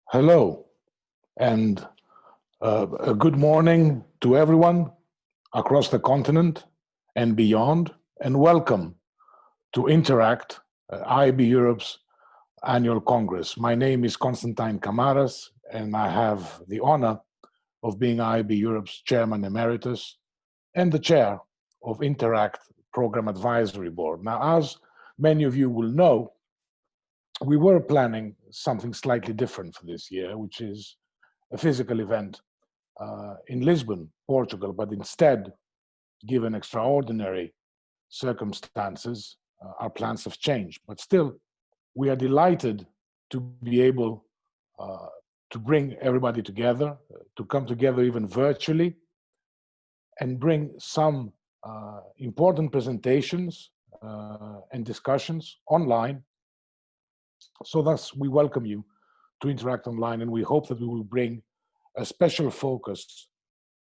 Hello, and a good morning to everyone across the continent and beyond, and welcome to Interact, IAB Europe's annual Congress. My name is Constantine Camaras, and I have the honor of being IAB Europe's Chairman Emeritus and the Chair of Interact Program Advisory Board. Now, as many of you will know, we were planning something slightly different for this year, which is a physical event in Lisbon, Portugal, but instead, given extraordinary circumstances, our plans have changed. But still, we are delighted to be able to bring everybody together, to come together even virtually, and bring some important presentations and discussions online. So thus, we welcome you to Interact Online, and we hope that we will bring a special focus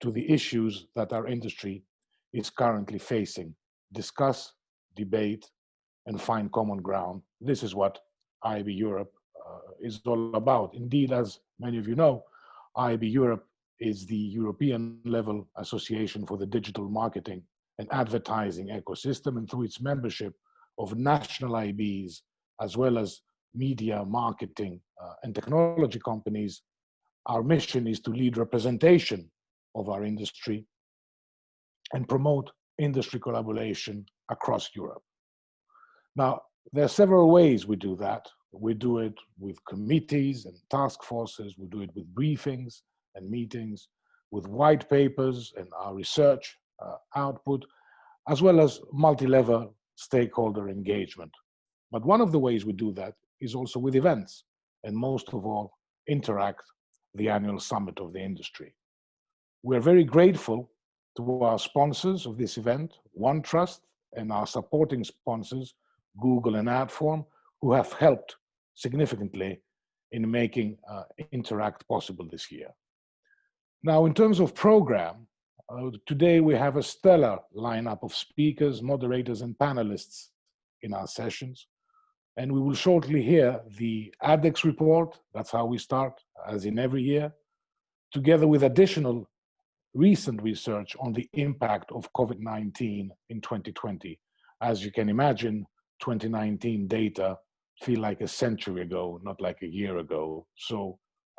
to the issues that our industry is currently facing. Discuss, debate, and find common ground. This is what IAB Europe is all about. Indeed, as many of you know, IAB Europe is the European level association for the digital marketing and advertising ecosystem, and through its membership of national IABs, as well as media, marketing, and technology companies, our mission is to lead representation of our industry and promote industry collaboration across Europe. Now, there are several ways we do that. We do it with committees and task forces. We do it with briefings and meetings, with white papers and our research output, as well as multi-level stakeholder engagement. But one of the ways we do that is also with events, and most of all, Interact, the annual summit of the industry. We're very grateful to our sponsors of this event, OneTrust, and our supporting sponsors, Google and Adform, who have helped significantly in making Interact possible this year. Now, in terms of program, today we have a stellar lineup of speakers, moderators, and panelists in our sessions. And we will shortly hear the AdEx report. That's how we start, as in every year, together with additional recent research on the impact of COVID-19 in 2020. As you can imagine, 2019 data feel like a century ago, not like a year ago. So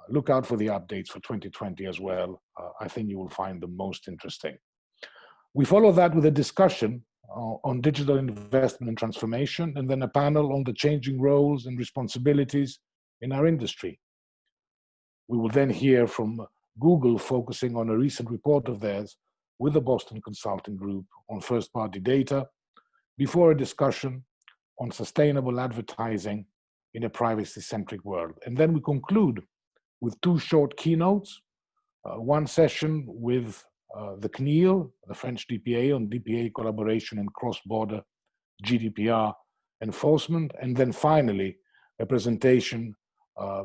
look out for the updates for 2020 as well. I think you will find them most interesting. We follow that with a discussion on digital investment and transformation, and then a panel on the changing roles and responsibilities in our industry. We will then hear from Google, focusing on a recent report of theirs with the Boston Consulting Group on first-party data, before a discussion on sustainable advertising in a privacy-centric world. And then we conclude with two short keynotes, one session with the CNIL, the French DPA, on DPA collaboration and cross-border GDPR enforcement, and then finally a presentation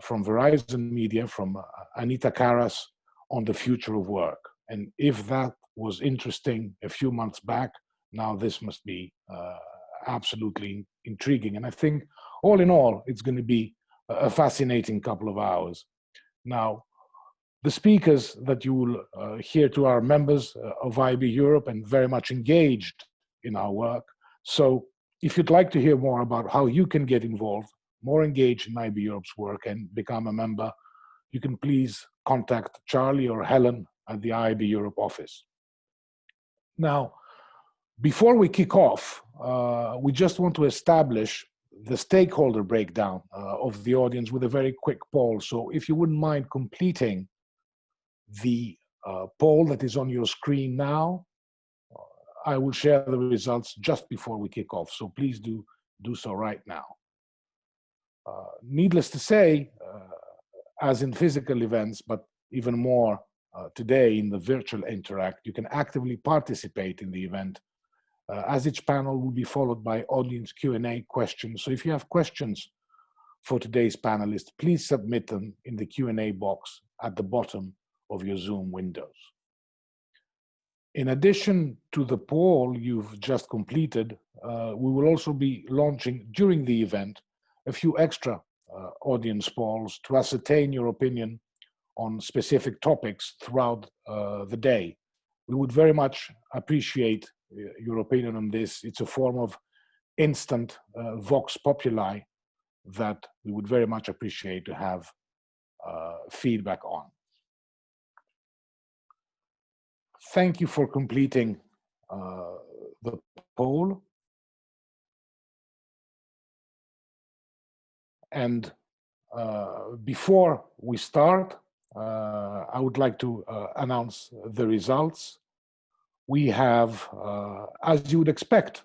from Verizon Media, from Anita Karas, on the future of work. And if that was interesting a few months back, now this must be absolutely intriguing. And I think all in all, it's going to be a fascinating couple of hours. Now, the speakers that you will hear to our members of IAB Europe and very much engaged in our work. So if you'd like to hear more about how you can get involved, more engaged in IAB Europe's work and become a member, you can please contact Charlie or Helen at the IAB Europe office. Now, before we kick off, we just want to establish the stakeholder breakdown of the audience with a very quick poll. So if you wouldn't mind completing the poll that is on your screen now, I will share the results just before we kick off. So please do so right now. Needless to say, as in physical events, but even more today in the virtual Interact, you can actively participate in the event, as each panel will be followed by audience Q&A questions. So if you have questions for today's panelists, please submit them in the Q&A box at the bottom of your Zoom windows. In addition to the poll you've just completed, we will also be launching during the event a few extra audience polls to ascertain your opinion on specific topics throughout the day. We would very much appreciate your opinion on this. It's a form of instant vox populi that we would very much appreciate to have feedback on. Thank you for completing the poll. And before we start, I would like to announce the results. We have, as you would expect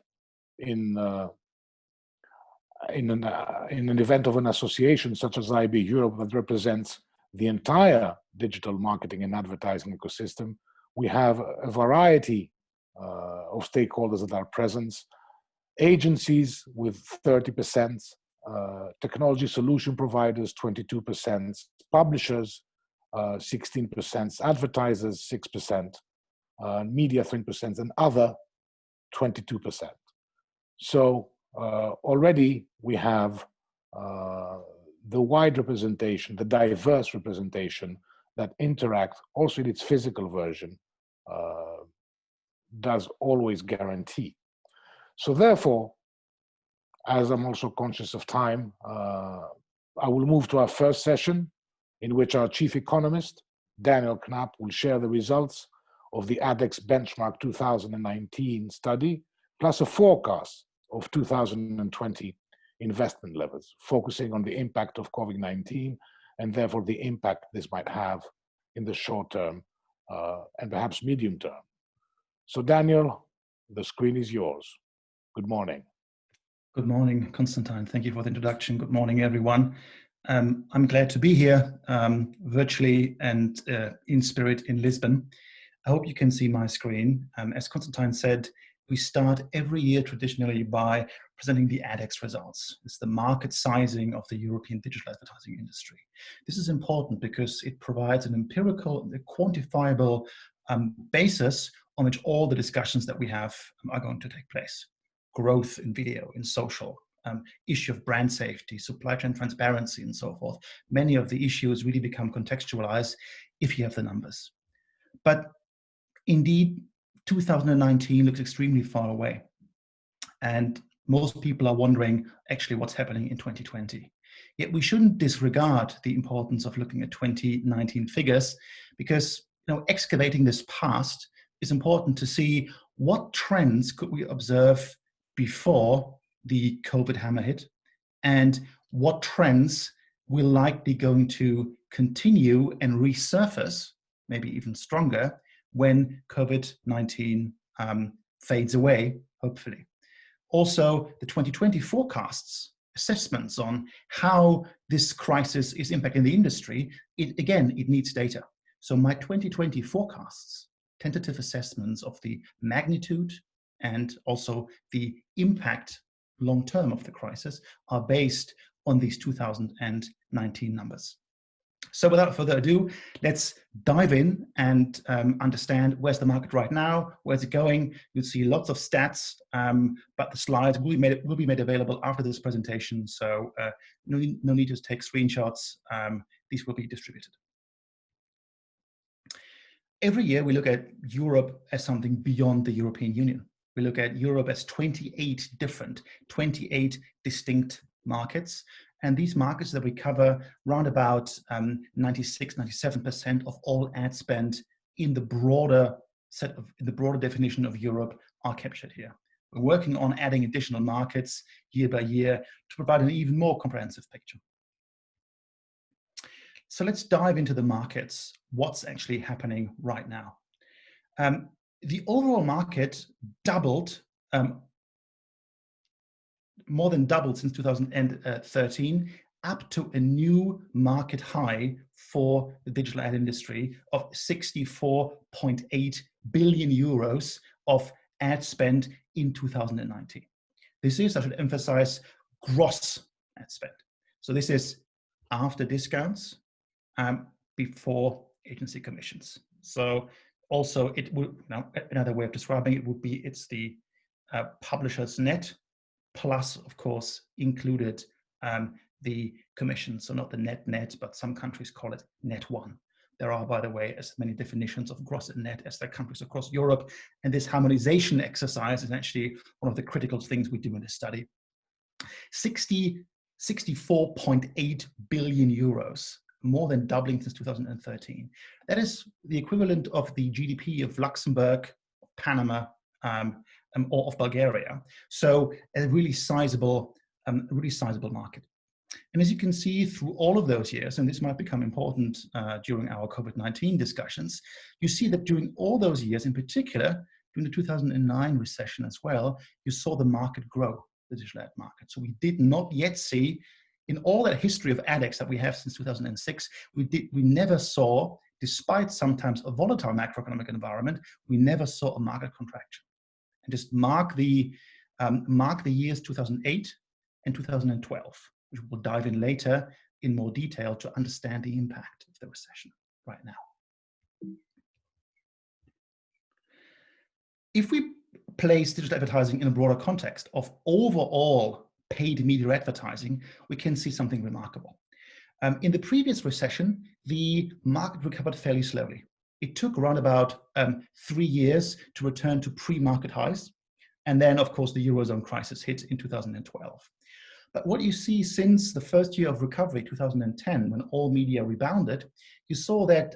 in an event of an association such as IAB Europe that represents the entire digital marketing and advertising ecosystem, we have a variety of stakeholders that are present. Agencies with 30%, technology solution providers 22%, publishers 16%, advertisers 6%, media 3%, and other 22%. So already we have the wide representation, the diverse representation that Interact, also in its physical version, does always guarantee. So therefore, as I'm also conscious of time, I will move to our first session, in which our chief economist, Daniel Knapp, will share the results of the AdEx Benchmark 2019 study, plus a forecast of 2020 investment levels, focusing on the impact of COVID-19 and therefore the impact this might have in the short term and perhaps medium term. So Daniel, the screen is yours. Good morning. Good morning, Constantine. Thank you for the introduction. Good morning, everyone. I'm glad to be here virtually and in spirit in Lisbon. I hope you can see my screen. As Constantine said, we start every year traditionally by presenting the AdEx results. It's the market sizing of the European digital advertising industry. This is important because it provides an empirical, quantifiable basis on which all the discussions that we have are going to take place. Growth in video, in social, issue of brand safety, supply chain transparency, and so forth. Many of the issues really become contextualized if you have the numbers. But indeed, 2019 looks extremely far away. And most people are wondering actually what's happening in 2020. Yet we shouldn't disregard the importance of looking at 2019 figures, because excavating this past is important to see what trends could we observe before the COVID hammer hit, and what trends we're likely going to continue and resurface, maybe even stronger, when COVID-19 fades away, hopefully. Also, the 2020 forecasts, assessments on how this crisis is impacting the industry, it needs data. So my 2020 forecasts, tentative assessments of the magnitude and also the impact long-term of the crisis, are based on these 2019 numbers. So without further ado, let's dive in and understand where's the market right now, where's it going. You'll see lots of stats, but the slides will be made available after this presentation, so no need to take screenshots. These will be distributed. Every year we look at Europe as something beyond the European Union. We look at Europe as 28 distinct markets. And these markets that we cover, round about 96–97% of all ad spend in the broader definition of Europe are captured here. We're working on adding additional markets year by year to provide an even more comprehensive picture. So let's dive into the markets. What's actually happening right now? The overall market doubled, more than doubled since 2013, up to a new market high for the digital ad industry of 64.8 billion euros of ad spend in 2019. This is, I should emphasize, gross ad spend. So this is after discounts, before agency commissions. So also it would, another way of describing it would be, it's the publisher's net, plus, of course, included the commission. So not the net, but some countries call it net one. There are, by the way, as many definitions of gross and net as there are countries across Europe. And this harmonization exercise is actually one of the critical things we do in this study. 64.8 billion euros, more than doubling since 2013. That is the equivalent of the GDP of Luxembourg, Panama, or of Bulgaria. So a really sizable market. And as you can see through all of those years, and this might become important during our COVID-19 discussions, you see that during all those years, in particular, during the 2009 recession as well, you saw the market grow, the digital ad market. So we did not yet see, in all that history of AdEx that we have since 2006, we never saw, despite sometimes a volatile macroeconomic environment, we never saw a market contraction. And just mark the years 2008 and 2012, which we'll dive in later in more detail to understand the impact of the recession right now. If we place digital advertising in a broader context of overall paid media advertising, we can see something remarkable. In the previous recession, the market recovered fairly slowly. It took around about 3 years to return to pre-market highs. And then, of course, the Eurozone crisis hit in 2012. But what you see since the first year of recovery, 2010, when all media rebounded, you saw that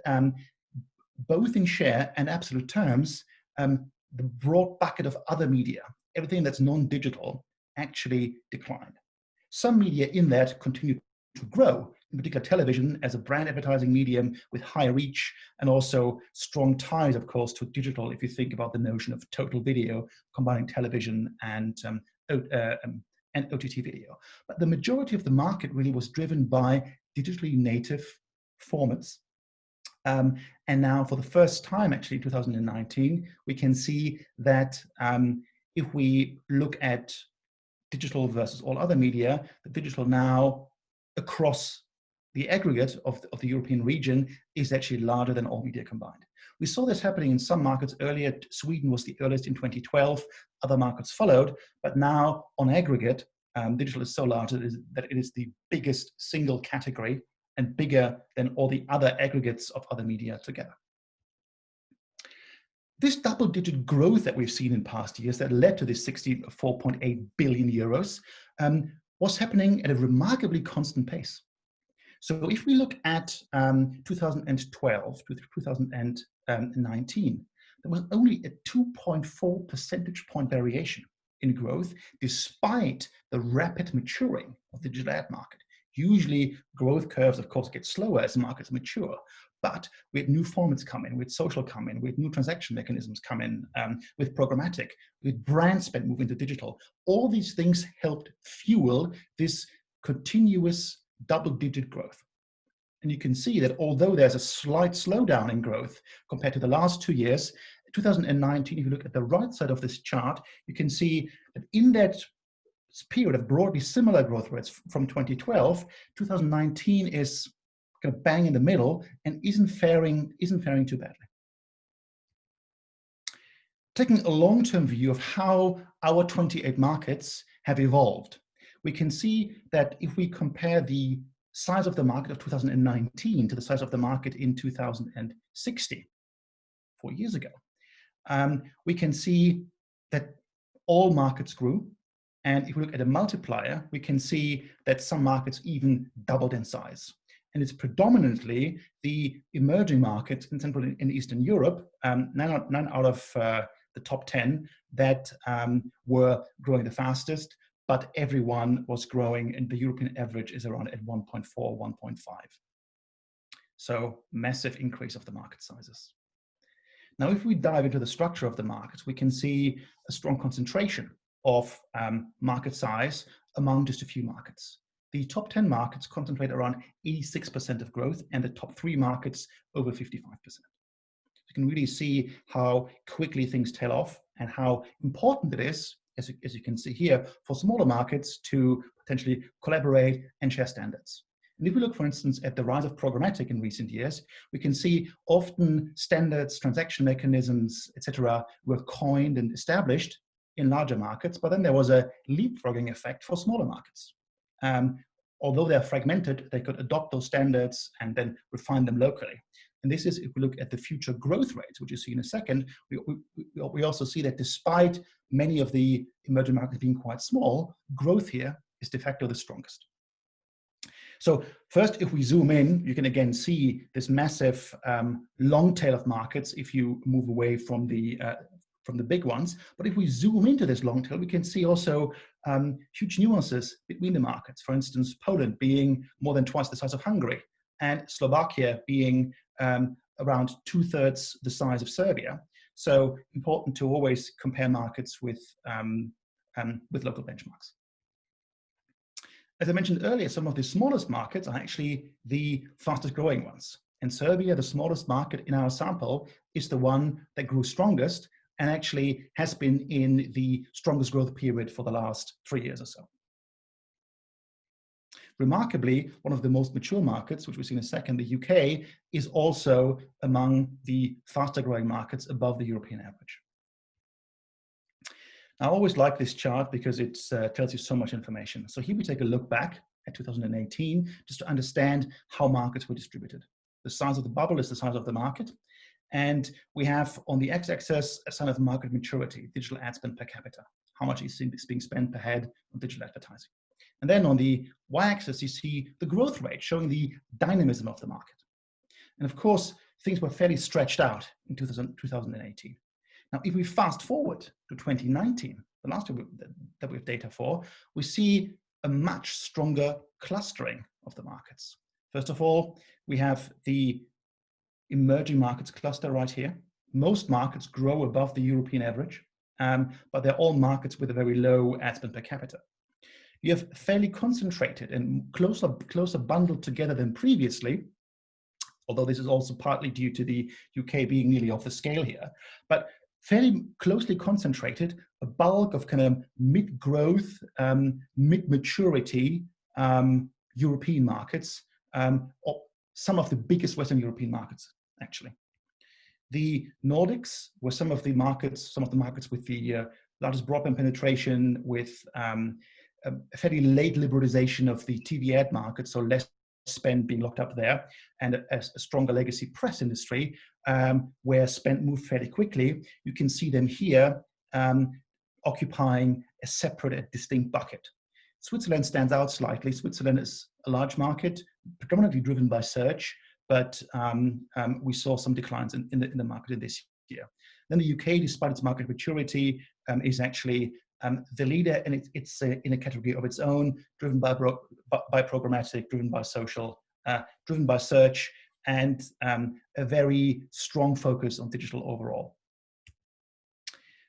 both in share and absolute terms, the broad bucket of other media, everything that's non-digital, actually declined. Some media in that continued to grow, in particular television as a brand advertising medium with high reach and also strong ties, of course, to digital, if you think about the notion of total video, combining television and OTT video. But the majority of the market really was driven by digitally native formats. And now for the first time, actually, in 2019, we can see that if we look at digital versus all other media, the digital now across the aggregate of the European region is actually larger than all media combined. We saw this happening in some markets earlier. Sweden was the earliest in 2012. Other markets followed. But now, on aggregate, digital is so large that it is the biggest single category and bigger than all the other aggregates of other media together. This double-digit growth that we've seen in past years that led to this 64.8 billion euros was happening at a remarkably constant pace. So if we look at 2012 to 2019, there was only a 2.4 percentage point variation in growth, despite the rapid maturing of the digital ad market. Usually growth curves, of course, get slower as markets mature, but we had new formats come in, with social come in, with new transaction mechanisms come in, with programmatic, with brand spend move into digital. All these things helped fuel this continuous double-digit growth. And you can see that although there's a slight slowdown in growth compared to the last 2 years, 2019, if you look at the right side of this chart, you can see that in that period of broadly similar growth rates from 2012, 2019 is kind of bang in the middle and isn't faring too badly. Taking a long-term view of how our 28 markets have evolved, we can see that if we compare the size of the market of 2019 to the size of the market in 2060, 4 years ago, we can see that all markets grew. And if we look at a multiplier, we can see that some markets even doubled in size. And it's predominantly the emerging markets in Central and Eastern Europe, 9 out of the top 10 that were growing the fastest, but everyone was growing, and the European average is around at 1.4, 1.5. So massive increase of the market sizes. Now, if we dive into the structure of the markets, we can see a strong concentration of market size among just a few markets. The top 10 markets concentrate around 86% of growth, and the top 3 markets over 55%. You can really see how quickly things tail off and how important it is, as you can see here, for smaller markets to potentially collaborate and share standards. And if we look, for instance, at the rise of programmatic in recent years, we can see often standards, transaction mechanisms, etc., were coined and established in larger markets, but then there was a leapfrogging effect for smaller markets. although they're fragmented, they could adopt those standards and then refine them locally. And this is, if we look at the future growth rates, which you see in a second, we also see that despite many of the emerging markets being quite small, growth here is de facto the strongest. So first, if we zoom in, you can again see this massive long tail of markets if you move away from the big ones. But if we zoom into this long tail, we can see also huge nuances between the markets. For instance, Poland being more than twice the size of Hungary, and Slovakia being around 2/3 the size of Serbia. So important to always compare markets with local benchmarks. As I mentioned earlier, some of the smallest markets are actually the fastest growing ones. In Serbia, the smallest market in our sample is the one that grew strongest and actually has been in the strongest growth period for the last 3 years or so. Remarkably, one of the most mature markets, which we'll see in a second, the UK, is also among the faster growing markets above the European average. I always like this chart because it tells you so much information. So here we take a look back at 2018 just to understand how markets were distributed. The size of the bubble is the size of the market. And we have on the x-axis a sign of market maturity, digital ad spend per capita, how much is being spent per head on digital advertising. And then on the y-axis, you see the growth rate showing the dynamism of the market. And of course, things were fairly stretched out in 2018. Now, if we fast forward to 2019, the last year that we have data for, we see a much stronger clustering of the markets. First of all, we have the emerging markets cluster right here. Most markets grow above the European average, but they're all markets with a very low ad spend per capita. You have fairly concentrated and closer bundled together than previously, although this is also partly due to the UK being nearly off the scale here, but fairly closely concentrated, a bulk of kind of mid-growth, mid-maturity European markets, or some of the biggest Western European markets, actually. The Nordics were some of the markets with the largest broadband penetration, with a fairly late liberalization of the TV ad market, so less spend being locked up there, and a stronger legacy press industry, where spend moved fairly quickly. You can see them here occupying a separate and distinct bucket. Switzerland stands out slightly. Switzerland is a large market, predominantly driven by search, but we saw some declines in the market in this year. Then the UK, despite its market maturity, is actually the leader, and it's in a category of its own, driven by programmatic, driven by social, driven by search, and a very strong focus on digital overall.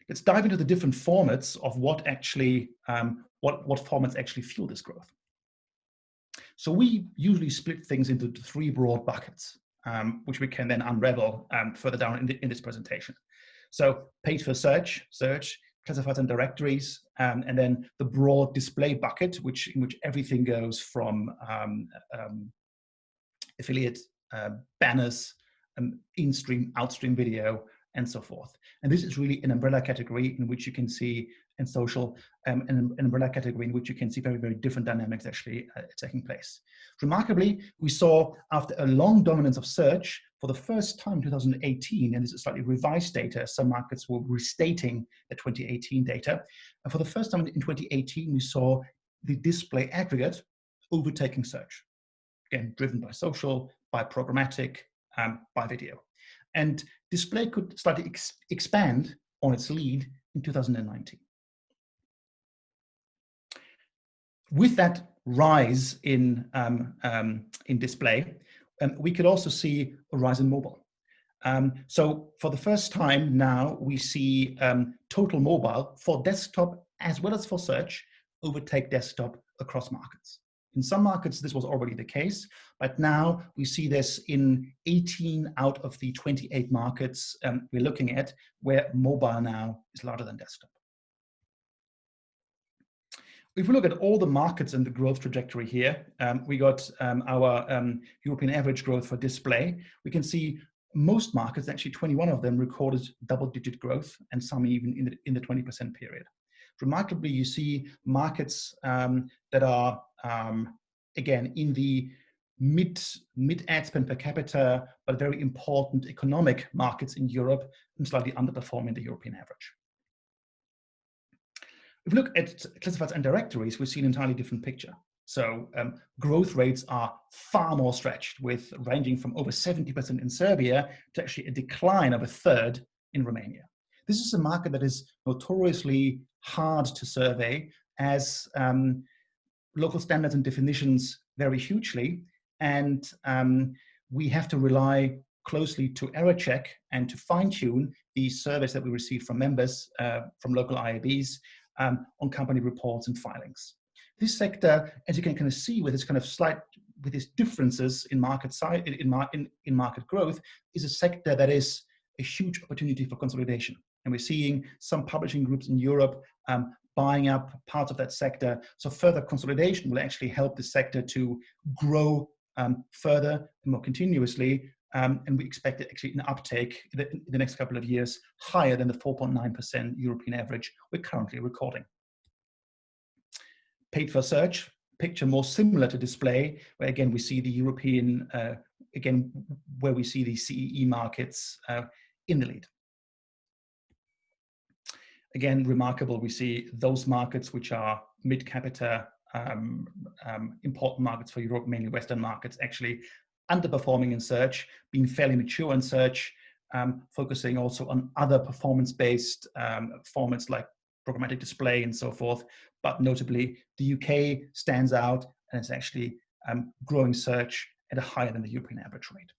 Let's dive into the different formats of what formats actually fuel this growth. So we usually split things into 3 broad buckets, which we can then unravel further down in this presentation. So paid for search, classifieds and directories, and then the broad display bucket, in which everything goes from affiliate banners, in-stream, outstream video, and so forth. And this is really an umbrella category in which you can see, and social, an umbrella category in which you can see very, very different dynamics actually taking place. Remarkably, we saw, after a long dominance of search, for the first time in 2018, and this is slightly revised data, some markets were restating the 2018 data, and for the first time in 2018, we saw the display aggregate overtaking search. Again, driven by social, by programmatic, by video. And display could slightly expand on its lead in 2019. With that rise in display, we could also see a rise in mobile. So for the first time now, we see total mobile for desktop as well as for search overtake desktop across markets. In some markets, this was already the case, but now we see this in 18 out of the 28 markets we're looking at, where mobile now is larger than desktop. If we look at all the markets and the growth trajectory here, we got our European average growth for display. We can see most markets, actually 21 of them, recorded double-digit growth, and some even in the 20% period. Remarkably, you see markets that are again, in the mid ad spend per capita, but very important economic markets in Europe, and slightly underperforming the European average. If we look at classifieds and directories, we see an entirely different picture. So growth rates are far more stretched, with ranging from over 70% in Serbia to actually a decline of a third in Romania. This is a market that is notoriously hard to survey, as local standards and definitions vary hugely, and we have to rely closely to error check and to fine-tune the surveys that we receive from members, from local IABs, on company reports and filings. This sector, as you can kind of see with its kind of with its differences in market size, in market growth, is a sector that is a huge opportunity for consolidation. And we're seeing some publishing groups in Europe buying up parts of that sector. So further consolidation will actually help the sector to grow further and more continuously. And we expect actually an uptake in the next couple of years higher than the 4.9% European average we're currently recording. Paid for search, picture more similar to display, where again we see the European, where we see the CEE markets in the lead. Again, remarkable, we see those markets which are mid capita, important markets for Europe, mainly Western markets, actually underperforming in search, being fairly mature in search, focusing also on other performance-based formats like programmatic display and so forth. But notably, the UK stands out, and it's actually growing search at a higher than the European average rate.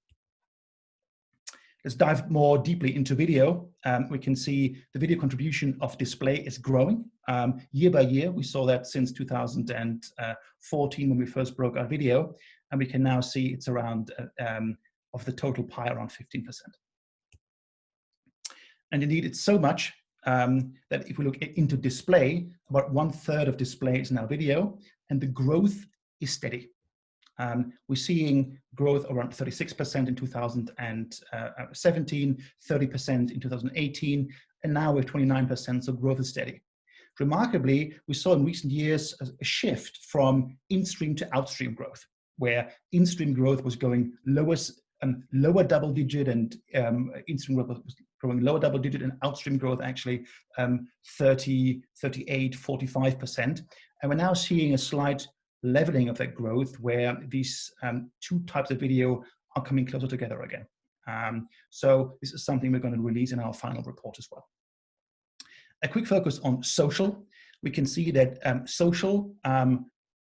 Let's dive more deeply into video. We can see the video contribution of display is growing year by year. We saw that since 2014 when we first broke our video, and we can now see it's around, of the total pie, around 15%. And indeed, it's so much that if we look into display, about 1/3 of display is now video, and the growth is steady. We're seeing growth around 36% in 2017, 30% in 2018, and now we're 29%, so growth is steady. Remarkably, we saw in recent years a shift from in-stream to out-stream growth, where in-stream growth was going lower double digit, and in-stream growth was growing lower double digit, and out-stream growth actually 30, 38, 45%. And we're now seeing a slight leveling of that growth, where these two types of video are coming closer together again. So this is something we're going to release in our final report as well. A quick focus on social. We can see that social,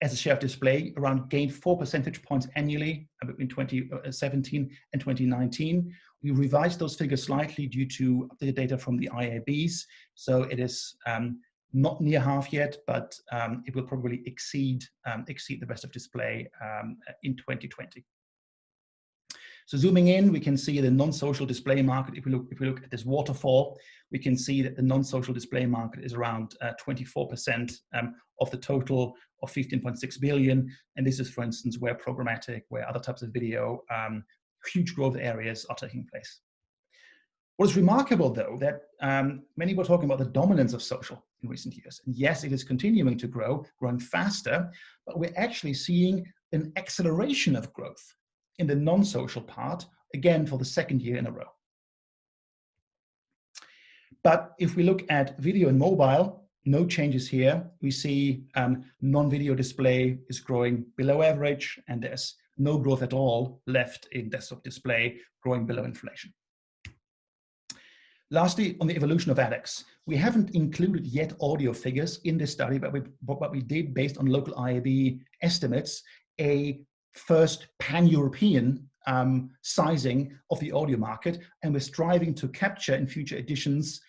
as a share of display, gained 4 percentage points annually between 2017 and 2019. We revised those figures slightly due to updated data from the IABs. So it is not near half yet, but it will probably exceed the rest of display in 2020. So zooming in, we can see the non-social display market. If we look at this waterfall, we can see that the non-social display market is around 24% of the total of 15.6 billion. And this is, for instance, where programmatic, where other types of video, huge growth areas are taking place. What is remarkable, though, that many were talking about the dominance of social in recent years. And yes, it is continuing to grow, growing faster, but we're actually seeing an acceleration of growth in the non-social part, again, for the second year in a row. But if we look at video and mobile, no changes here. We see non-video display is growing below average, and there's no growth at all left in desktop display, growing below inflation. Lastly, on the evolution of AdEx, we haven't included yet audio figures in this study, but what we did, based on local IAB estimates, a first pan-European sizing of the audio market, and we're striving to capture in future editions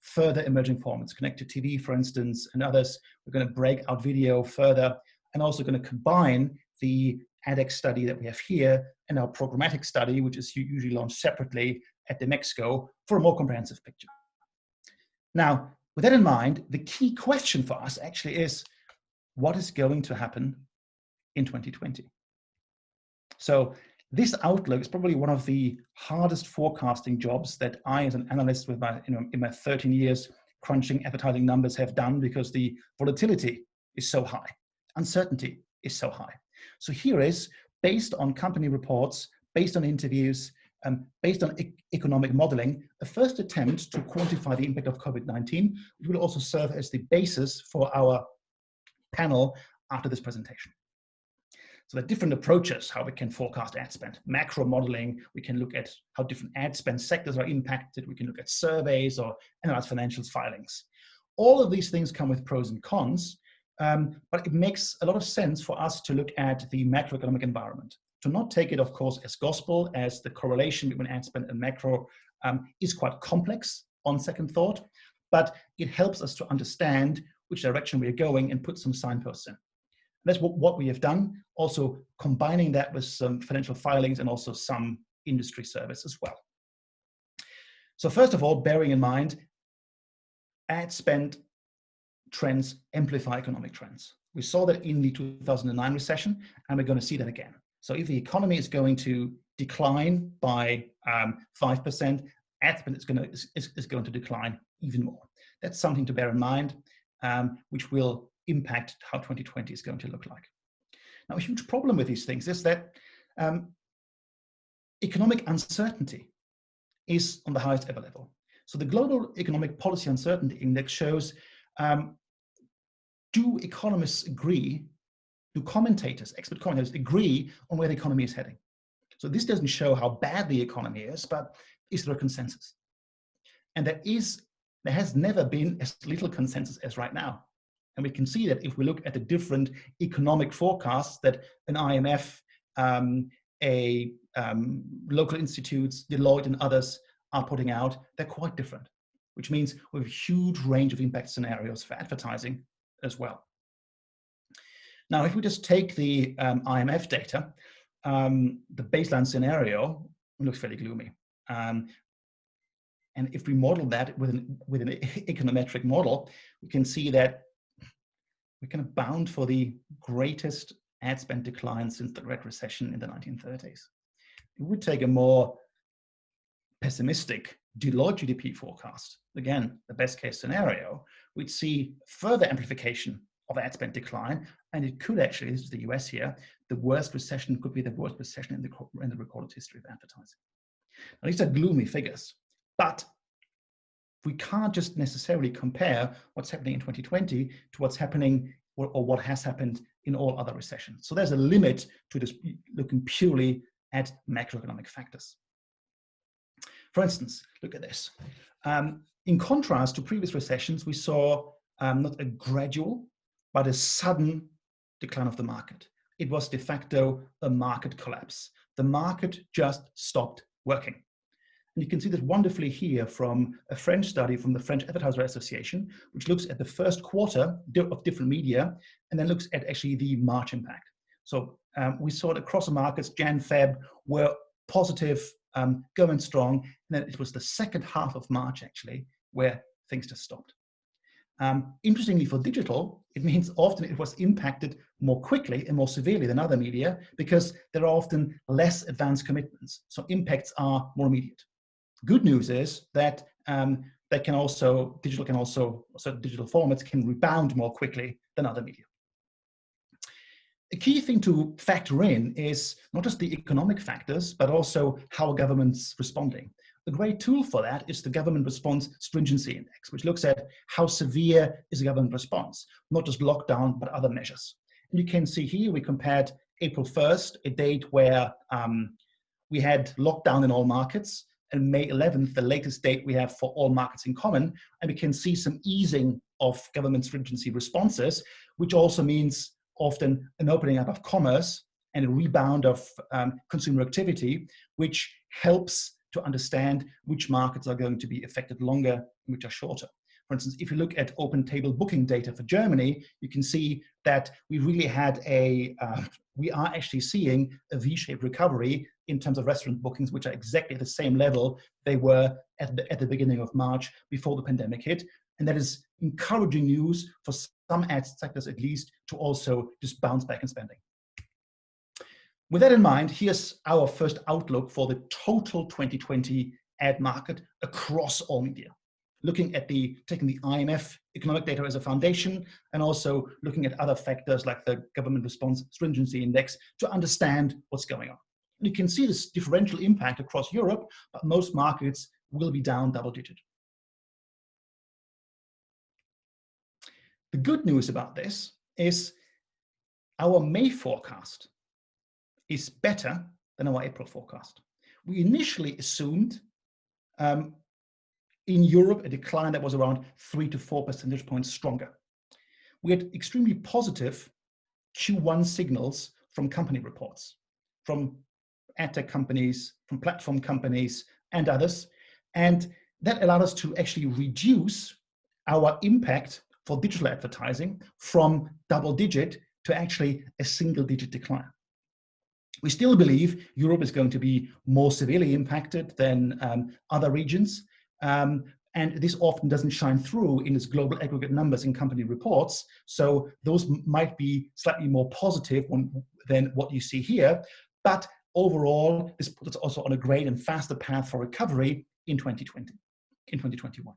further emerging formats, connected TV, for instance, and others. We're going to break out video further, and also going to combine the AdEx study that we have here and our programmatic study, which is usually launched separately at the Mexico, for a more comprehensive picture. Now, with that in mind, the key question for us actually is, what is going to happen in 2020? So this outlook is probably one of the hardest forecasting jobs that I, as an analyst with in my 13 years crunching advertising numbers, have done, because the volatility is so high, uncertainty is so high. So here is, based on company reports, based on interviews, based on economic modeling, a first attempt to quantify the impact of COVID-19, which will also serve as the basis for our panel after this presentation. So there are different approaches how we can forecast ad spend. Macro modeling, we can look at how different ad spend sectors are impacted. We can look at surveys or analyze financials filings. All of these things come with pros and cons, but it makes a lot of sense for us to look at the macroeconomic environment. To not take it, of course, as gospel, as the correlation between ad spend and macro is quite complex on second thought, but it helps us to understand which direction we are going and put some signposts in. That's what we have done, also combining that with some financial filings and also some industry surveys as well. So first of all, bearing in mind, ad spend trends amplify economic trends. We saw that in the 2009 recession, and we're going to see that again. So if the economy is going to decline by 5%, ad spend is going to decline even more. That's something to bear in mind, which will impact how 2020 is going to look like. Now, a huge problem with these things is that economic uncertainty is on the highest ever level. So the Global Economic Policy Uncertainty Index shows, do economists agree, do commentators, expert commentators agree on where the economy is heading? So this doesn't show how bad the economy is, but is there a consensus? And there has never been as little consensus as right now. And we can see that if we look at the different economic forecasts that an IMF, local institutes, Deloitte and others are putting out, they're quite different, which means we have a huge range of impact scenarios for advertising as well. Now, if we just take the IMF data, the baseline scenario looks fairly gloomy. And if we model that with an econometric model, we can see that we're kind of bound for the greatest ad spend decline since the Great Recession in the 1930s. If we would take a more pessimistic Deloitte GDP forecast, again, the best case scenario, we'd see further amplification of ad spend decline, and it could actually, this is the US here, the worst recession could be the worst recession in the recorded history of advertising. Now, these are gloomy figures, but we can't just necessarily compare what's happening in 2020 to what's happening or what has happened in all other recessions. So there's a limit to this looking purely at macroeconomic factors. For instance, look at this. In contrast to previous recessions, we saw not a gradual, but a sudden decline of the market. It was de facto a market collapse. The market just stopped working. And you can see this wonderfully here from a French study from the French Advertiser Association, which looks at the first quarter of different media, and then looks at actually the March impact. So we saw it across the markets, Jan, Feb were positive, going strong, and then it was the second half of March actually where things just stopped. Interestingly for digital, it means often it was impacted more quickly and more severely than other media because there are often less advanced commitments. So impacts are more immediate. Good news is that digital formats can rebound more quickly than other media. A key thing to factor in is not just the economic factors, but also how a government's responding. A great tool for that is the Government Response Stringency Index, which looks at how severe is the government response, not just lockdown, but other measures. And you can see here, we compared April 1st, a date where we had lockdown in all markets, and May 11th, the latest date we have for all markets in common, and we can see some easing of government stringency responses, which also means often an opening up of commerce and a rebound of consumer activity, which helps to understand which markets are going to be affected longer and which are shorter. For instance, if you look at open table booking data for Germany, you can see that we really had we are actually seeing a V-shaped recovery in terms of restaurant bookings, which are exactly at the same level they were at the beginning of March before the pandemic hit. And that is encouraging news for some ad sectors, at least, to also just bounce back in spending. With that in mind, here's our first outlook for the total 2020 ad market across all media. looking at taking the IMF economic data as a foundation, and also looking at other factors like the government response stringency index to understand what's going on. And you can see this differential impact across Europe, but most markets will be down double-digit. The good news about this is our May forecast is better than our April forecast. We initially assumed in Europe a decline that was around 3 to 4 percentage points stronger. We had extremely positive Q1 signals from company reports, from ad tech companies, from platform companies, and others. And that allowed us to actually reduce our impact for digital advertising from double-digit to actually a single-digit decline. We still believe Europe is going to be more severely impacted than other regions. And this often doesn't shine through in its global aggregate numbers in company reports. So those might be slightly more positive than what you see here. But overall, this puts us also on a great and faster path for recovery in 2021.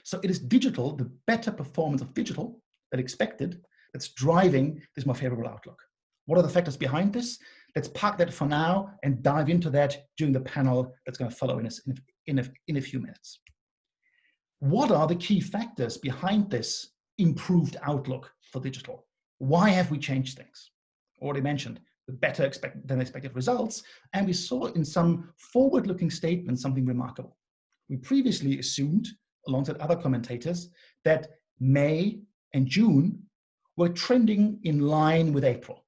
So it is digital, the better performance of digital than expected, that's driving this more favorable outlook. What are the factors behind this? Let's park that for now and dive into that during the panel that's going to follow in a few minutes. What are the key factors behind this improved outlook for digital? Why have we changed things? Already mentioned the better than expected results, and we saw in some forward-looking statements something remarkable. We previously assumed, alongside other commentators, that May and June were trending in line with April,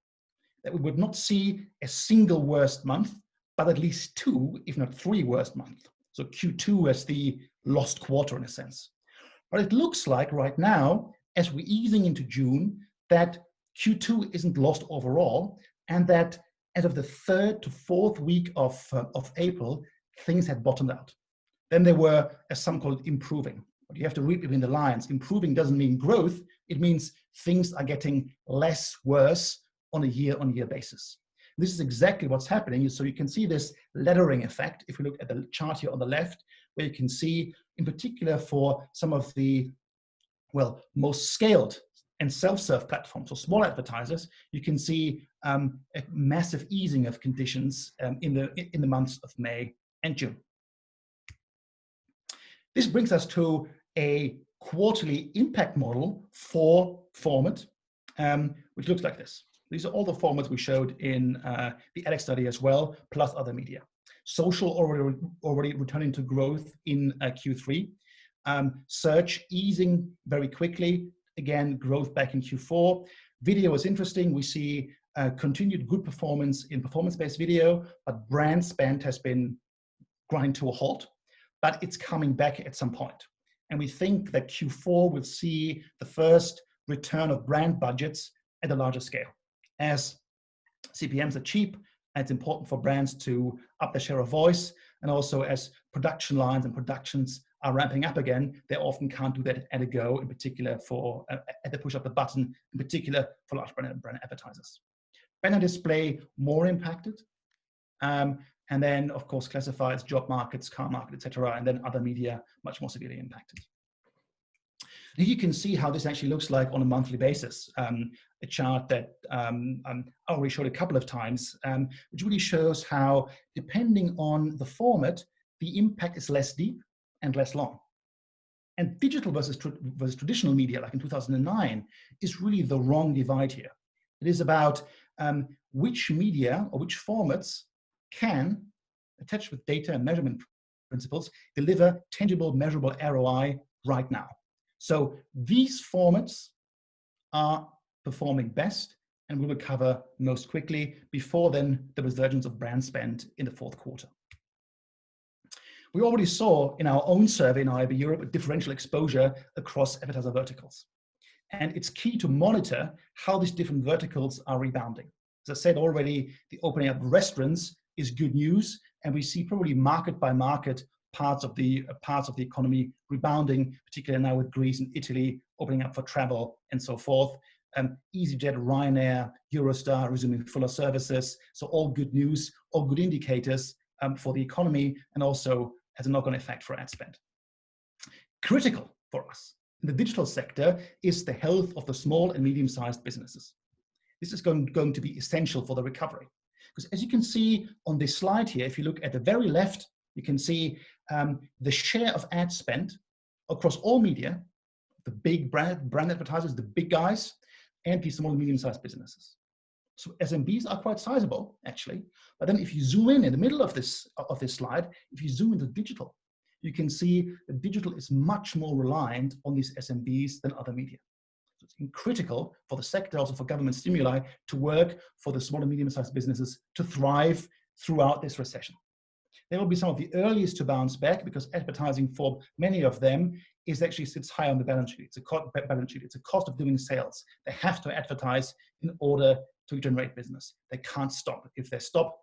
that we would not see a single worst month, but at least 2, if not 3 worst months. So Q2 as the lost quarter in a sense. But it looks like right now, as we're easing into June, that Q2 isn't lost overall, and that as of the 3rd to 4th week of April, things had bottomed out. Then they were, as some call it, improving. But you have to read between the lines. Improving doesn't mean growth. It means things are getting less worse on a year-on-year basis. This is exactly what's happening. So you can see this lettering effect if we look at the chart here on the left, where you can see, in particular for some of the, well, most scaled and self-serve platforms, or small advertisers, you can see a massive easing of conditions in the months of May and June. This brings us to a quarterly impact model for format, which looks like this. These are all the formats we showed in the AdEx study as well, plus other media. Social already returning to growth in Q3. Search easing very quickly. Again, growth back in Q4. Video is interesting. We see continued good performance in performance-based video, but brand spend has been grinding to a halt, but it's coming back at some point. And we think that Q4 will see the first return of brand budgets at a larger scale. As CPMs are cheap, it's important for brands to up their share of voice, and also as production lines and productions are ramping up again, they often can't do that at a go, in particular for at the push of the button, in particular for large brand advertisers. Banner display more impacted, and then of course classifieds, job markets, car market, etc., and then other media much more severely impacted. Here you can see how this actually looks like on a monthly basis. A chart that I already showed a couple of times, which really shows how, depending on the format, the impact is less deep and less long. And digital versus traditional media, like in 2009, is really the wrong divide here. It is about which media or which formats can, attached with data and measurement principles, deliver tangible, measurable ROI right now. So these formats are performing best and will recover most quickly before then the resurgence of brand spend in the 4th quarter. We already saw in our own survey in IAB Europe a differential exposure across advertiser verticals. And it's key to monitor how these different verticals are rebounding. As I said already, the opening up of restaurants is good news, and we see probably market by market parts of the economy rebounding, particularly now with Greece and Italy opening up for travel and so forth. EasyJet, Ryanair, Eurostar resuming fuller services. So all good news, all good indicators for the economy, and also has a knock-on effect for ad spend. Critical for us in the digital sector is the health of the small and medium-sized businesses. This is going to be essential for the recovery. Because as you can see on this slide here, if you look at the very left, you can see the share of ad spend across all media, the big brand advertisers, the big guys, and the small and medium-sized businesses. So SMBs are quite sizable, actually. But then if you zoom in the middle of this slide, if you zoom into digital, you can see that digital is much more reliant on these SMBs than other media. So it's critical for the sector, also for government stimuli, to work for the small and medium-sized businesses to thrive throughout this recession. They will be some of the earliest to bounce back because advertising for many of them actually sits high on the balance sheet. It's a cost of doing sales. They have to advertise in order to generate business. They can't stop. If they stop,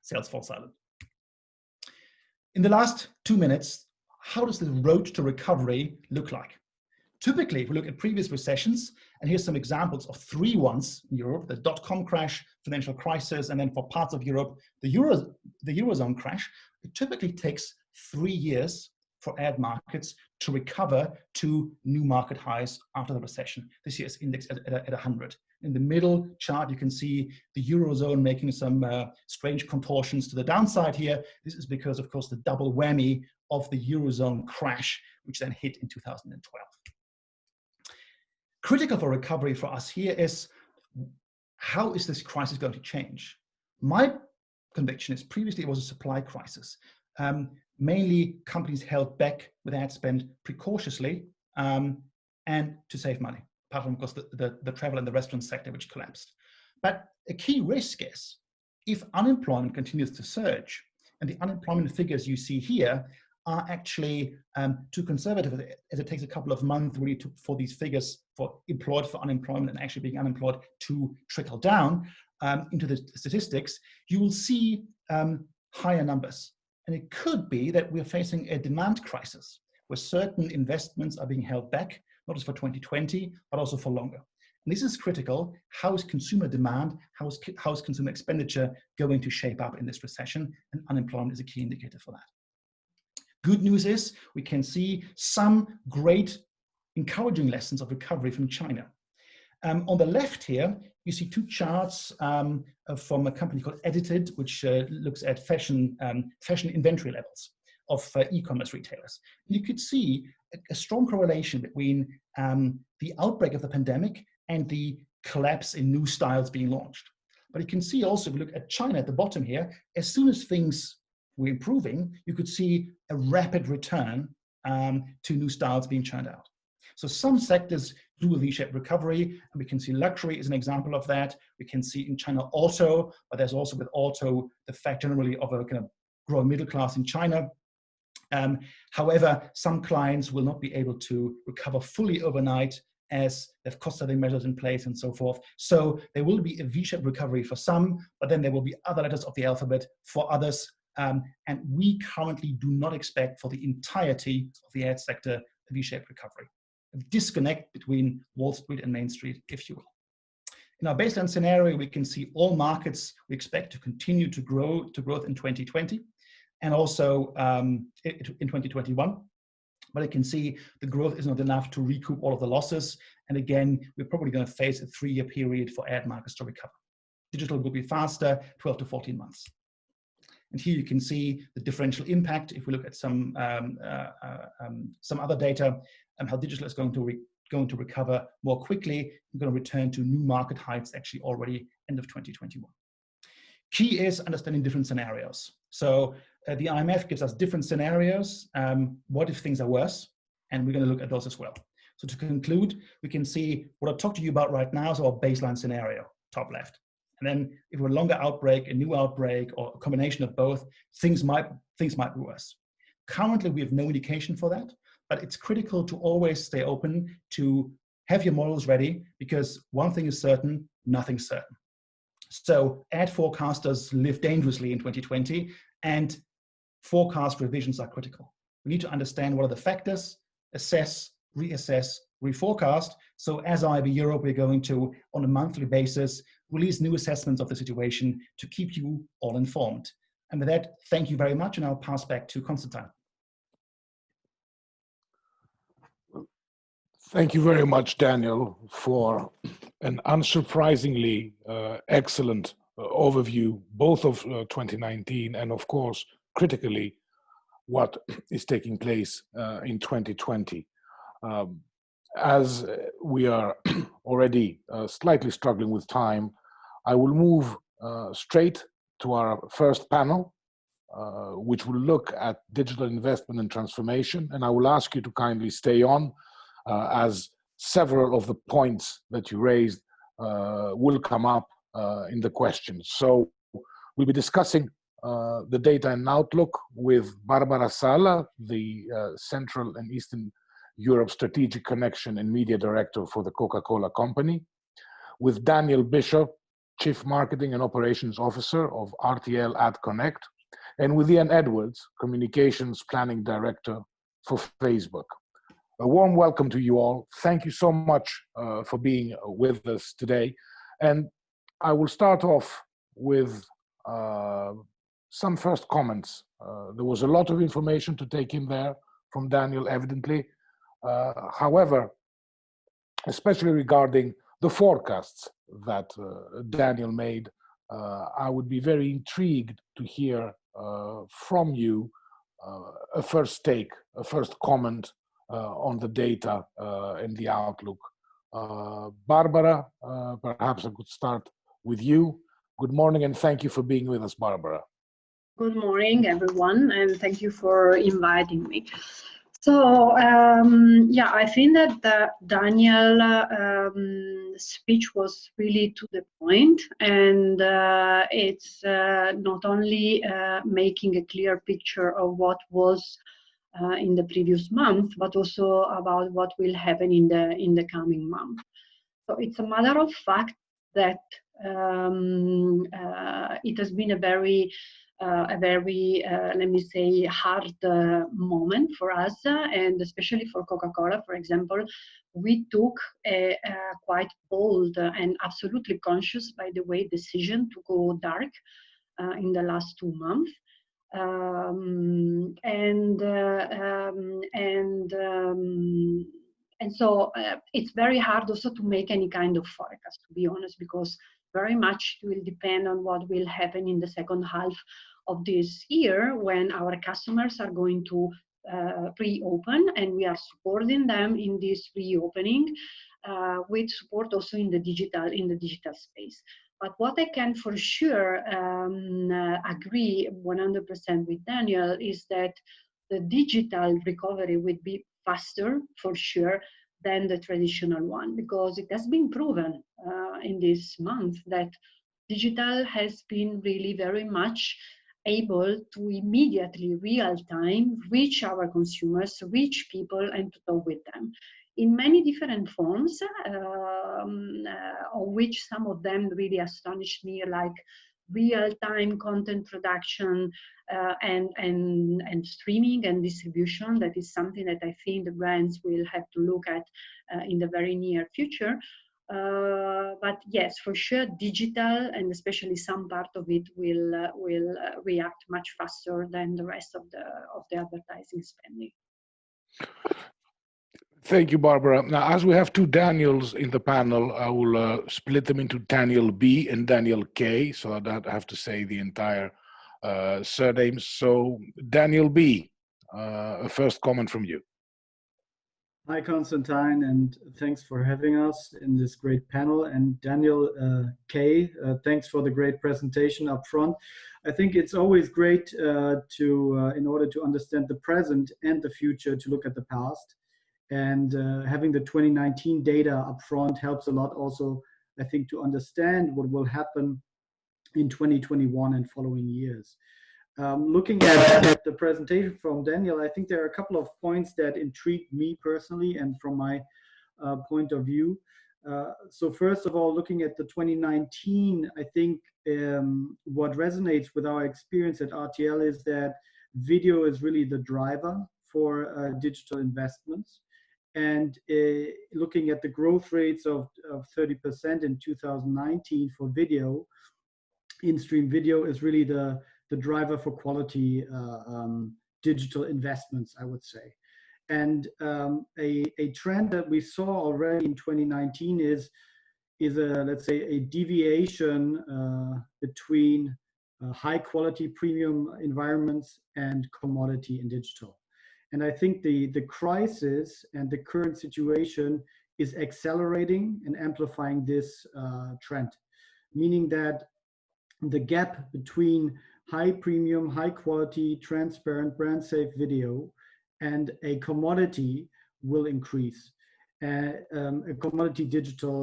sales fall silent. In the last 2 minutes, how does the road to recovery look like? Typically, if we look at previous recessions, and here's some examples of 3 ones in Europe: the dot-com crash, financial crisis, and then for parts of Europe, the Eurozone crash. It typically takes 3 years for ad markets to recover to new market highs after the recession. This year is indexed at 100. In the middle chart, you can see the Eurozone making some strange contortions to the downside here. This is because, of course, the double whammy of the Eurozone crash, which then hit in 2012. Critical for recovery for us here is, how is this crisis going to change? My conviction is previously it was a supply crisis. Mainly companies held back with ad spend precautiously and to save money, apart from, of course, the travel and the restaurant sector, which collapsed. But a key risk is, if unemployment continues to surge, and the unemployment figures you see here are actually too conservative, as it takes a couple of months really for these figures for employed for unemployment and actually being unemployed to trickle down into the statistics, you will see higher numbers. And it could be that we're facing a demand crisis where certain investments are being held back, not just for 2020, but also for longer. And this is critical. How is consumer demand, how is consumer expenditure going to shape up in this recession? And unemployment is a key indicator for that. Good news is we can see some great encouraging lessons of recovery from China. On the left here, you see 2 charts from a company called Edited, which looks at fashion inventory levels of e-commerce retailers. And you could see a strong correlation between the outbreak of the pandemic and the collapse in new styles being launched. But you can see also, if you look at China at the bottom here, as soon as things were improving, you could see a rapid return to new styles being churned out. So some sectors do a V-shaped recovery, and we can see luxury is an example of that. We can see in China auto, but there's also with auto the fact generally of a kind of growing middle class in China. However, some clients will not be able to recover fully overnight as they have cost-saving measures in place and so forth. So there will be a V-shaped recovery for some, but then there will be other letters of the alphabet for others. And we currently do not expect for the entirety of the ad sector a V-shaped recovery. A disconnect between Wall Street and Main Street, if you will. In our baseline scenario, we can see all markets we expect to continue to growth in 2020 and also in 2021. But you can see the growth is not enough to recoup all of the losses. And again, we're probably going to face a 3-year period for ad markets to recover. Digital will be faster, 12 to 14 months. And here you can see the differential impact. If we look at some other data, how digital is going to recover more quickly, we're going to return to new market heights actually already end of 2021. Key is understanding different scenarios. So the IMF gives us different scenarios. What if things are worse? And we're going to look at those as well. So to conclude, we can see what I'll talk to you about right now is our baseline scenario, top left. And then if we're a longer outbreak, a new outbreak, or a combination of both, things might be worse. Currently, we have no indication for that, but it's critical to always stay open, to have your models ready, because one thing is certain, nothing's certain. So ad forecasters live dangerously in 2020, and forecast revisions are critical. We need to understand what are the factors, assess, reassess, reforecast. So as IAB Europe, we're going to, on a monthly basis, release new assessments of the situation to keep you all informed. And with that, thank you very much, and I'll pass back to Constantine. Thank you very much, Daniel, for an unsurprisingly excellent overview, both of 2019 and, of course, critically, what is taking place in 2020. As we are already slightly struggling with time, I will move straight to our first panel, which will look at digital investment and transformation. And I will ask you to kindly stay on, as several of the points that you raised will come up in the questions. So we'll be discussing the data and outlook with Barbara Sala, the Central and Eastern Europe Strategic Connection and Media Director for the Coca-Cola Company, with Daniel Bishop, Chief Marketing and Operations Officer of RTL Ad Connect, and with Ian Edwards, Communications Planning Director for Facebook. A warm welcome to you all. Thank you so much for being with us today. And I will start off with some first comments. There was a lot of information to take in there from Daniel, evidently. However, especially regarding the forecasts that Daniel made, I would be very intrigued to hear from you a first take, a first comment on the data and the outlook. Barbara, perhaps I could start with you. Good morning, and thank you for being with us, Barbara. Good morning, everyone, and thank you for inviting me. So, yeah, I think that Daniel's speech was really to the point, and it's not only making a clear picture of what was in the previous month, but also about what will happen in the coming month. So it's a matter of fact that it has been a very let me say, hard moment for us, and especially for Coca-Cola, for example. We took a quite bold and absolutely conscious, by the way, decision to go dark in the last 2 months. And so it's very hard also to make any kind of forecast, to be honest, because very much will depend on what will happen in the second half of this year, when our customers are going to reopen, and we are supporting them in this reopening with support also in the digital space. But what I can for sure agree 100% with Daniel is that the digital recovery will be faster for sure than the traditional one, because it has been proven in this month that digital has been really very much able to immediately, real time, reach our consumers, reach people, and to talk with them in many different forms, of which some of them really astonished me, like real-time content production and streaming and distribution. That is something that I think the brands will have to look at in the very near future. But yes, for sure, digital, and especially some part of it, will react much faster than the rest of the advertising spending. Thank you, Barbara. Now, as we have two Daniels in the panel, I will split them into Daniel B and Daniel K, so I don't have to say the entire surnames. So, Daniel B, a first comment from you. Hi, Constantine, and thanks for having us in this great panel. And Daniel K, thanks for the great presentation up front. I think it's always great in order to understand the present and the future, to look at the past. And having the 2019 data up front helps a lot also, I think, to understand what will happen in 2021 and following years. Looking at the presentation from Daniel, I think there are a couple of points that intrigued me personally and from my point of view. So first of all, looking at the 2019, I think what resonates with our experience at RTL is that video is really the driver for digital investments. And looking at the growth rates of 30% in 2019 for video, in-stream video is really the driver for quality digital investments, I would say. And a trend that we saw already in 2019 is let's say, a deviation between high quality premium environments and commodity and digital. And I think the crisis and the current situation is accelerating and amplifying this trend, meaning that the gap between high premium, high quality, transparent, brand safe video and a commodity will increase, a commodity digital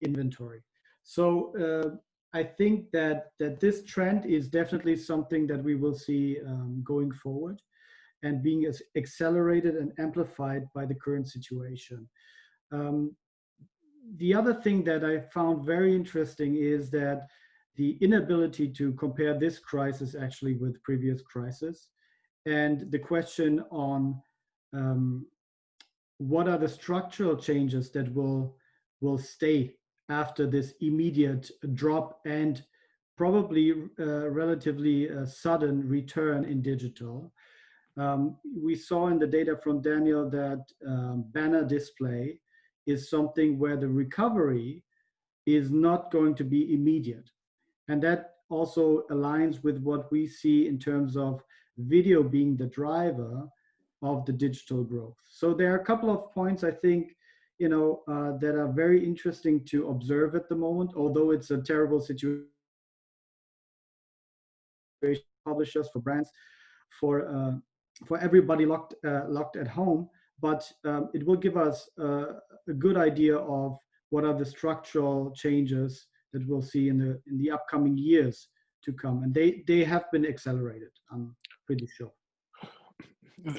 inventory. So I think that this trend is definitely something that we will see going forward, and being accelerated and amplified by the current situation. The other thing that I found very interesting is that the inability to compare this crisis actually with previous crises, and the question on what are the structural changes that will stay after this immediate drop and probably relatively sudden return in digital. We saw in the data from Daniel that banner display is something where the recovery is not going to be immediate. And that also aligns with what we see in terms of video being the driver of the digital growth. So there are a couple of points, I think, that are very interesting to observe at the moment, although it's a terrible situation for publishers, for brands, for everybody locked at home. But it will give us a good idea of what are the structural changes that we'll see in the upcoming years to come, and they have been accelerated, I'm pretty sure.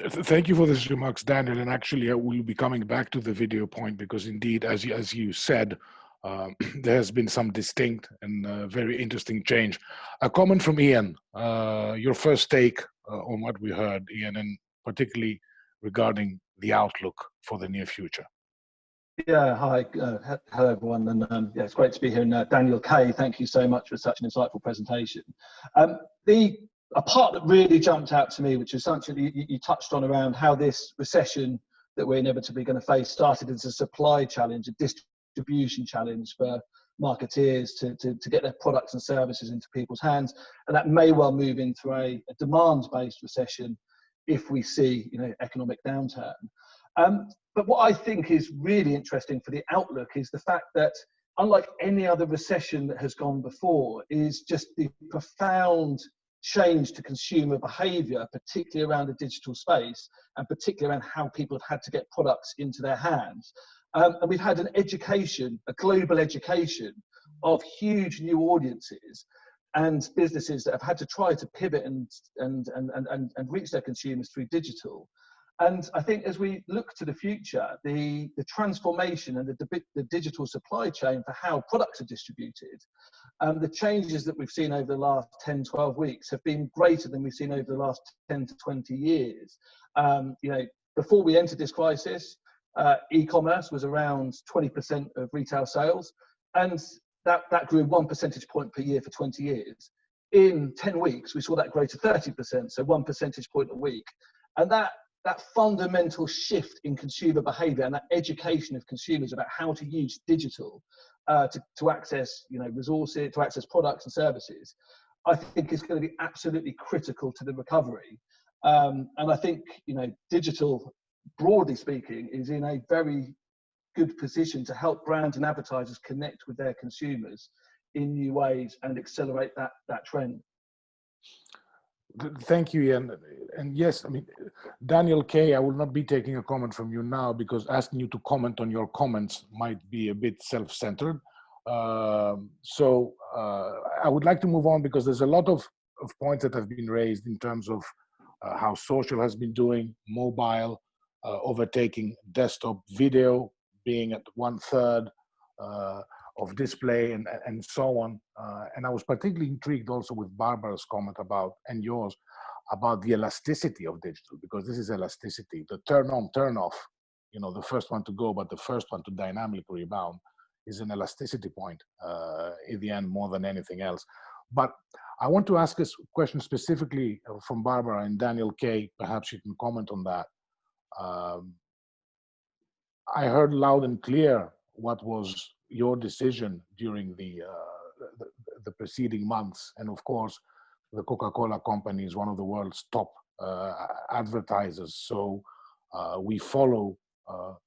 Thank you for these remarks, Daniel. And actually, I will be coming back to the video point because, indeed, as you said, there has been some distinct and very interesting change. A comment from Ian. Your first take on what we heard, Ian, and particularly regarding the outlook for the near future. Yeah, hi, hello everyone, and yeah, it's great to be here. And Daniel Kay, thank you so much for such an insightful presentation. A part that really jumped out to me, which is something you touched on around how this recession that we're inevitably going to face started as a supply challenge, a distribution challenge for marketeers to get their products and services into people's hands, and that may well move into a demand-based recession if we see economic downturn. But what I think is really interesting for the outlook is the fact that, unlike any other recession that has gone before, is just the profound change to consumer behavior, particularly around the digital space, and particularly around how people have had to get products into their hands. And we've had an education, a global education of huge new audiences and businesses that have had to try to pivot and reach their consumers through digital. And I think as we look to the future, the transformation and the digital supply chain for how products are distributed, the changes that we've seen over the last 10, 12 weeks have been greater than we've seen over the last 10 to 20 years. Before we entered this crisis, e-commerce was around 20% of retail sales, and that grew 1 percentage point per year for 20 years. In 10 weeks, we saw that grow to 30%, so 1 percentage point a week. And that fundamental shift in consumer behavior and that education of consumers about how to use digital to access resources, to access products and services, I think is going to be absolutely critical to the recovery. And I think digital, broadly speaking, is in a very good position to help brands and advertisers connect with their consumers in new ways and accelerate that trend. Thank you, Ian. And yes, I mean, Daniel Kay, I will not be taking a comment from you now because asking you to comment on your comments might be a bit self-centered. So I would like to move on because there's a lot of points that have been raised in terms of how social has been doing, mobile, overtaking desktop video, being at 1/3 of display and so on. And I was particularly intrigued also with Barbara's comment about, and yours, about the elasticity of digital, because this is elasticity. The turn on, turn off, the first one to go, but the first one to dynamically rebound is an elasticity point in the end more than anything else. But I want to ask a question specifically from Barbara and Daniel Kay, perhaps you can comment on that. I heard loud and clear what was your decision during the preceding months, and of course, the Coca-Cola company is one of the world's top advertisers. So we follow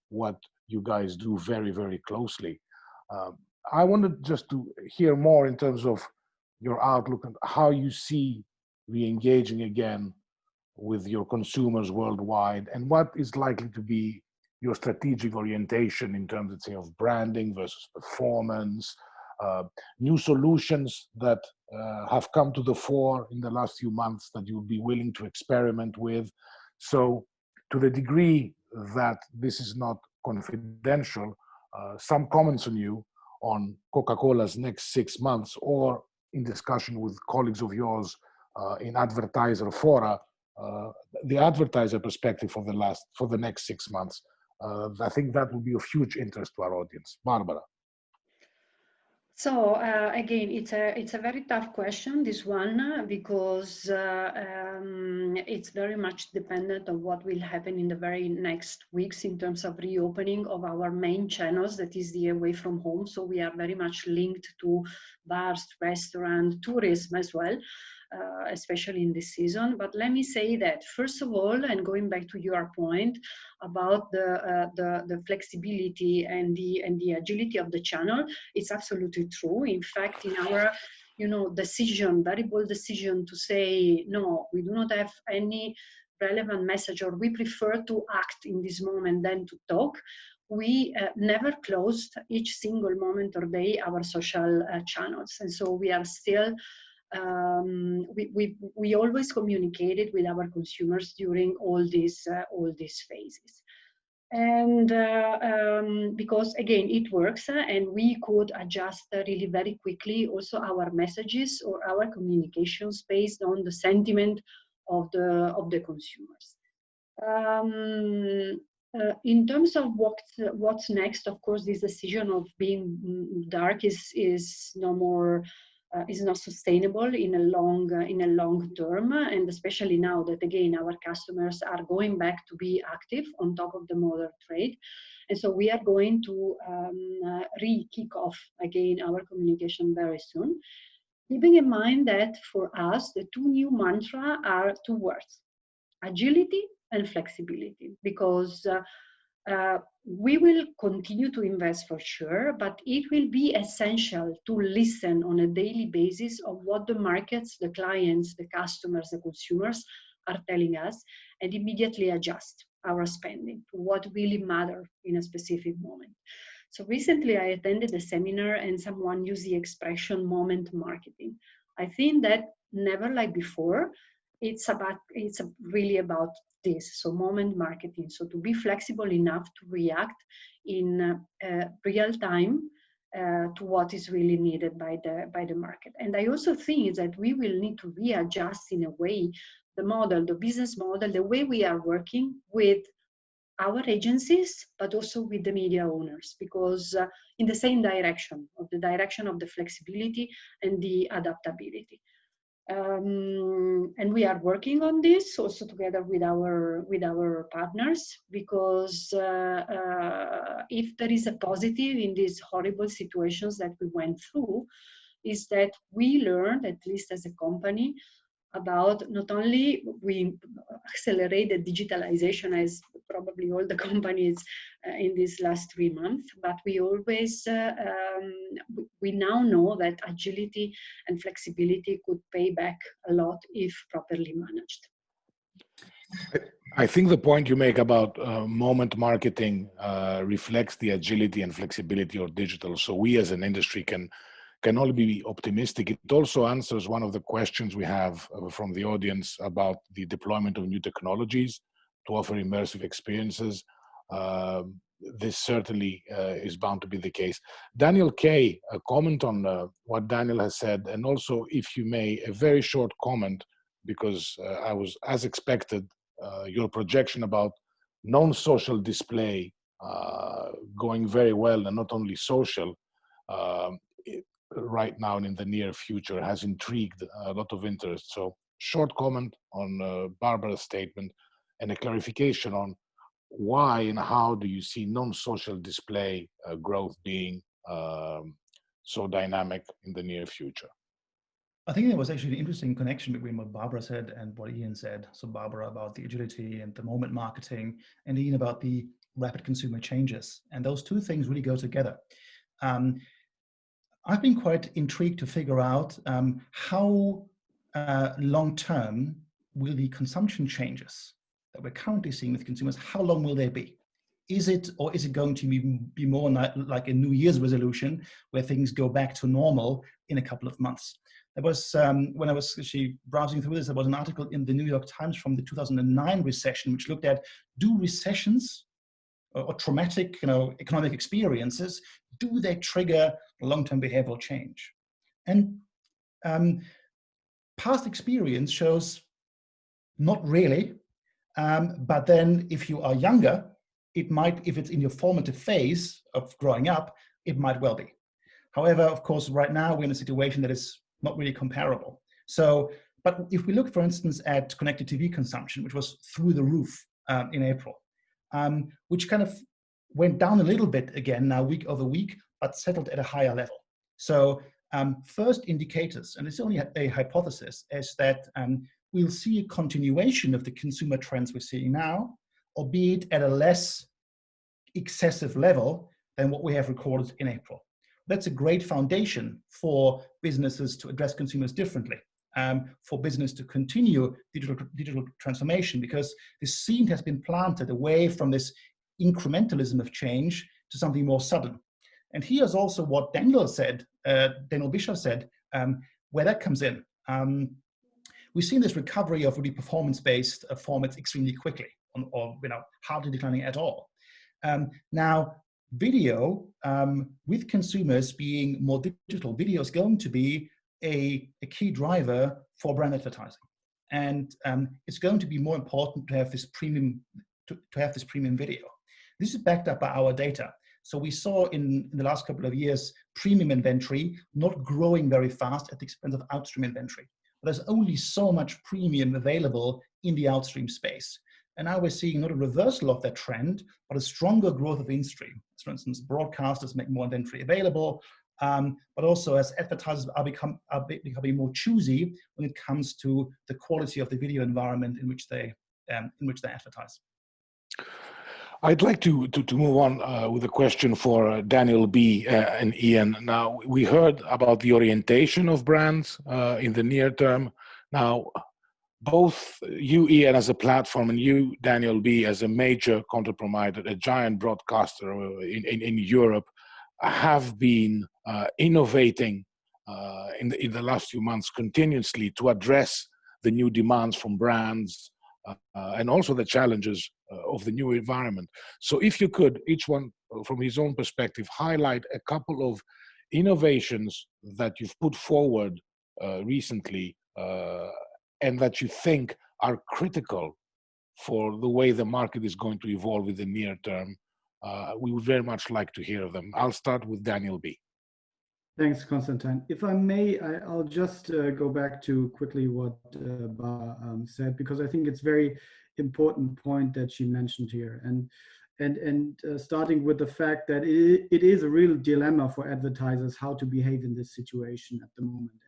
what you guys do very, very closely. I wanted just to hear more in terms of your outlook and how you see re-engaging again with your consumers worldwide, and what is likely to be your strategic orientation in terms of, say, of branding versus performance, new solutions that have come to the fore in the last few months that you'll be willing to experiment with. So to the degree that this is not confidential, some comments from you on Coca-Cola's next 6 months, or in discussion with colleagues of yours in advertiser fora, the advertiser perspective for the next 6 months. I think that will be of huge interest to our audience. Barbara. So again, it's a very tough question, this one, because it's very much dependent on what will happen in the very next weeks in terms of reopening of our main channels, that is the away from home. So we are very much linked to bars, restaurants, tourism as well. Especially in this season. But let me say that, first of all, and going back to your point about the flexibility and the agility of the channel, it's absolutely true. In fact, in our decision, very bold decision to say, no, we do not have any relevant message, or we prefer to act in this moment than to talk, we never closed each single moment or day our social channels. And so we are still we always communicated with our consumers during all these phases, and because again it works, and we could adjust really very quickly also our messages or our communications based on the sentiment of the consumers. In terms of what's next, of course, this decision of being dark is no more. Is not sustainable in a long term, and especially now that again our customers are going back to be active on top of the modern trade, and so we are going to kick off again our communication very soon, keeping in mind that for us the two new mantra are two words: agility and flexibility, because we will continue to invest for sure, but it will be essential to listen on a daily basis of what the markets, the clients, the customers, the consumers are telling us, and immediately adjust our spending to what really matters in a specific moment. So recently I attended a seminar and someone used the expression moment marketing. I think that never like before, it's really about this, so moment marketing. So to be flexible enough to react in real time to what is really needed by the market. And I also think that we will need to readjust in a way the model, the business model, the way we are working with our agencies, but also with the media owners, because in the same direction, of the direction of the flexibility and the adaptability. And we are working on this also together with our partners, because if there is a positive in these horrible situations that we went through, is that we learned, at least as a company, about not only we accelerated digitalization as probably all the companies in these last 3 months, but we always, we now know that agility and flexibility could pay back a lot if properly managed. I think the point you make about moment marketing reflects the agility and flexibility of digital. So we as an industry can only be optimistic. It also answers one of the questions we have from the audience about the deployment of new technologies to offer immersive experiences. This certainly is bound to be the case. Daniel K, a comment on what Daniel has said, and also, if you may, a very short comment, because I was, as expected, your projection about non-social display going very well, and not only social, right now and in the near future has intrigued a lot of interest. So short comment on Barbara's statement and a clarification on why and how do you see non-social display growth being so dynamic in the near future? I think there was actually an interesting connection between what Barbara said and what Ian said. So Barbara about the agility and the moment marketing, and Ian about the rapid consumer changes. And those two things really go together. I've been quite intrigued to figure out how long-term will the consumption changes that we're currently seeing with consumers, how long will they be? Is it going to be more like a New Year's resolution where things go back to normal in a couple of months? There was, when I was actually browsing through this, there was an article in the New York Times from the 2009 recession, which looked at, do recessions or traumatic economic experiences, do they trigger long-term behavioral change? And past experience shows not really, but then if you are younger, it might, if it's in your formative phase of growing up, it might well be. However, of course, right now we're in a situation that is not really comparable. So, but if we look, for instance, at connected TV consumption, which was through the roof in April, which kind of went down a little bit again now week over week, but settled at a higher level. So first indicators, and it's only a hypothesis, is that we'll see a continuation of the consumer trends we're seeing now, albeit at a less excessive level than what we have recorded in April. That's a great foundation for businesses to address consumers differently, for business to continue digital transformation, because this seed has been planted away from this incrementalism of change to something more sudden. And here's also what Daniel said, Daniel Bischoff said, where that comes in. We've seen this recovery of really performance-based formats extremely quickly, or hardly declining at all. Now, video, with consumers being more digital, video is going to be a key driver for brand advertising, and it's going to be more important to have this premium video. This is backed up by our data. So we saw in the last couple of years premium inventory not growing very fast at the expense of outstream inventory. But there's only so much premium available in the outstream space. And now we're seeing not a reversal of that trend, but a stronger growth of in-stream. For instance, broadcasters make more inventory available, but also as advertisers are becoming more choosy when it comes to the quality of the video environment in which they advertise. I'd like to move on with a question for Daniel B. And Ian. Now, we heard about the orientation of brands in the near term. Now, both you, Ian, as a platform, and you, Daniel B., as a major content provider, a giant broadcaster in Europe, have been innovating in the last few months continuously to address the new demands from brands and also the challenges of the new environment. So if you could, each one from his own perspective, highlight a couple of innovations that you've put forward recently and that you think are critical for the way the market is going to evolve in the near term, we would very much like to hear them. I'll start with Daniel B. Thanks, Konstantin. If I may, I'll just go back to quickly what Ba said, because I think it's very important point that she mentioned here. And starting with the fact that it is a real dilemma for advertisers how to behave in this situation at the moment.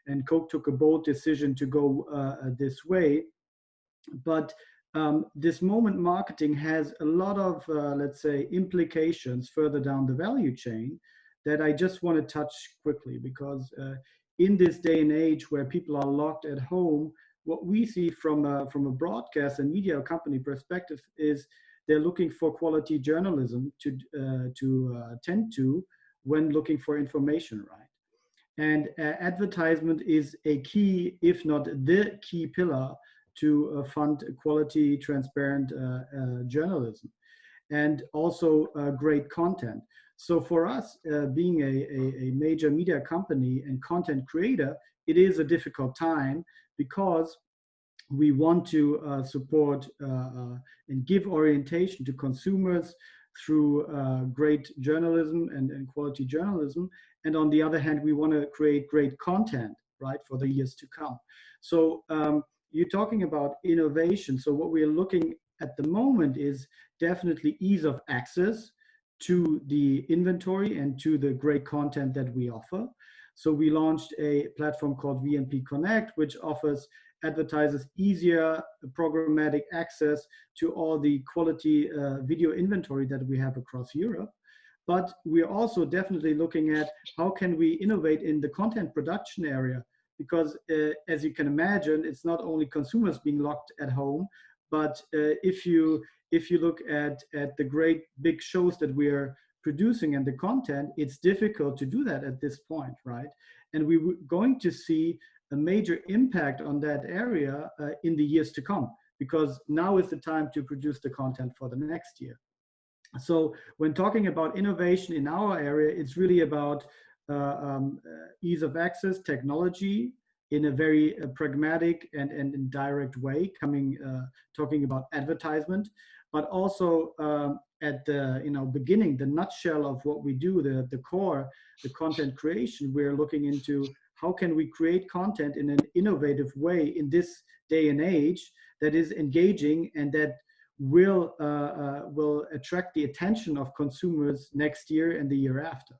And Coke took a bold decision to go this way. But this moment marketing has a lot of, let's say, implications further down the value chain that I just want to touch quickly, because in this day and age where people are locked at home, what we see from a broadcast and media company perspective is they're looking for quality journalism to tend to when looking for information, right? And advertisement is a key, if not the key pillar to fund quality, transparent journalism, and also great content. So for us, being a major media company and content creator, it is a difficult time because we want to support and give orientation to consumers through great journalism and quality journalism. And on the other hand, we want to create great content, right, for the years to come. So you're talking about innovation. So what we're looking at the moment is definitely ease of access to the inventory and to the great content that we offer. So we launched a platform called VMP Connect, which offers advertisers easier programmatic access to all the quality video inventory that we have across Europe. But we're also definitely looking at how can we innovate in the content production area, because as you can imagine, it's not only consumers being locked at home, but if you look at the great big shows that we are producing and the content, it's difficult to do that at this point, right? And we're going to see a major impact on that area in the years to come, because now is the time to produce the content for the next year. So when talking about innovation in our area, it's really about ease of access, technology in a very pragmatic and direct way, talking about advertisement, but also at the beginning, the nutshell of what we do, the core, the content creation. We're looking into how can we create content in an innovative way in this day and age that is engaging and that will attract the attention of consumers next year and the year after.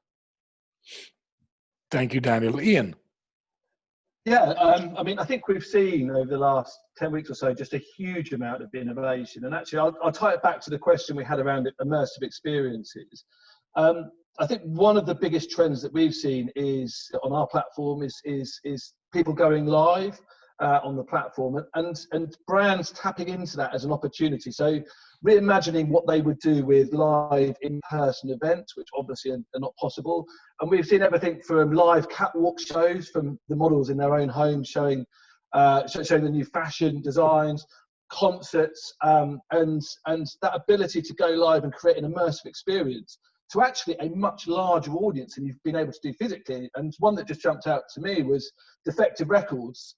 Thank you, Daniel. Ian. Yeah, I mean, I think we've seen over the last 10 weeks or so just a huge amount of innovation. And actually, I'll tie it back to the question we had around immersive experiences. I think one of the biggest trends that we've seen is on our platform is people going live on the platform and brands tapping into that as an opportunity. So reimagining what they would do with live in-person events, which obviously are not possible. And we've seen everything from live catwalk shows from the models in their own homes showing the new fashion designs, concerts, and that ability to go live and create an immersive experience to actually a much larger audience than you've been able to do physically. And one that just jumped out to me was Defective Records.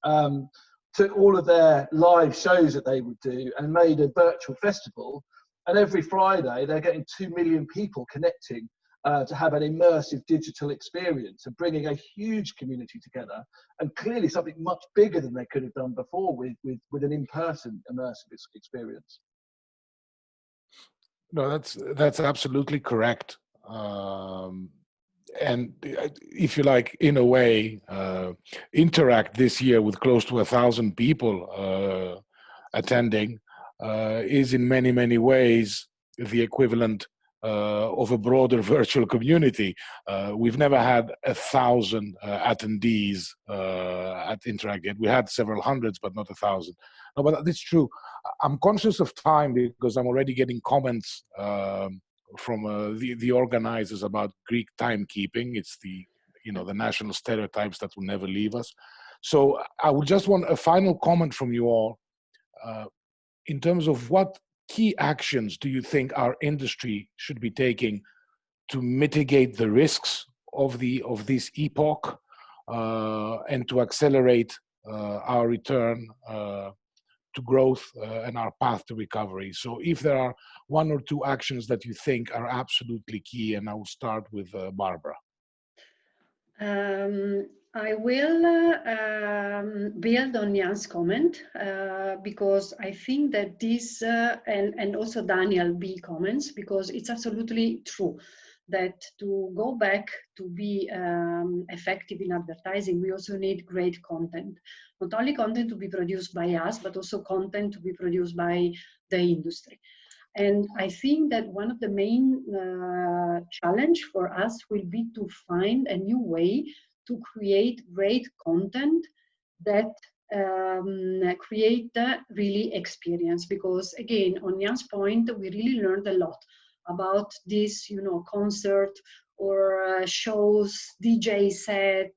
Took all of their live shows that they would do and made a virtual festival. And every Friday, they're getting 2 million people connecting to have an immersive digital experience and bringing a huge community together, and clearly something much bigger than they could have done before with an in-person immersive experience. No, that's absolutely correct. And if you like, in a way, Interact this year with close to 1,000 people attending is in many, many ways the equivalent of a broader virtual community. We've never had 1,000 attendees at Interact yet. We had several hundreds, but not 1,000. No, but that's true. I'm conscious of time because I'm already getting comments from the organizers about Greek timekeeping. It's the national stereotypes that will never leave us. So I would just want a final comment from you all in terms of what key actions do you think our industry should be taking to mitigate the risks of this epoch and to accelerate our return to growth and our path to recovery. So if there are one or two actions that you think are absolutely key, and I will start with Barbara. I will build on Jan's comment because I think that this, and also Daniel B comments, because it's absolutely true that to go back to be effective in advertising, we also need great content. Not only content to be produced by us, but also content to be produced by the industry. And I think that one of the main challenge for us will be to find a new way to create great content that create really experience. Because again, on Jan's point, we really learned a lot about this, concert or shows, DJ set,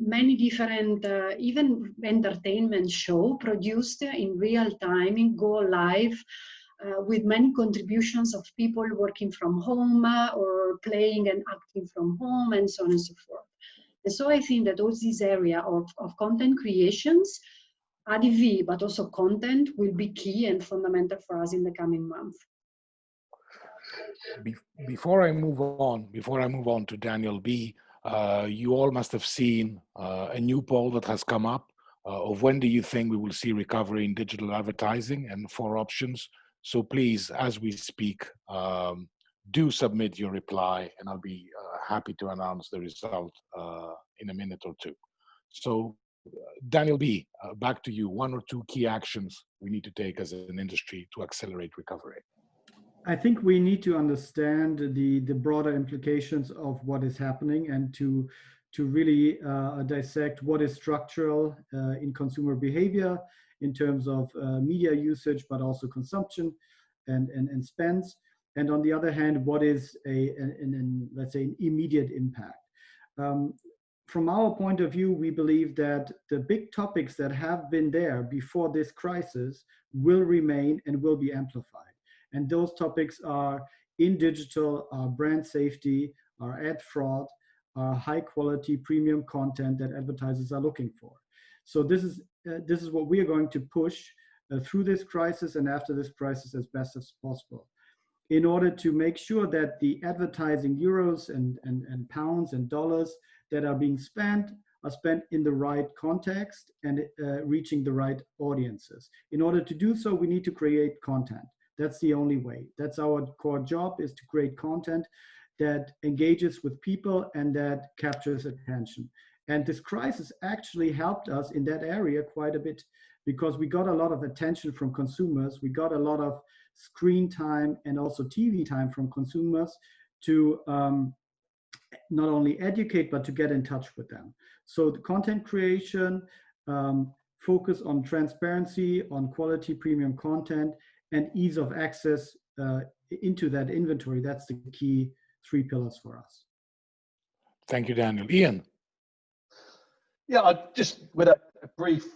many different, even entertainment show produced in real time, in go live, with many contributions of people working from home or playing and acting from home and so on and so forth. And so I think that all this area of content creations, ADV, but also content will be key and fundamental for us in the coming months. Before I move on to Daniel B, you all must have seen a new poll that has come up of when do you think we will see recovery in digital advertising, and 4 options. So please, as we speak, do submit your reply, and I'll be happy to announce the result in a minute or two. So Daniel B., back to you. 1 or 2 key actions we need to take as an industry to accelerate recovery. I think we need to understand the broader implications of what is happening, and to really dissect what is structural in consumer behavior in terms of media usage, but also consumption and spends. And on the other hand, what is let's say, an immediate impact. From our point of view, we believe that the big topics that have been there before this crisis will remain and will be amplified. And those topics are in digital, our brand safety, our ad fraud, our high quality premium content that advertisers are looking for. So this is what we are going to push through this crisis and after this crisis as best as possible, in order to make sure that the advertising euros and pounds and dollars that are being spent are spent in the right context and reaching the right audiences. In order to do so, we need to create content. That's the only way. That's our core job, is to create content that engages with people and that captures attention. And this crisis actually helped us in that area quite a bit, because we got a lot of attention from consumers. We got a lot of screen time and also TV time from consumers to not only educate, but to get in touch with them. So the content creation, focus on transparency, on quality premium content, and ease of access into that inventory. That's the key 3 pillars for us. Thank you, Daniel. Ian. Yeah, I just with a brief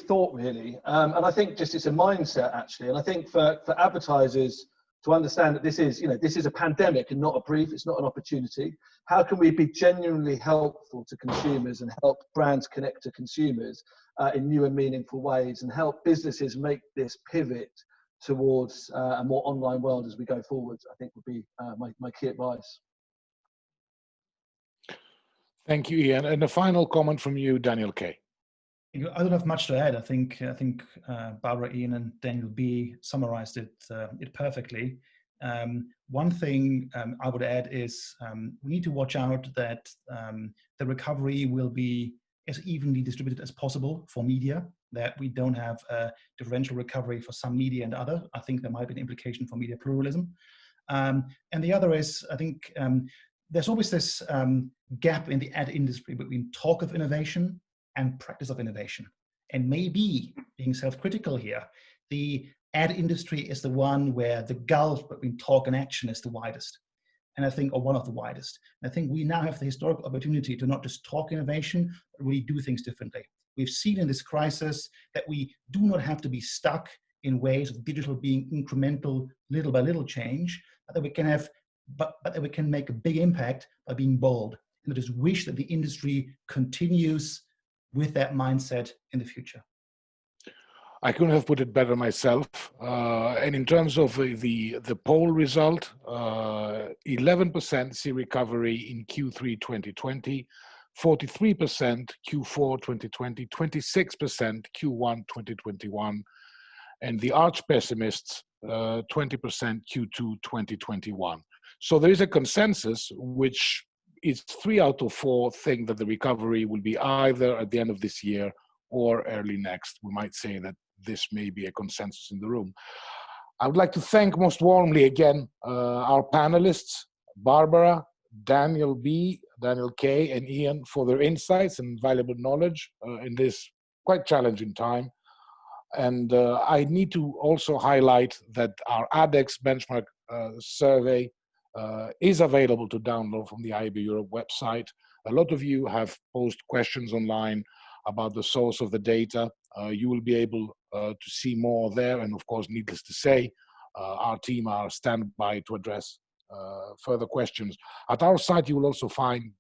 thought really, and I think just it's a mindset actually, and I think for advertisers to understand that this is a pandemic and not a brief, it's not an opportunity. How can we be genuinely helpful to consumers and help brands connect to consumers in new and meaningful ways, and help businesses make this pivot towards a more online world as we go forward, I think would be my key advice. Thank you, Ian. And a final comment from you, Daniel K. I don't have much to add. I think Barbara, Ian, and Daniel B. summarized it perfectly. One thing I would add is we need to watch out that the recovery will be as evenly distributed as possible for media, that we don't have a differential recovery for some media and other. I think there might be an implication for media pluralism. And the other is, I think there's always this gap in the ad industry between talk of innovation and practice of innovation. And maybe, being self-critical here, the ad industry is the one where the gulf between talk and action is the widest. And I think, or one of the widest. And I think we now have the historic opportunity to not just talk innovation, but really do things differently. We've seen in this crisis that we do not have to be stuck in ways of digital being incremental, little by little change, but that we can have, but that we can make a big impact by being bold. And I just wish that the industry continues with that mindset in the future. I couldn't have put it better myself. And in terms of the poll result, 11% see recovery in Q3 2020, 43% Q4 2020, 26% Q1 2021, and the arch pessimists, 20% Q2 2021. So there is a consensus, which is 3 out of 4 think that the recovery will be either at the end of this year or early next. We might say that this may be a consensus in the room. I would like to thank most warmly again our panelists, Barbara, Daniel B., Daniel K., and Ian, for their insights and valuable knowledge in this quite challenging time. And I need to also highlight that our AdEx Benchmark survey is available to download from the IAB Europe website. A lot of you have posed questions online about the source of the data. You will be able to see more there, and of course, needless to say, our team are standby to address further questions. At our site, you will also find,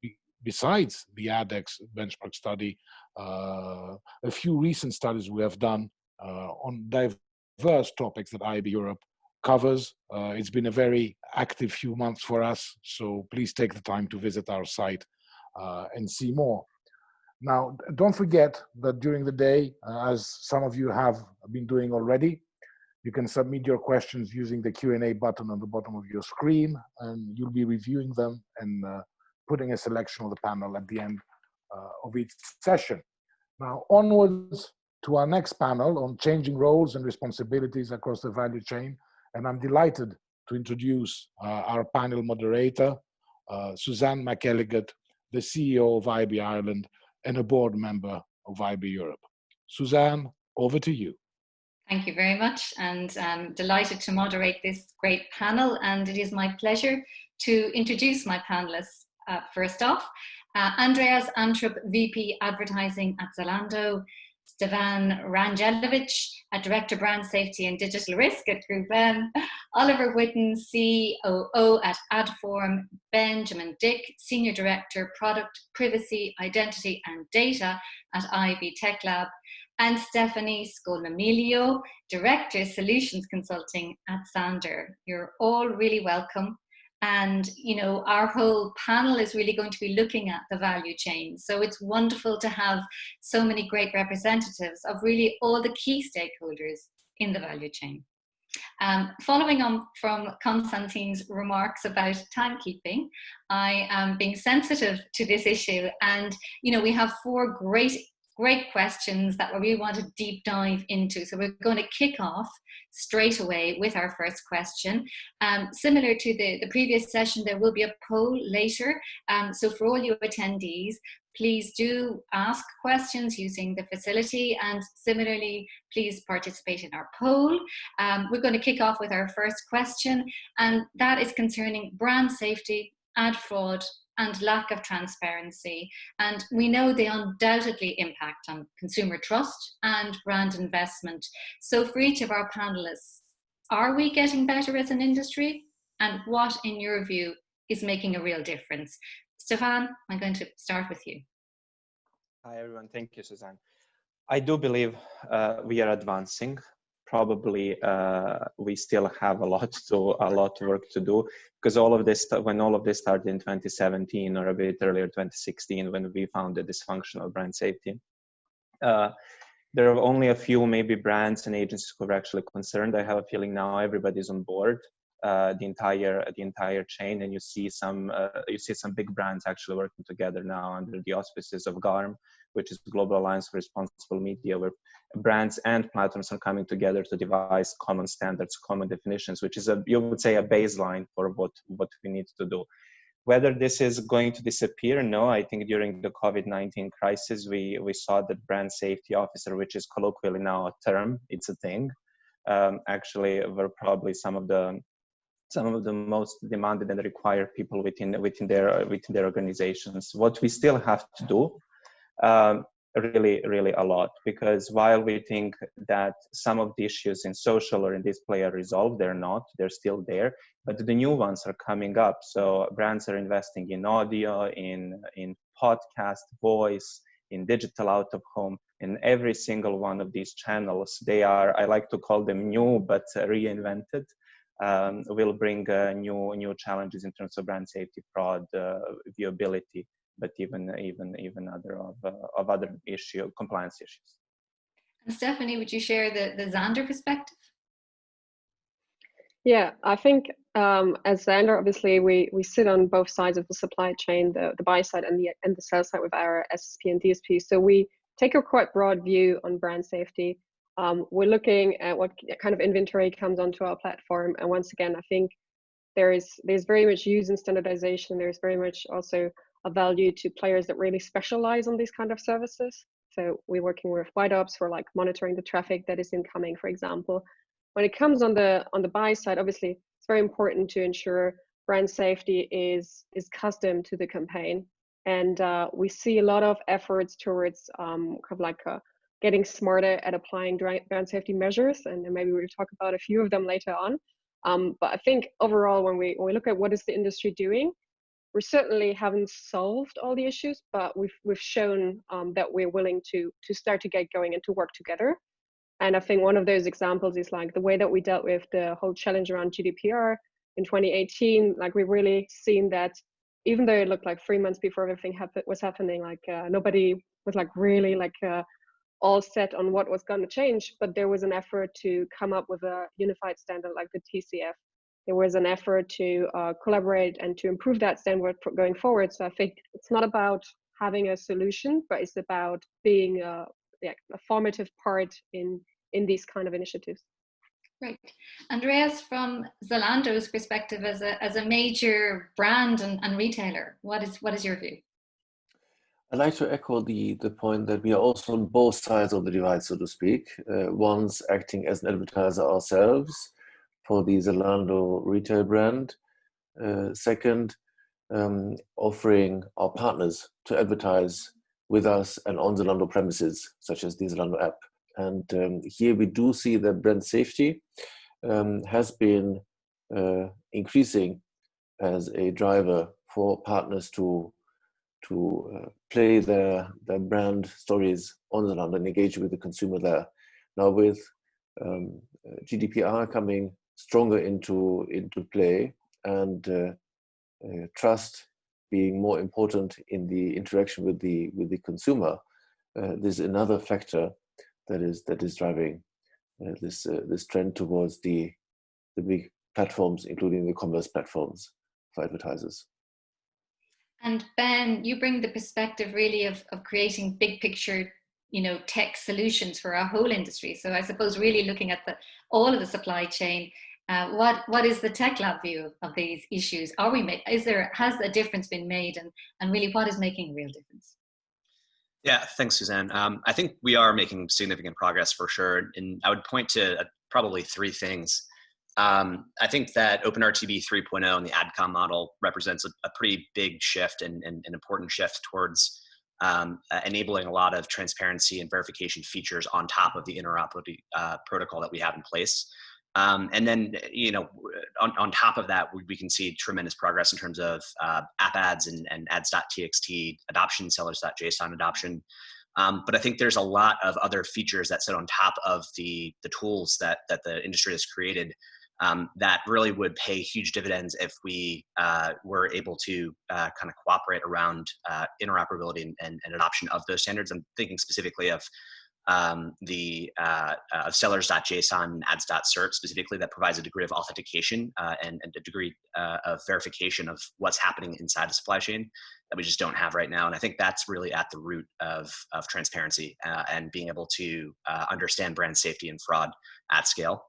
besides the AdEx benchmark study, a few recent studies we have done on diverse topics that IAB Europe covers. It's been a very active few months for us, so please take the time to visit our site and see more. Now, don't forget that during the day, as some of you have been doing already, you can submit your questions using the Q&A button on the bottom of your screen, and you'll be reviewing them and putting a selection of the panel at the end of each session. Now, onwards to our next panel on changing roles and responsibilities across the value chain. And I'm delighted to introduce our panel moderator, Suzanne McElligott, the CEO of IAB Ireland and a board member of IAB Europe. Suzanne, over to you. Thank you very much, and I'm delighted to moderate this great panel, and it is my pleasure to introduce my panelists. First off, Andreas Antrup, VP Advertising at Zalando, Stefan Rangelovic, Director Brand Safety and Digital Risk at Group M, Oliver Whitten, COO at Adform, Benjamin Dick, Senior Director Product, Privacy, Identity and Data at IAB Tech Lab, and Stephanie Scolmamilio, Director Solutions Consulting at Sander. You're all really welcome. And, you know, our whole panel is really going to be looking at the value chain. So it's wonderful to have so many great representatives of really all the key stakeholders in the value chain. Following on from Konstantin's remarks about timekeeping, I am being sensitive to this issue. And, you know, we have four great questions that we want to deep dive into. So we're going to kick off straight away with our first question. Similar to the previous session, there will be a poll later. So for all you attendees, please do ask questions using the facility, and similarly, please participate in our poll. We're going to kick off with our first question, and that is concerning brand safety, ad fraud, and lack of transparency. And we know they undoubtedly impact on consumer trust and brand investment. So for each of our panelists, are we getting better as an industry? And what, in your view, is making a real difference? Stefan, I'm going to start with you. Hi, everyone. Thank you, Suzanne. I do believe we are advancing. Probably we still have a lot of work to do, because when all of this started in 2017 or a bit earlier, 2016, when we found the dysfunctional brand safety, there are only a few maybe brands and agencies who are actually concerned. I have a feeling now everybody's on board, the entire chain, and you see some big brands actually working together now under the auspices of GARM, which is the Global Alliance for Responsible Media, where brands and platforms are coming together to devise common standards, common definitions, which is you would say a baseline for what we need to do. Whether this is going to disappear, no. I think during the COVID-19 crisis, we saw that brand safety officer, which is colloquially now a term, it's a thing, actually were probably some of the most demanded and required people within their organizations. What we still have to do, really a lot, because while we think that some of the issues in social or in display are resolved, they're not. They're still there, but the new ones are coming up. So brands are investing in audio, in podcast, voice, in digital out of home. In every single one of these channels, they are, I like to call them new but reinvented. Will bring new challenges in terms of brand safety, fraud, viewability, but even other compliance issues. And Stephanie, would you share the Xander perspective? Yeah, I think as Xander, obviously we sit on both sides of the supply chain, the buy side and the sell side with our SSP and DSP. So we take a quite broad view on brand safety. We're looking at what kind of inventory comes onto our platform, and once again, I think there's very much use in standardization. There's very much also a value to players that really specialize on these kind of services. So we're working with White Ops for like monitoring the traffic that is incoming, for example. When it comes on the buy side, obviously it's very important to ensure brand safety is custom to the campaign, and we see a lot of efforts towards kind of like getting smarter at applying brand safety measures, and maybe we'll talk about a few of them later on. But I think overall, when we look at what is the industry doing, we certainly haven't solved all the issues, but we've shown that we're willing to start to get going and to work together. And I think one of those examples is like the way that we dealt with the whole challenge around GDPR in 2018. Like we've really seen that even though it looked like 3 months before everything was happening, like nobody was like really like all set on what was going to change, but there was an effort to come up with a unified standard like the TCF. There was an effort to collaborate and to improve that standard going forward. So I think it's not about having a solution, but it's about being a formative part in these kind of initiatives. Right. Andreas, from Zalando's perspective as a major brand and retailer, what is your view? I'd like to echo the point that we are also on both sides of the divide, so to speak. Once acting as an advertiser ourselves for the Zalando retail brand. Second, offering our partners to advertise with us and on Zalando premises, such as the Zalando app. And here we do see that brand safety has been increasing as a driver for partners to play their brand stories on Zalando and engage with the consumer there. Now with GDPR coming stronger into play and trust being more important in the interaction with the consumer, there's another factor that is driving this trend towards the big platforms, including the commerce platforms for advertisers. And Ben, you bring the perspective really of creating big picture, tech solutions for our whole industry. So I suppose really looking at all of the supply chain, what is the Tech Lab view of these issues? Has a difference been made, and really what is making a real difference? Yeah, thanks, Suzanne. I think we are making significant progress for sure, and I would point to probably three things. I think that OpenRTB 3.0 and the AdCom model represents a pretty big shift and an important shift towards enabling a lot of transparency and verification features on top of the interoperability protocol that we have in place. And then, on top of that, we can see tremendous progress in terms of app ads and ads.txt adoption, sellers.json adoption. But I think there's a lot of other features that sit on top of the tools that the industry has created that really would pay huge dividends if we were able to kind of cooperate around interoperability and adoption of those standards. I'm thinking specifically of sellers.json and ads.cert specifically, that provides a degree of authentication and a degree of verification of what's happening inside the supply chain that we just don't have right now. And I think that's really at the root of transparency and being able to understand brand safety and fraud at scale.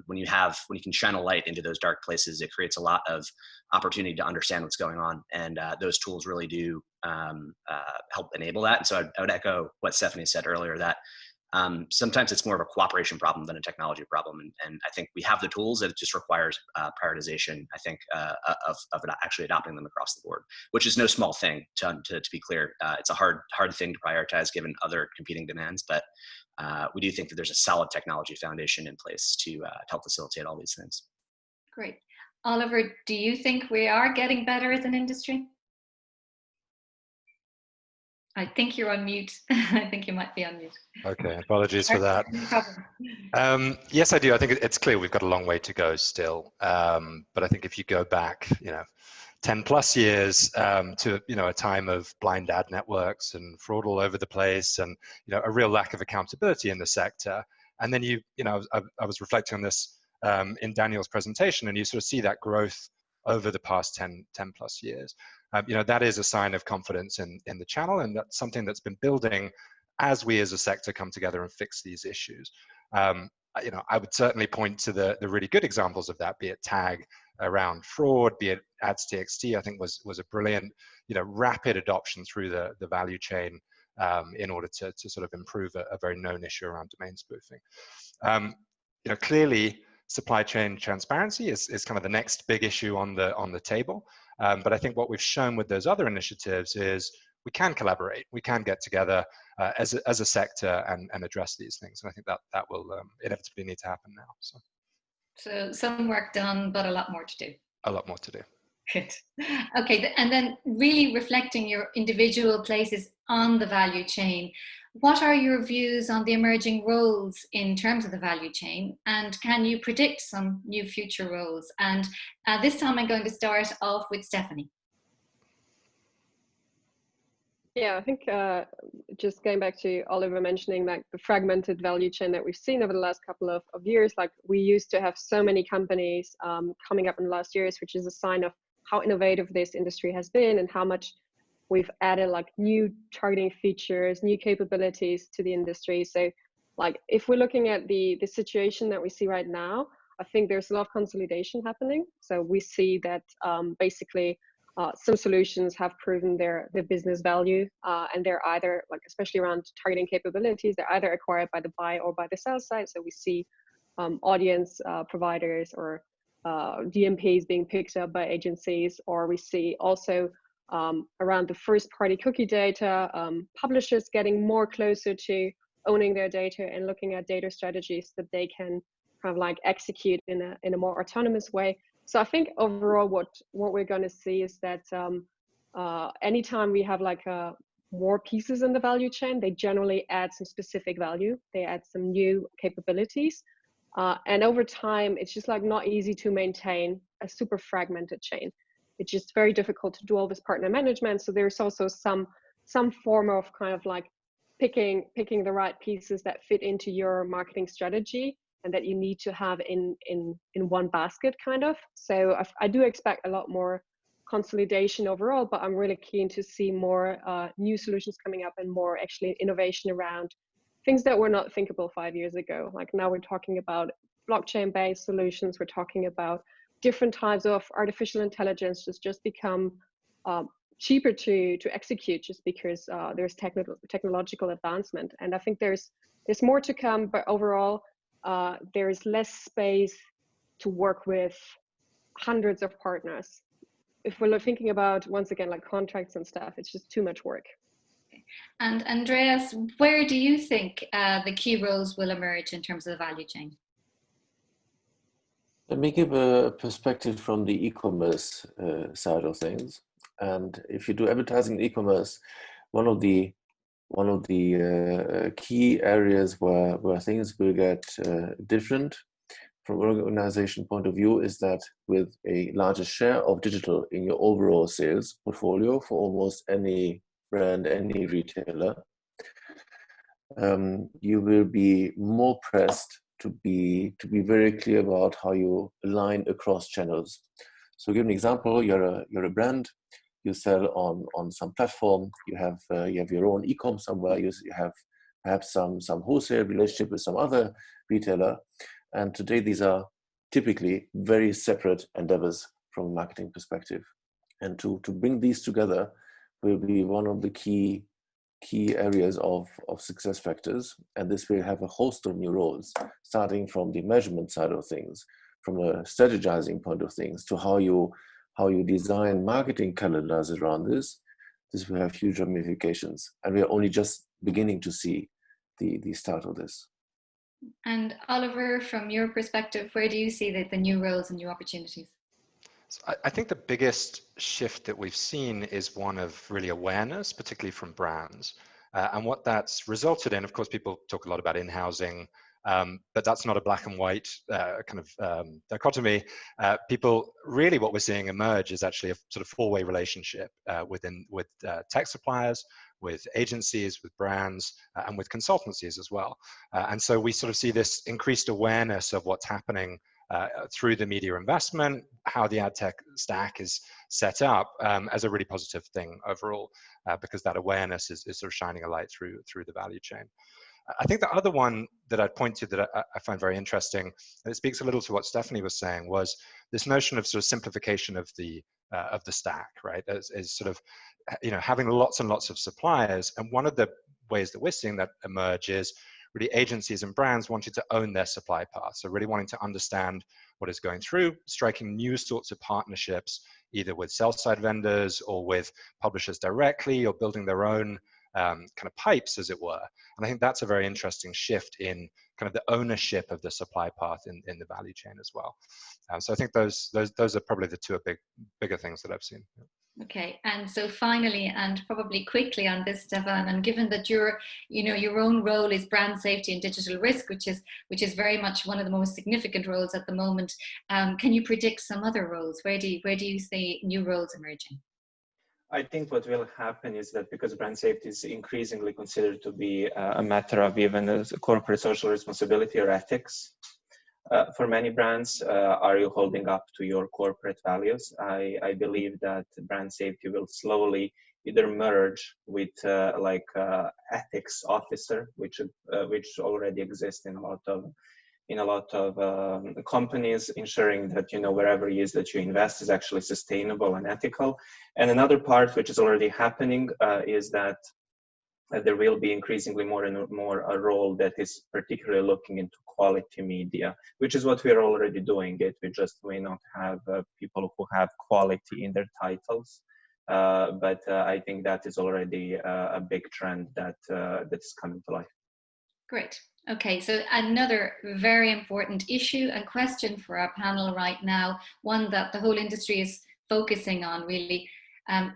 When you can shine a light into those dark places, it creates a lot of opportunity to understand what's going on. And those tools really do help enable that. And so I would echo what Stephanie said earlier, that sometimes it's more of a cooperation problem than a technology problem. And I think we have the tools. It just requires prioritization, I think, of actually adopting them across the board, which is no small thing, to be clear. It's a hard thing to prioritize given other competing demands, but we do think that there's a solid technology foundation in place to help facilitate all these things. Great. Oliver, do you think we are getting better as an industry? I think you're on mute. I think you might be on mute. Okay, apologies for that. No problem. Yes, I do. I think it's clear we've got a long way to go still. But I think if you go back, 10 plus years to a time of blind ad networks and fraud all over the place, and a real lack of accountability in the sector. And then I was reflecting on this in Daniel's presentation, and you sort of see that growth over the past 10 plus years. That is a sign of confidence in the channel, and that's something that's been building as we as a sector come together and fix these issues. I would certainly point to the really good examples of that, be it tag around fraud, be it ads.txt, I think was a brilliant, rapid adoption through the value chain in order to sort of improve a very known issue around domain spoofing. Clearly, supply chain transparency is kind of the next big issue on the table. But I think what we've shown with those other initiatives is we can collaborate, we can get together as a sector and address these things. And I think that will inevitably need to happen now. So some work done, but a lot more to do. A lot more to do. Good. Okay, and then really reflecting your individual places on the value chain, what are your views on the emerging roles in terms of the value chain, and can you predict some new future roles? And this time I'm going to start off with Stephanie. Yeah, I think just going back to Oliver mentioning like the fragmented value chain that we've seen over the last couple of years, like we used to have so many companies coming up in the last years, which is a sign of how innovative this industry has been and how much we've added like new targeting features, new capabilities to the industry. So like if we're looking at the situation that we see right now, I think there's a lot of consolidation happening. So we see that basically some solutions have proven their business value, and they're either, like especially around targeting capabilities, they're either acquired by the buy or by the sell side. So we see audience providers or DMPs being picked up by agencies, or we see also around the first party cookie data, publishers getting more closer to owning their data and looking at data strategies that they can kind of like execute in a more autonomous way. So I think overall what we're going to see is that anytime we have like more pieces in the value chain, they generally add some specific value. They add some new capabilities. And over time, it's just like not easy to maintain a super fragmented chain. It's just very difficult to do all this partner management. So there's also some form of kind of like picking the right pieces that fit into your marketing strategy and that you need to have in one basket kind of. So I do expect a lot more consolidation overall, but I'm really keen to see more new solutions coming up and more actually innovation around things that were not thinkable 5 years ago. Like now we're talking about blockchain-based solutions. We're talking about different types of artificial intelligence just become cheaper to execute just because there's technological advancement. And I think there's more to come, but overall, there's less space to work with hundreds of partners. If we're thinking about, once again, like contracts and stuff, it's just too much work. And Andreas, where do you think the key roles will emerge in terms of the value chain? Let me give a perspective from the e-commerce side of things. And if you do advertising in e-commerce, one of the key areas where things will get different from an organization point of view is that with a larger share of digital in your overall sales portfolio for almost any brand, any retailer, you will be more pressed to be very clear about how you align across channels. So give an example, you're a brand, you sell on some platform, you have your own e-com somewhere, you have perhaps some wholesale relationship with some other retailer, and today these are typically very separate endeavors from a marketing perspective. And to bring these together will be one of the key areas of success factors, and this will have a host of new roles, starting from the measurement side of things, from a strategizing point of things, to how you design marketing calendars around this. This will have huge ramifications, and we are only just beginning to see the start of this. And Oliver, from your perspective, where do you see the new roles and new opportunities? So I think the biggest shift that we've seen is one of really awareness, particularly from brands. And what that's resulted in, of course, people talk a lot about in-housing, but that's not a black and white dichotomy. People really, what we're seeing emerge is actually a sort of four-way relationship with tech suppliers, with agencies, with brands, and with consultancies as well. And so we sort of see this increased awareness of what's happening through the media investment, how the ad tech stack is set up as a really positive thing overall, because that awareness is sort of shining a light through the value chain. I think the other one that I'd point to that I find very interesting, and it speaks a little to what Stephanie was saying, was this notion of sort of simplification of the stack, right? Is sort of, having lots and lots of suppliers. And one of the ways that we're seeing that emerge is really agencies and brands wanting to own their supply path. So really wanting to understand what is going through, striking new sorts of partnerships, either with sell-side vendors or with publishers directly, or building their own kind of pipes, as it were. And I think that's a very interesting shift in kind of the ownership of the supply path in the value chain as well. So I think those are probably the two bigger things that I've seen. Okay, and so finally, and probably quickly on this, Stefan, and given that your own role is brand safety and digital risk, which is very much one of the most significant roles at the moment, can you predict some other roles? Where do you see new roles emerging? I think what will happen is that because brand safety is increasingly considered to be a matter of even corporate social responsibility or ethics, for many brands, are you holding up to your corporate values? I believe that brand safety will slowly either merge with ethics officer, which already exists in a lot of companies, ensuring that wherever it is that you invest is actually sustainable and ethical. And another part which is already happening is that there will be increasingly more and more a role that is particularly looking into quality media, which is what we are already doing. We just may not have people who have quality in their titles, but I think that is already a big trend that's coming to life. Great. Okay, so another very important issue and question for our panel right now, one that the whole industry is focusing on really.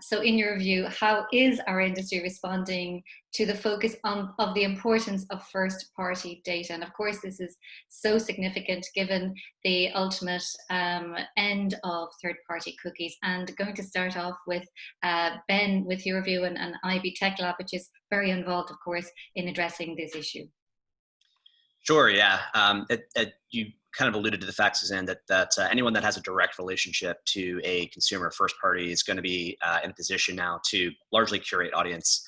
So in your view, how is our industry responding to the focus of the importance of first-party data? And of course, this is so significant given the ultimate end of third-party cookies. And going to start off with Ben, with your view, and IAB Tech Lab, which is very involved, of course, in addressing this issue. Sure, yeah. You kind of alluded to the fact, Suzanne, that anyone that has a direct relationship to a consumer first party is going to be in a position now to largely curate audience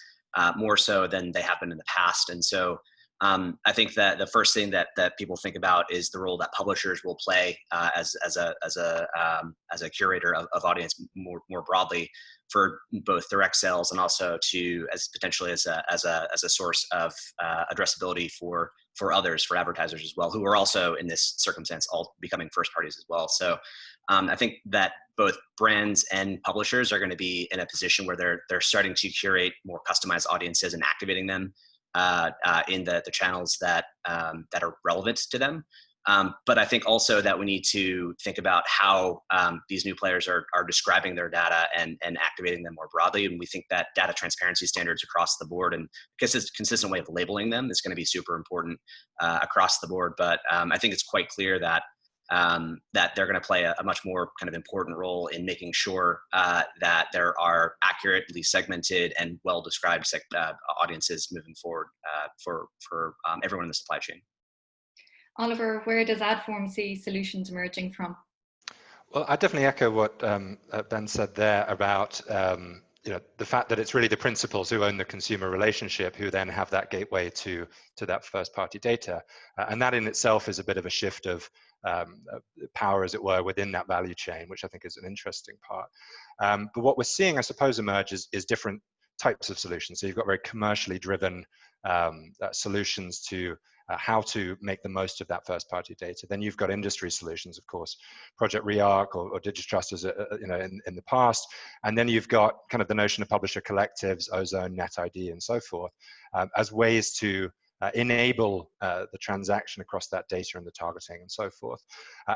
more so than they have been in the past. And so I think that the first thing that people think about is the role that publishers will play as a curator of audience more broadly for both direct sales and also as potentially as a source of addressability for others, for advertisers as well, who are also in this circumstance all becoming first parties as well. So I think that both brands and publishers are going to be in a position where they're starting to curate more customized audiences and activating them in the channels that are relevant to them. But I think also that we need to think about how these new players are describing their data and activating them more broadly. And we think that data transparency standards across the board and consistent way of labeling them is going to be super important across the board. But I think it's quite clear that they're going to play a much more kind of important role in making sure that there are accurately segmented and well-described audiences moving forward for everyone in the supply chain. Oliver, where does Adform see solutions emerging from? Well, I definitely echo what Ben said there about the fact that it's really the principals who own the consumer relationship who then have that gateway to that first-party data, and that in itself is a bit of a shift of power, as it were, within that value chain, which I think is an interesting part. But what we're seeing, I suppose, emerge is different types of solutions. So you've got very commercially driven solutions to how to make the most of that first-party data. Then you've got industry solutions, of course, Project Rearc or Digitrust as in the past, and then you've got kind of the notion of publisher collectives, Ozone, NetID, and so forth, as ways to enable the transaction across that data and the targeting and so forth.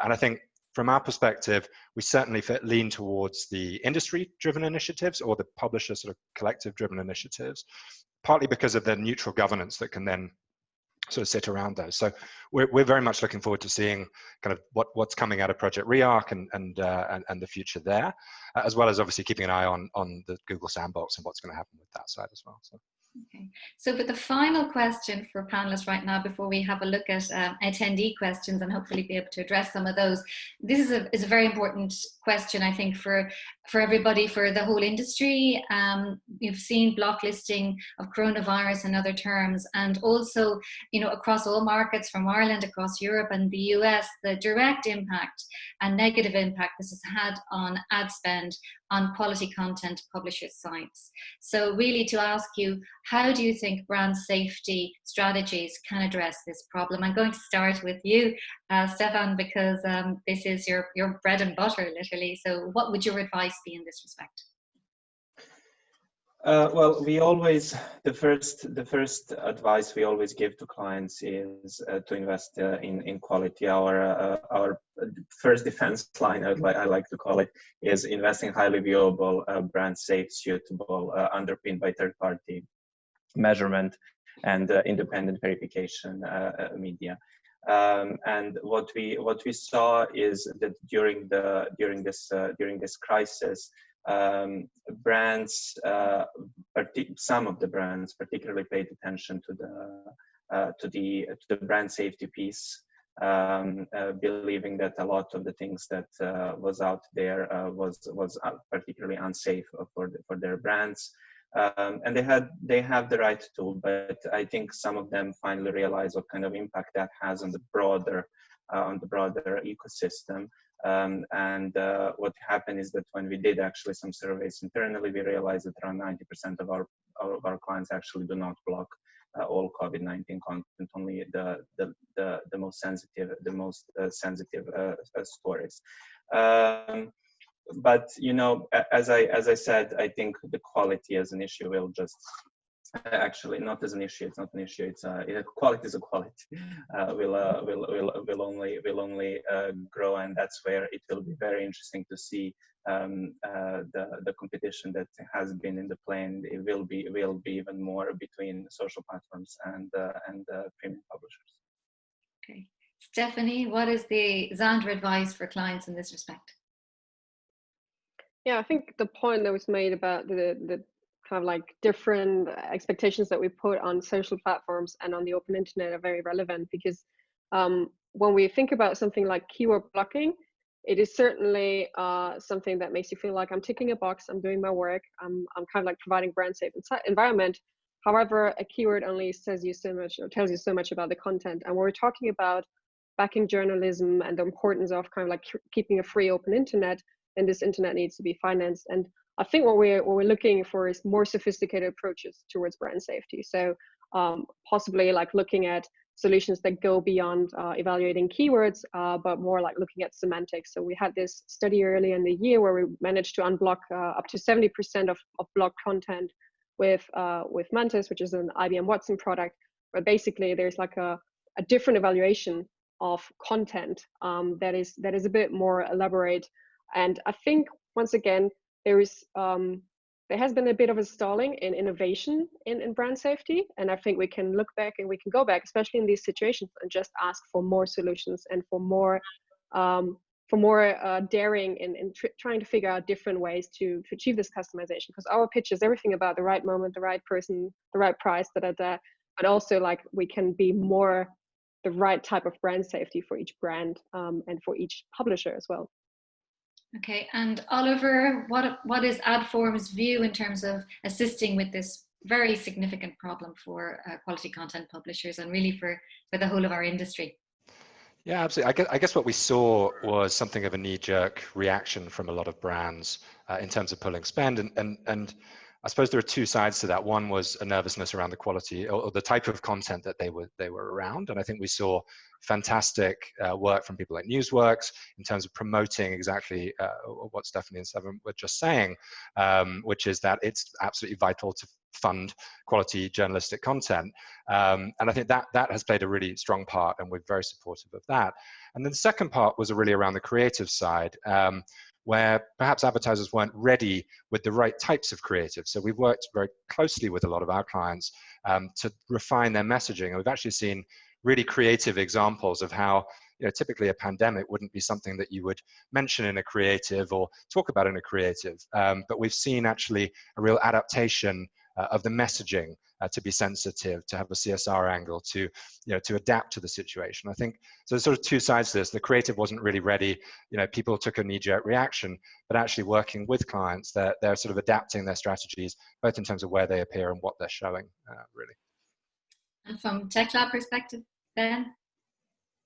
And I think from our perspective, we certainly lean towards the industry-driven initiatives or the publisher sort of collective-driven initiatives, partly because of the neutral governance that can then sort of sit around those. So we're very much looking forward to seeing kind of what's coming out of Project Rearc and the future there, as well as obviously keeping an eye on the Google Sandbox and what's going to happen with that side as well. So. Okay. So for the final question for panelists right now, before we have a look at attendee questions and hopefully be able to address some of those, this is a very important question, I think, for everybody, for the whole industry. You've seen blocklisting of coronavirus and other terms, and also, across all markets from Ireland, across Europe and the US, the direct impact and negative impact this has had on ad spend on quality content publishers' sites. So really to ask you, how do you think brand safety strategies can address this problem? I'm going to start with you, Stefan, because this is your bread and butter, literally. So what would your advice be in this respect? Well, the first advice we always give to clients is to invest in quality. Our first defense line, I like to call it, is investing highly viewable, brand safe, suitable, underpinned by third-party measurement and independent verification media. And what we saw is that during this crisis, brands, some of the brands particularly paid attention to the brand safety piece, believing that a lot of the things that was out there was particularly unsafe for their brands. And they have the right tool, but I think some of them finally realize what kind of impact that has on the broader ecosystem. And what happened is that when we did actually some surveys internally, we realized that around 90% of our clients actually do not block all COVID-19 content, only the most sensitive stories. But you know, as I said, I think the quality as an issue will just actually not as an issue. It's not an issue. It's quality is a quality. Will only grow, and that's where it will be very interesting to see the competition that has been in the plan. It will be even more between social platforms and premium publishers. Okay, Stephanie, what is the Xandra advice for clients in this respect? Yeah, I think the point that was made about the kind of like different expectations that we put on social platforms and on the open internet are very relevant, because when we think about something like keyword blocking, it is certainly something that makes you feel like I'm ticking a box, I'm doing my work, I'm kind of like providing brand safe environment. However, a keyword only says you so much, or tells you so much about the content. And when we're talking about backing journalism and the importance of kind of like keeping a free open internet, and this internet needs to be financed. And I think what we're looking for is more sophisticated approaches towards brand safety. So possibly like looking at solutions that go beyond evaluating keywords, but more like looking at semantics. So we had this study earlier in the year where we managed to unblock up to 70% of blocked content with Mantis, which is an IBM Watson product, where basically there's like a different evaluation of content that is a bit more elaborate. And I think once again, there has been a bit of a stalling in innovation in brand safety. And I think we can look back and we can go back, especially in these situations, and just ask for more solutions and for more daring in trying to figure out different ways to achieve this customization. Because our pitch is everything about the right moment, the right person, the right price, but also like we can be more the right type of brand safety for each brand and for each publisher as well. Okay, and Oliver, what is Adform's view in terms of assisting with this very significant problem for quality content publishers and really for the whole of our industry? Yeah, absolutely. I guess what we saw was something of a knee-jerk reaction from a lot of brands in terms of pulling spend, and I suppose there are two sides to that. One was a nervousness around the quality or the type of content that they were around, and I think we saw fantastic work from people like Newsworks in terms of promoting exactly what Stephanie and Seven were just saying, which is that it's absolutely vital to fund quality journalistic content, and I think that has played a really strong part, and we're very supportive of that. And then the second part was really around the creative side, where perhaps advertisers weren't ready with the right types of creative. So we've worked very closely with a lot of our clients to refine their messaging. And we've actually seen really creative examples of how, you know, typically a pandemic wouldn't be something that you would mention in a creative or talk about in a creative. But we've seen actually a real adaptation of the messaging to be sensitive, to have a CSR angle, to adapt to the situation. I think so. There's sort of two sides to this. The creative wasn't really ready. You know, people took a knee-jerk reaction, but actually working with clients, they're sort of adapting their strategies, both in terms of where they appear and what they're showing, really. And from Tech Lab perspective, Ben?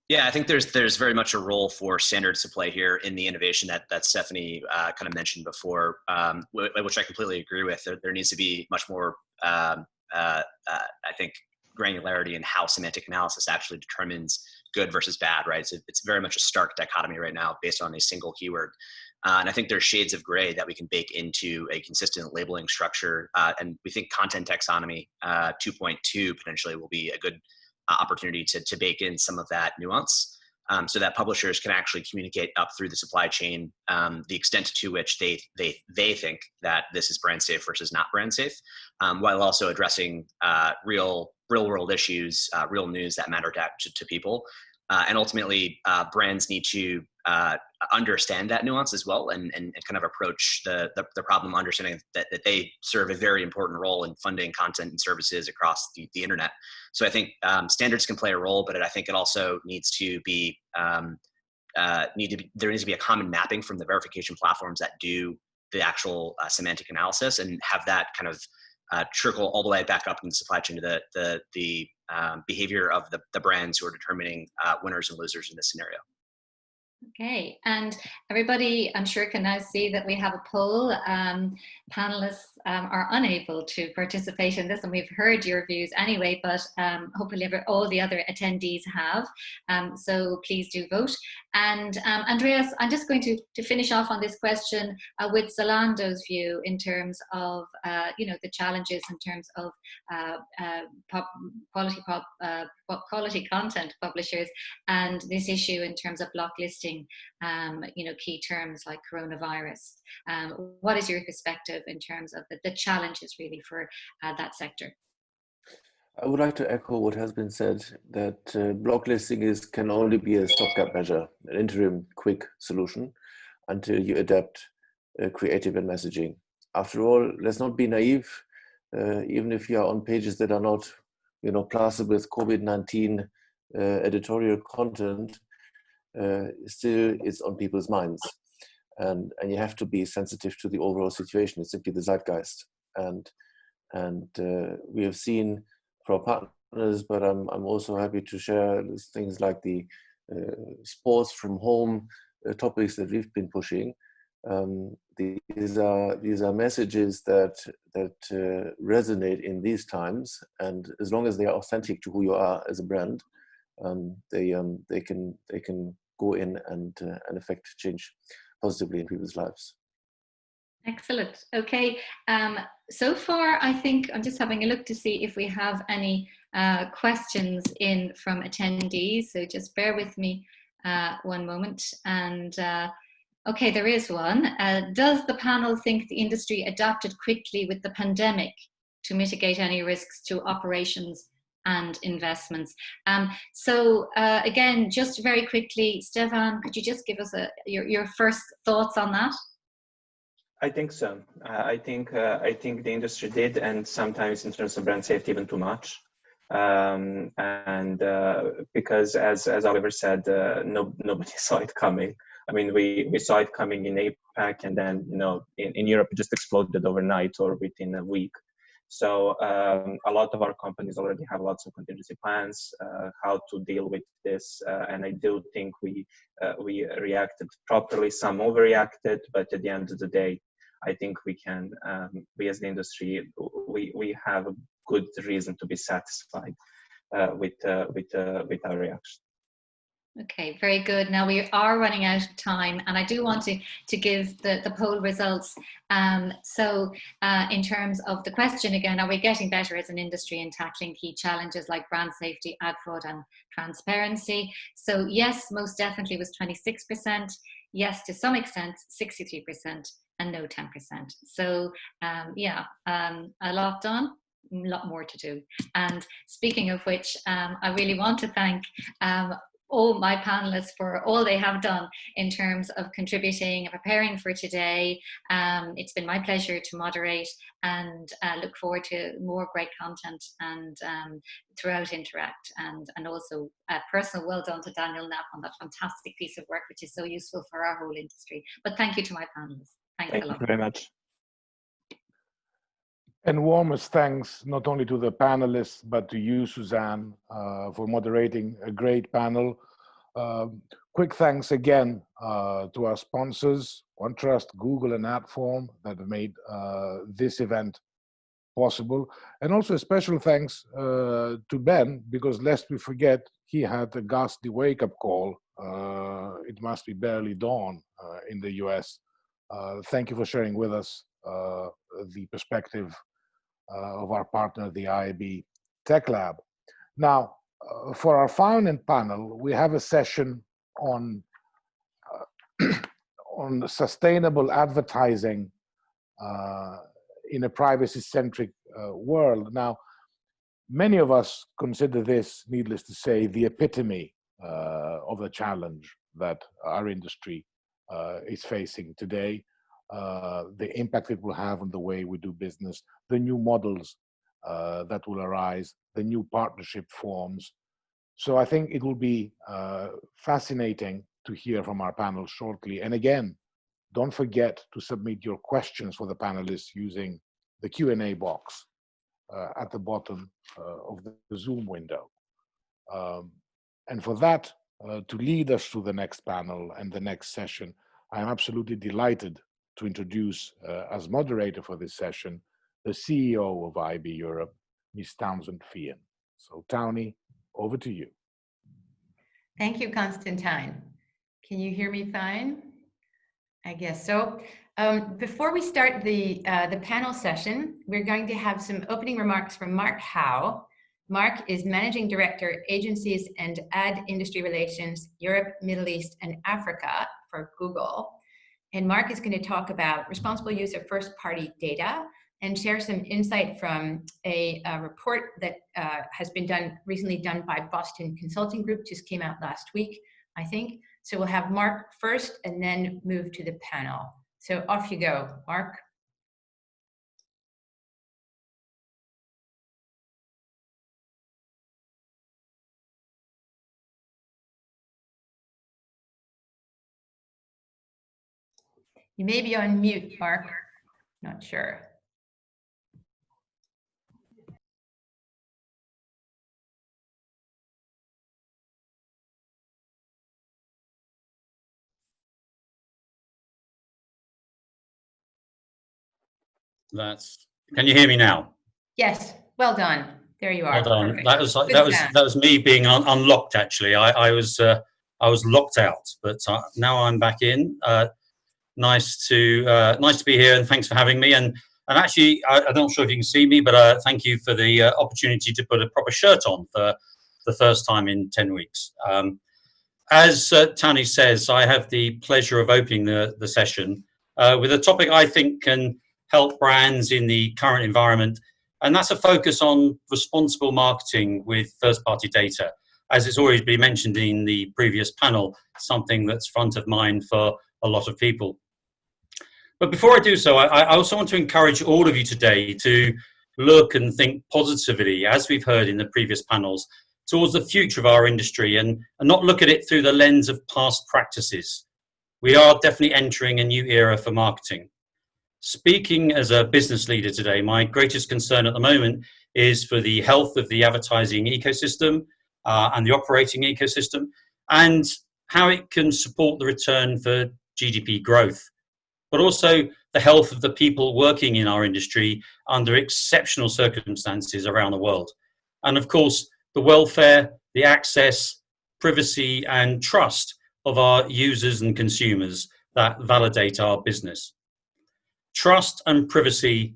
Yeah, I think there's very much a role for standards to play here in the innovation that Stephanie kind of mentioned before, which I completely agree with. There needs to be much more, I think, granularity in how semantic analysis actually determines good versus bad, right? So it's very much a stark dichotomy right now based on a single keyword. And I think there's shades of gray that we can bake into a consistent labeling structure. And we think content taxonomy 2.2 potentially will be a good opportunity to bake in some of that nuance, so that publishers can actually communicate up through the supply chain the extent to which they think that this is brand safe versus not brand safe, while also addressing real world issues, real news that matter to people. And ultimately, brands need to understand that nuance as well, and kind of approach the problem understanding that they serve a very important role in funding content and services across the internet. So I think standards can play a role, but I think it also needs to be there needs to be a common mapping from the verification platforms that do the actual semantic analysis, and have that kind of trickle all the way back up in the supply chain to the behavior of the brands who are determining winners and losers in this scenario. Okay, and everybody, I'm sure, can now see that we have a poll. Panelists are unable to participate in this, and we've heard your views anyway, but hopefully all the other attendees have. So please do vote. And Andreas, I'm just going to finish off on this question with Zalando's view in terms of, the challenges in terms of quality content publishers, and this issue in terms of blocklisting key terms like coronavirus. What is your perspective in terms of the challenges really for that sector? I would like to echo what has been said, that blocklisting can only be a stopgap measure, an interim quick solution until you adapt creative and messaging. After all, let's not be naive. Even if you are on pages that are not, plastered with COVID-19 editorial content, still it's on people's minds, and you have to be sensitive to the overall situation. It's simply the zeitgeist, and we have seen for our partners, but I'm also happy to share things like the sports from home topics that we've been pushing. These are messages that resonate in these times, and as long as they are authentic to who you are as a brand, they can go in and affect change positively in people's lives. Excellent. Okay. So far, I think I'm just having a look to see if we have any questions in from attendees. So just bear with me one moment. And okay, there is one. Does the panel think the industry adapted quickly with the pandemic to mitigate any risks to operations and investments? So again, just very quickly, Stefan, could you just give us your first thoughts on that? I think so. I think the industry did, and sometimes in terms of brand safety, even too much. Because as Oliver said, nobody saw it coming. I mean, we saw it coming in APAC, and then in Europe it just exploded overnight or within a week. So a lot of our companies already have lots of contingency plans, how to deal with this, and I do think we reacted properly. Some overreacted, but at the end of the day, I think we as the industry, we have a good reason to be satisfied with our reaction. Okay, very good. Now we are running out of time, and I do want to give the poll results. So in terms of the question again, are we getting better as an industry in tackling key challenges like brand safety, ad fraud and transparency? So yes, most definitely was 26%. Yes, to some extent, 63%, and no 10%. So a lot done, a lot more to do. And speaking of which, I really want to thank all my panelists for all they have done in terms of contributing and preparing for today. It's been my pleasure to moderate, and look forward to more great content and throughout Interact, and also a personal well done to Daniel Knapp on that fantastic piece of work, which is so useful for our whole industry. But thank you to my panelists. Thanks a lot. Thank you very much. And warmest thanks not only to the panelists, but to you, Suzanne, for moderating a great panel. Quick thanks again to our sponsors, OneTrust, Google, and Adform, that have made this event possible. And also a special thanks to Ben, because lest we forget, he had a ghastly wake-up call. It must be barely dawn in the US. Thank you for sharing with us the perspective of our partner, the IAB Tech Lab. Now, for our final panel, we have a session on sustainable advertising in a privacy-centric world. Now, many of us consider this, needless to say, the epitome of the challenge that our industry is facing today, the impact it will have on the way we do business, the new models that will arise, the new partnership forms. So I think it will be fascinating to hear from our panel shortly. And again, don't forget to submit your questions for the panelists using the Q&A box at the bottom of the Zoom window. And for that, to lead us through the next panel and the next session, I'm absolutely delighted to introduce as moderator for this session, the CEO of IAB Europe, Ms. Townsend Fian. So Townie, over to you. Thank you, Constantine. Can you hear me fine? I guess so. Before we start the panel session, we're going to have some opening remarks from Mark Howe. Mark is Managing Director, Agencies and Ad Industry Relations, Europe, Middle East, and Africa for Google. And Mark is going to talk about responsible use of first-party data and share some insight from a report that has been recently done by Boston Consulting Group, just came out last week, I think. So we'll have Mark first and then move to the panel. So off you go, Mark. You may be on mute, Mark. Not sure. Can you hear me now? Yes, well done. There you are. Well done. Perfect. That was me being unlocked. Actually, I was locked out, but now I'm back in. Nice to be here, and thanks for having me. And actually, I'm not sure if you can see me, but thank you for the opportunity to put a proper shirt on for the first time in 10 weeks. As Tony says, I have the pleasure of opening the session with a topic I think can help brands in the current environment, and that's a focus on responsible marketing with first-party data. As it's already been mentioned in the previous panel, something that's front of mind for a lot of people. But before I do so, I also want to encourage all of you today to look and think positively, as we've heard in the previous panels, towards the future of our industry and not look at it through the lens of past practices. We are definitely entering a new era for marketing. Speaking as a business leader today, my greatest concern at the moment is for the health of the advertising ecosystem and the operating ecosystem, and how it can support the return for GDP growth, but also the health of the people working in our industry under exceptional circumstances around the world. And of course, the welfare, the access, privacy, and trust of our users and consumers that validate our business. Trust and privacy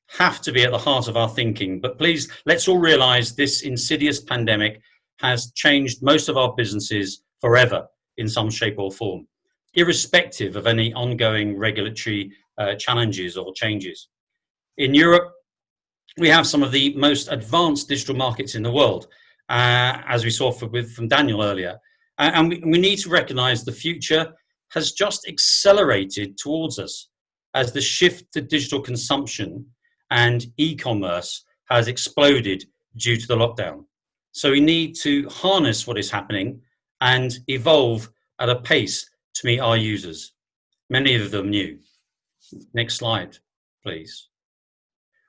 have to be at the heart of our thinking, but please, let's all realize this insidious pandemic has changed most of our businesses forever in some shape or form, irrespective of any ongoing regulatory challenges or changes. In Europe, we have some of the most advanced digital markets in the world, as we saw from Daniel earlier. And we need to recognize the future has just accelerated towards us as the shift to digital consumption and e-commerce has exploded due to the lockdown. So we need to harness what is happening and evolve at a pace to meet our users, many of them new. Next slide, please.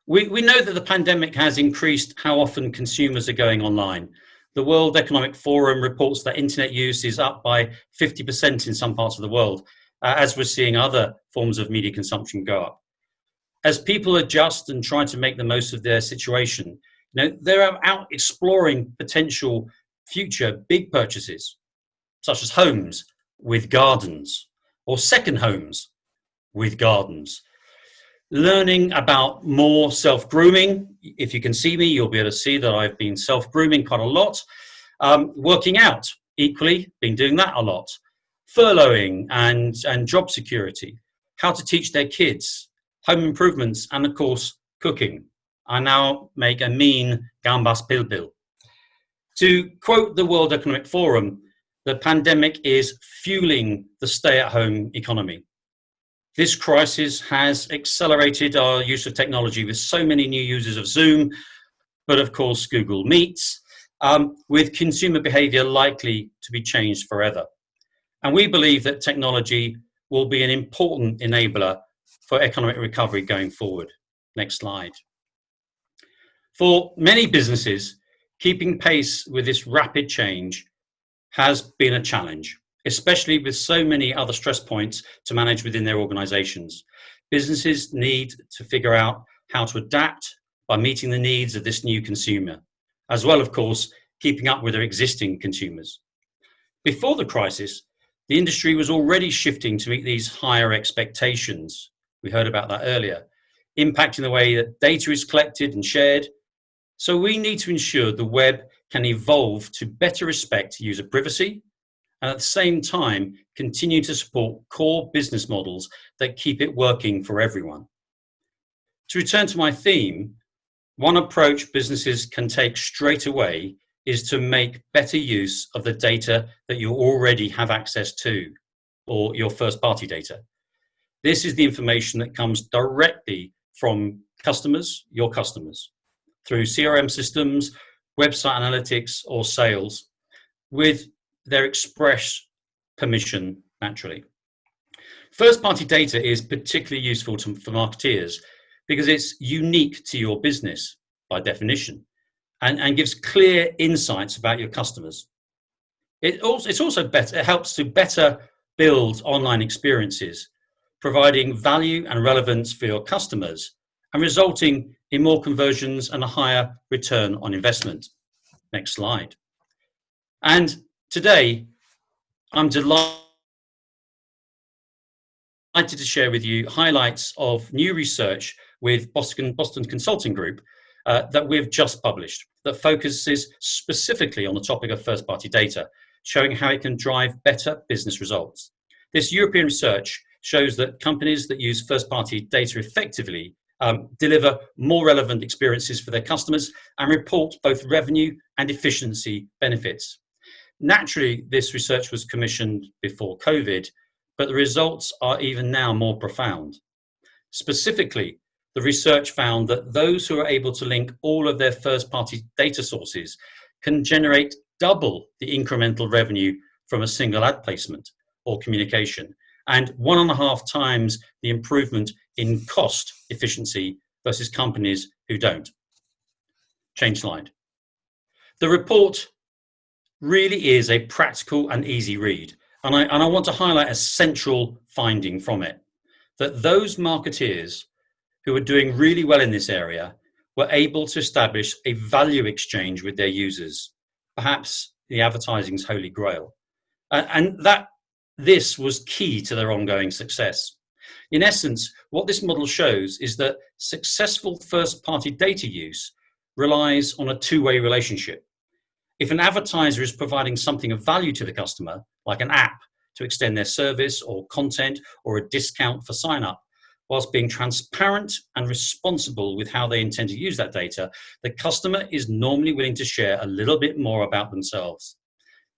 We know that the pandemic has increased how often consumers are going online. The World Economic Forum reports that internet use is up by 50% in some parts of the world, as we're seeing other forms of media consumption go up. As people adjust and try to make the most of their situation, they're out exploring potential future big purchases, such as homes with gardens or second homes with gardens. Learning about more self-grooming. If you can see me, you'll be able to see that I've been self-grooming quite a lot. Working out, equally, been doing that a lot. Furloughing and job security. How to teach their kids. Home improvements, and of course, cooking. I now make a mean gambas pilpil. To quote the World Economic Forum, the pandemic is fueling the stay-at-home economy. This crisis has accelerated our use of technology with so many new users of Zoom, but of course Google Meets, with consumer behavior likely to be changed forever. And we believe that technology will be an important enabler for economic recovery going forward. Next slide. For many businesses, keeping pace with this rapid change has been a challenge, especially with so many other stress points to manage within their organizations. Businesses need to figure out how to adapt by meeting the needs of this new consumer, as well, of course, keeping up with their existing consumers. Before the crisis, the industry was already shifting to meet these higher expectations. We heard about that earlier, impacting the way that data is collected and shared. So we need to ensure the web can evolve to better respect user privacy and at the same time continue to support core business models that keep it working for everyone. To return to my theme, one approach businesses can take straight away is to make better use of the data that you already have access to, or your first-party data. This is the information that comes directly from customers, your customers, through CRM systems, website analytics, or sales, with their express permission, naturally. First-party data is particularly useful for marketeers because it's unique to your business by definition and gives clear insights about your customers. It helps to better build online experiences, providing value and relevance for your customers and resulting in more conversions and a higher return on investment. Next slide. And today, I'm delighted to share with you highlights of new research with Boston Consulting Group that we've just published that focuses specifically on the topic of first-party data, showing how it can drive better business results. This European research shows that companies that use first-party data effectively deliver more relevant experiences for their customers and report both revenue and efficiency benefits. Naturally, this research was commissioned before COVID, but the results are even now more profound. Specifically, the research found that those who are able to link all of their first-party data sources can generate double the incremental revenue from a single ad placement or communication, and 1.5 times the improvement in cost efficiency versus companies who don't. Change slide. The report really is a practical and easy read, and I want to highlight a central finding from it, that those marketeers who are doing really well in this area were able to establish a value exchange with their users, perhaps the advertising's holy grail, and that this was key to their ongoing success. In essence, what this model shows is that successful first-party data use relies on a two-way relationship. If an advertiser is providing something of value to the customer, like an app to extend their service or content or a discount for sign-up, whilst being transparent and responsible with how they intend to use that data, the customer is normally willing to share a little bit more about themselves.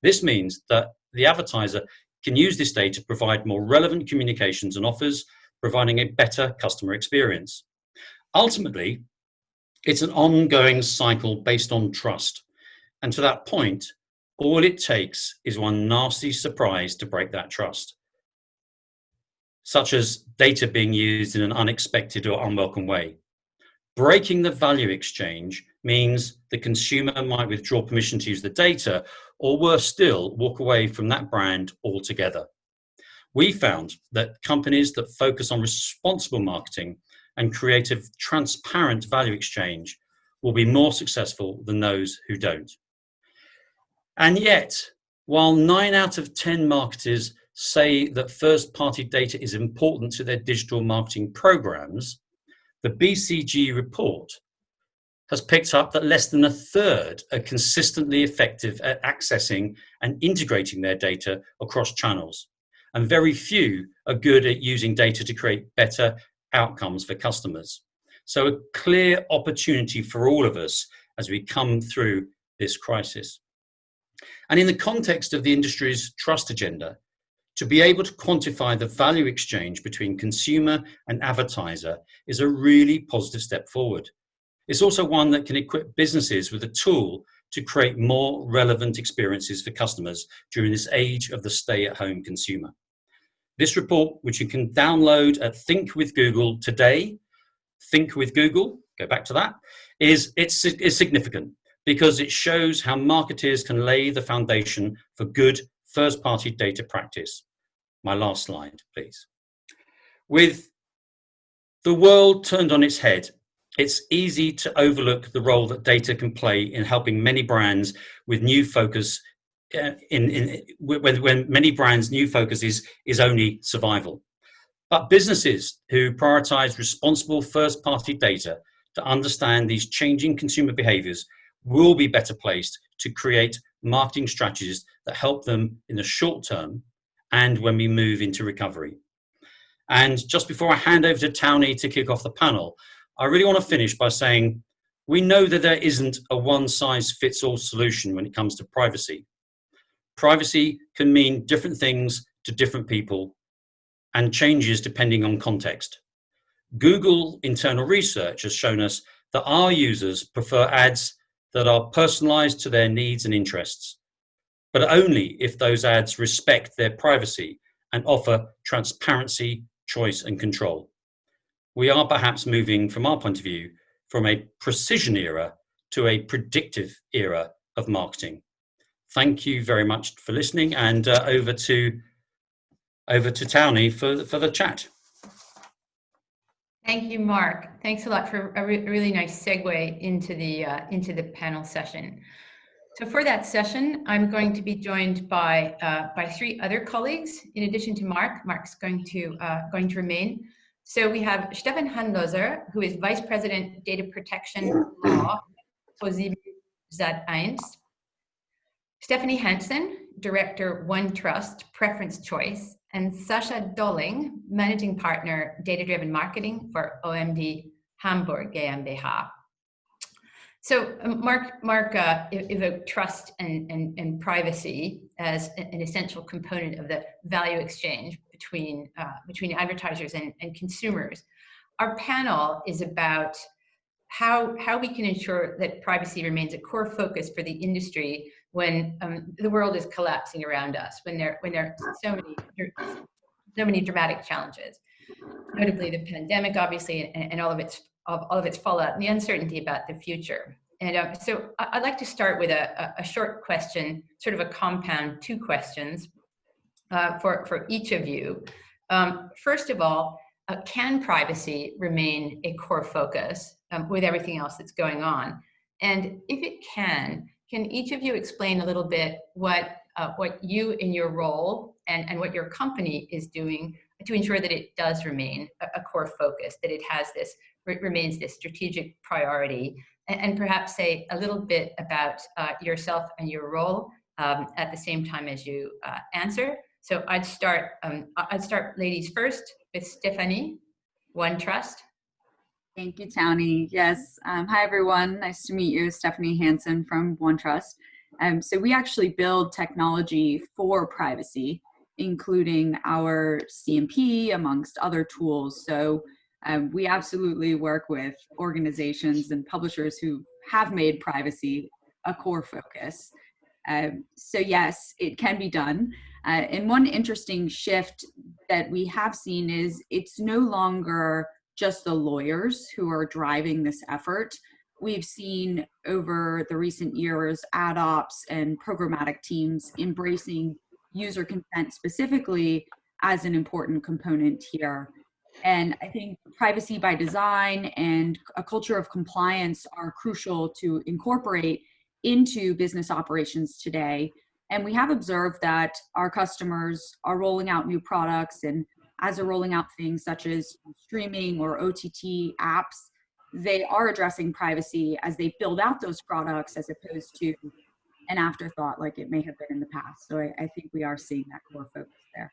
This means that the advertiser can use this data to provide more relevant communications and offers, providing a better customer experience. Ultimately, it's an ongoing cycle based on trust. And to that point, all it takes is one nasty surprise to break that trust, such as data being used in an unexpected or unwelcome way. Breaking the value exchange means the consumer might withdraw permission to use the data, or worse still, walk away from that brand altogether. We found that companies that focus on responsible marketing and creative, transparent value exchange will be more successful than those who don't. And yet, while 9 out of 10 marketers say that first-party data is important to their digital marketing programs, the BCG report has picked up that less than a third are consistently effective at accessing and integrating their data across channels, and very few are good at using data to create better outcomes for customers. So a clear opportunity for all of us as we come through this crisis. And in the context of the industry's trust agenda, to be able to quantify the value exchange between consumer and advertiser is a really positive step forward. It's also one that can equip businesses with a tool to create more relevant experiences for customers during this age of the stay-at-home consumer. This report, which you can download at Think with Google today, Think with Google, go back to that, is significant because it shows how marketers can lay the foundation for good first-party data practice. My last slide, please. With the world turned on its head, it's easy to overlook the role that data can play in helping many brands with new focus when many brands' new focus is only survival. But businesses who prioritize responsible first-party data to understand these changing consumer behaviors will be better placed to create marketing strategies that help them in the short term and when we move into recovery. And just before I hand over to Townie to kick off the panel, I really want to finish by saying we know that there isn't a one-size-fits-all solution when it comes to privacy. Privacy can mean different things to different people and changes depending on context. Google internal research has shown us that our users prefer ads that are personalized to their needs and interests, but only if those ads respect their privacy and offer transparency, choice, and control. We are perhaps moving, from our point of view, from a precision era to a predictive era of marketing. Thank you very much for listening, and over to Townie for the chat. Thank you, Mark. Thanks a lot for a really nice segue into the panel session. So for that session, I'm going to be joined by three other colleagues. In addition to Mark, Mark's going to remain. So we have Stefan Handloser, who is Vice President Data Protection Law for ProSiebenSat.1. Stephanie Hansen, Director OneTrust Preference Choice, and Sasha Dolling, Managing Partner Data-Driven Marketing for OMD Hamburg GmbH. So Mark evoked trust and privacy as an essential component of the value exchange between advertisers and consumers. Our panel is about how we can ensure that privacy remains a core focus for the industry when the world is collapsing around us, when there are so many dramatic challenges, notably the pandemic, obviously, and all of its fallout, and the uncertainty about the future. And so I'd like to start with a short question, sort of a compound two questions for each of you. First of all, can privacy remain a core focus with everything else that's going on? And if it can each of you explain a little bit what you in your role and what your company is doing to ensure that it does remain a core focus, that it remains this strategic priority, and perhaps say a little bit about yourself and your role at the same time as you answer. So I'd start ladies first with Stephanie, OneTrust. Thank you, Townie. Yes. Hi, everyone. Nice to meet you. Stephanie Hansen from OneTrust. So we actually build technology for privacy, including our CMP, amongst other tools. So we absolutely work with organizations and publishers who have made privacy a core focus. So yes, it can be done. And one interesting shift that we have seen is it's no longer just the lawyers who are driving this effort. We've seen over the recent years ad ops and programmatic teams embracing user consent specifically as an important component here. And I think privacy by design and a culture of compliance are crucial to incorporate into business operations today. And we have observed that our customers are rolling out new products, and as they're rolling out things such as streaming or OTT apps, they are addressing privacy as they build out those products as opposed to an afterthought like it may have been in the past. So I think we are seeing that core focus there.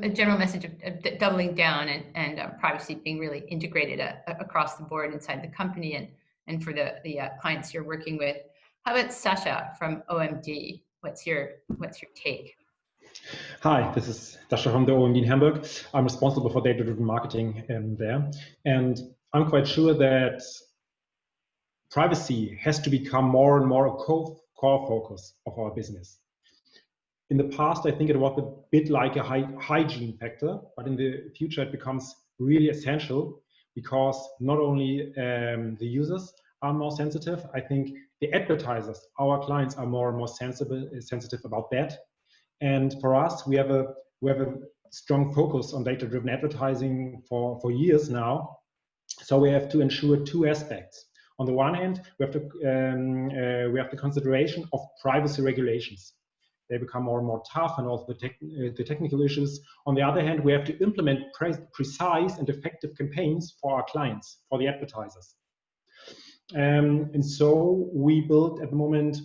A general message of doubling down and privacy being really integrated across the board inside the company, and for the clients you're working with. How about Sasha from OMD? What's your take? Hi, this is Sasha from the OMD in Hamburg. I'm responsible for data-driven marketing there. And I'm quite sure that privacy has to become more and more a core focus of our business. In the past, I think it was a bit like a hygiene factor, but in the future it becomes really essential because not only the users are more sensitive, I think the advertisers, our clients, are more and more sensitive about that. And for us, we have a strong focus on data-driven advertising for years now. So we have to ensure two aspects. On the one hand, we have the consideration of privacy regulations. They become more and more tough, and also the technical issues. On the other hand, we have to implement precise and effective campaigns for our clients, for the advertisers. And so we build at the moment,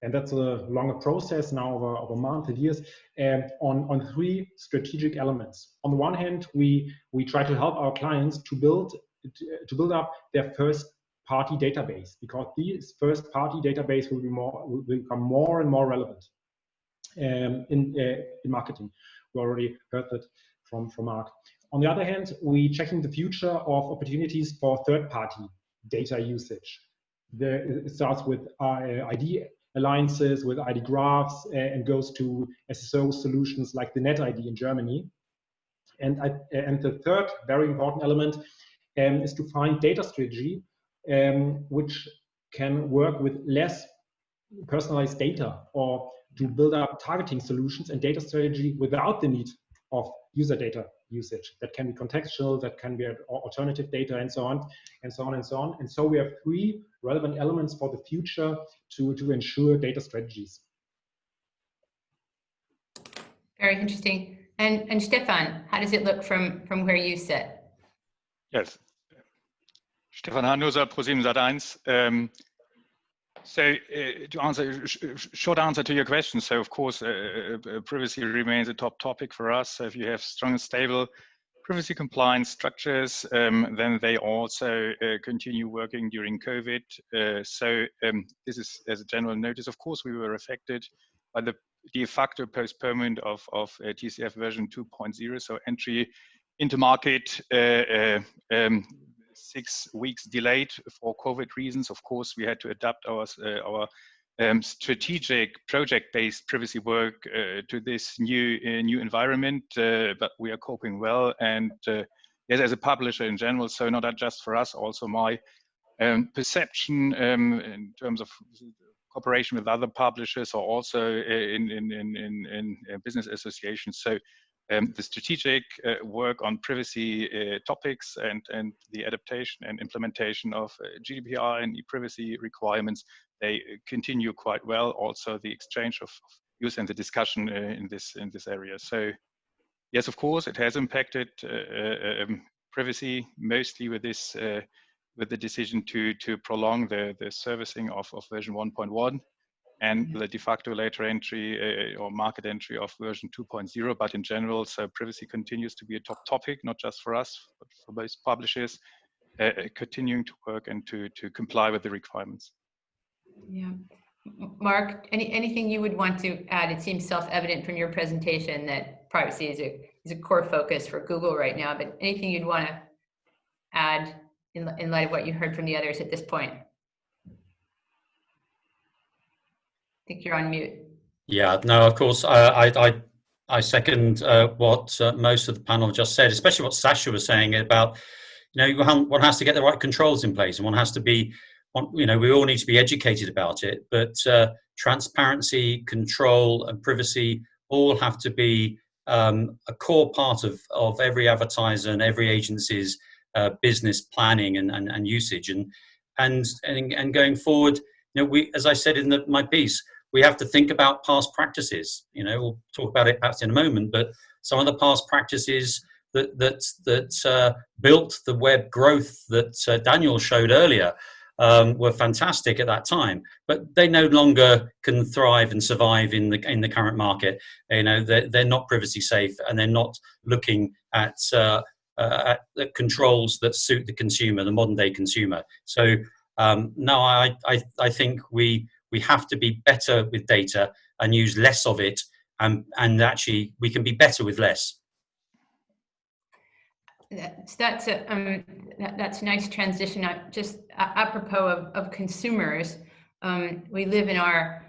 and that's a longer process now over months and years, on three strategic elements. On the one hand, we try to help our clients to build up their first-party database, because these first-party database will become more and more relevant in marketing. We already heard that from Mark. On the other hand, we checking the future of opportunities for third-party data usage. It starts with ID alliances, with ID graphs, and goes to SSO solutions like the NetID in Germany. And the third very important element is to find data strategy which can work with less personalized data, or to build up targeting solutions and data strategy without the need of user data usage. That can be contextual, that can be alternative data, and so on, and so on, and so on. And so we have three relevant elements for the future to ensure data strategies. Very interesting. And Stefan, how does it look from where you sit? Yes. Stefan Hannoser, ProSiebenSat.1. So to answer, short answer to your question. So of course, privacy remains a top topic for us. So if you have strong and stable privacy compliance structures, then they also continue working during COVID. This is as a general notice. Of course, we were affected by the de facto postponement of TCF version 2.0. So entry into market 6 weeks delayed for COVID reasons. Of course, we had to adapt our strategic project-based privacy work to this new environment, but we are coping well. And yes, as a publisher in general, so not just for us, also my perception in terms of cooperation with other publishers, or also in business associations. So the strategic work on privacy topics and the adaptation and implementation of GDPR and e-privacy requirements, they continue quite well. Also, the exchange of views and the discussion in this area. So, yes, of course, it has impacted privacy, mostly with this with the decision to prolong the servicing of version 1.1. and the de facto later entry or market entry of version 2.0. But in general, so privacy continues to be a top topic, not just for us, but for most publishers, continuing to work and to comply with the requirements. Yeah. Mark, anything you would want to add? It seems self-evident from your presentation that privacy is a core focus for Google right now, but anything you'd want to add in light of what you heard from the others at this point? I think you're on mute. Yeah, no, of course, I second what most of the panel just said, especially what Sasha was saying about, one has to get the right controls in place, and one has to be, we all need to be educated about it, but transparency, control, and privacy all have to be a core part of every advertiser and every agency's business planning and usage. And going forward, as I said in my piece, we have to think about past practices. We'll talk about it perhaps in a moment, but some of the past practices that built the web growth that Daniel showed earlier were fantastic at that time, but they no longer can thrive and survive in the current market. They're not privacy safe, and they're not looking at the controls that suit the consumer, the modern day consumer. So No, I think we have to be better with data and use less of it, and actually we can be better with less. That's a nice transition. Just apropos of consumers, we live in our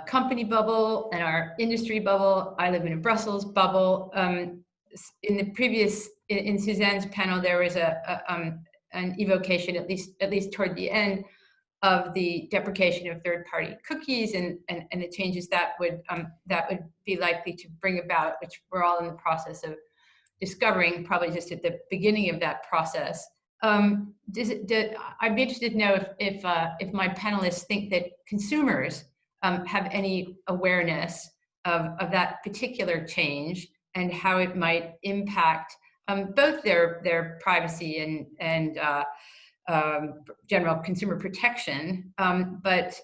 company bubble and our industry bubble. I live in a Brussels bubble. In Suzanne's panel, there was an evocation, at least toward the end, of the deprecation of third-party cookies and the changes that would be likely to bring about, which we're all in the process of discovering, probably just at the beginning of that process. I'd be interested to know if my panelists think that consumers have any awareness of that particular change and how it might impact both their privacy and general consumer protection, but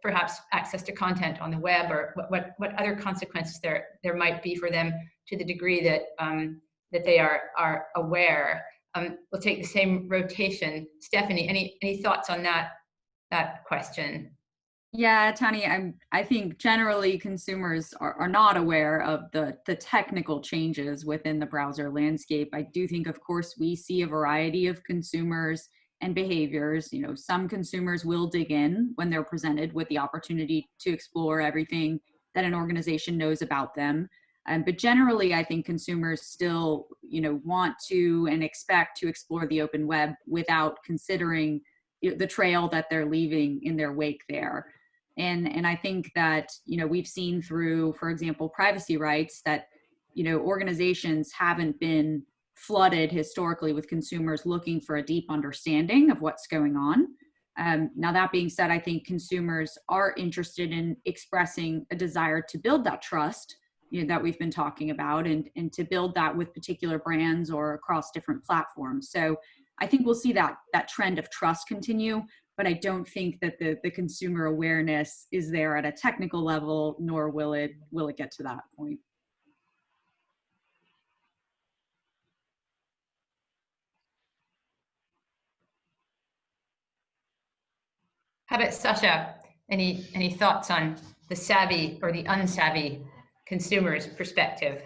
perhaps access to content on the web, or what other consequences there might be for them, to the degree that that they are aware. We'll take the same rotation. Stephanie, any thoughts on that question? Yeah, Tani, I think generally consumers are not aware of the technical changes within the browser landscape. I do think, of course, we see a variety of consumers and behaviors. You know, some consumers will dig in when they're presented with the opportunity to explore everything that an organization knows about them. But generally, I think consumers still, want to and expect to explore the open web without considering the trail that they're leaving in their wake there. And I think that, we've seen through, for example, privacy rights that, organizations haven't been flooded historically with consumers looking for a deep understanding of what's going on. Now, that being said, I think consumers are interested in expressing a desire to build that trust that we've been talking about, and to build that with particular brands or across different platforms. So I think we'll see that trend of trust continue, but I don't think that the consumer awareness is there at a technical level, nor will it get to that point. How about Sasha? Any thoughts on the savvy or the unsavvy consumer's perspective?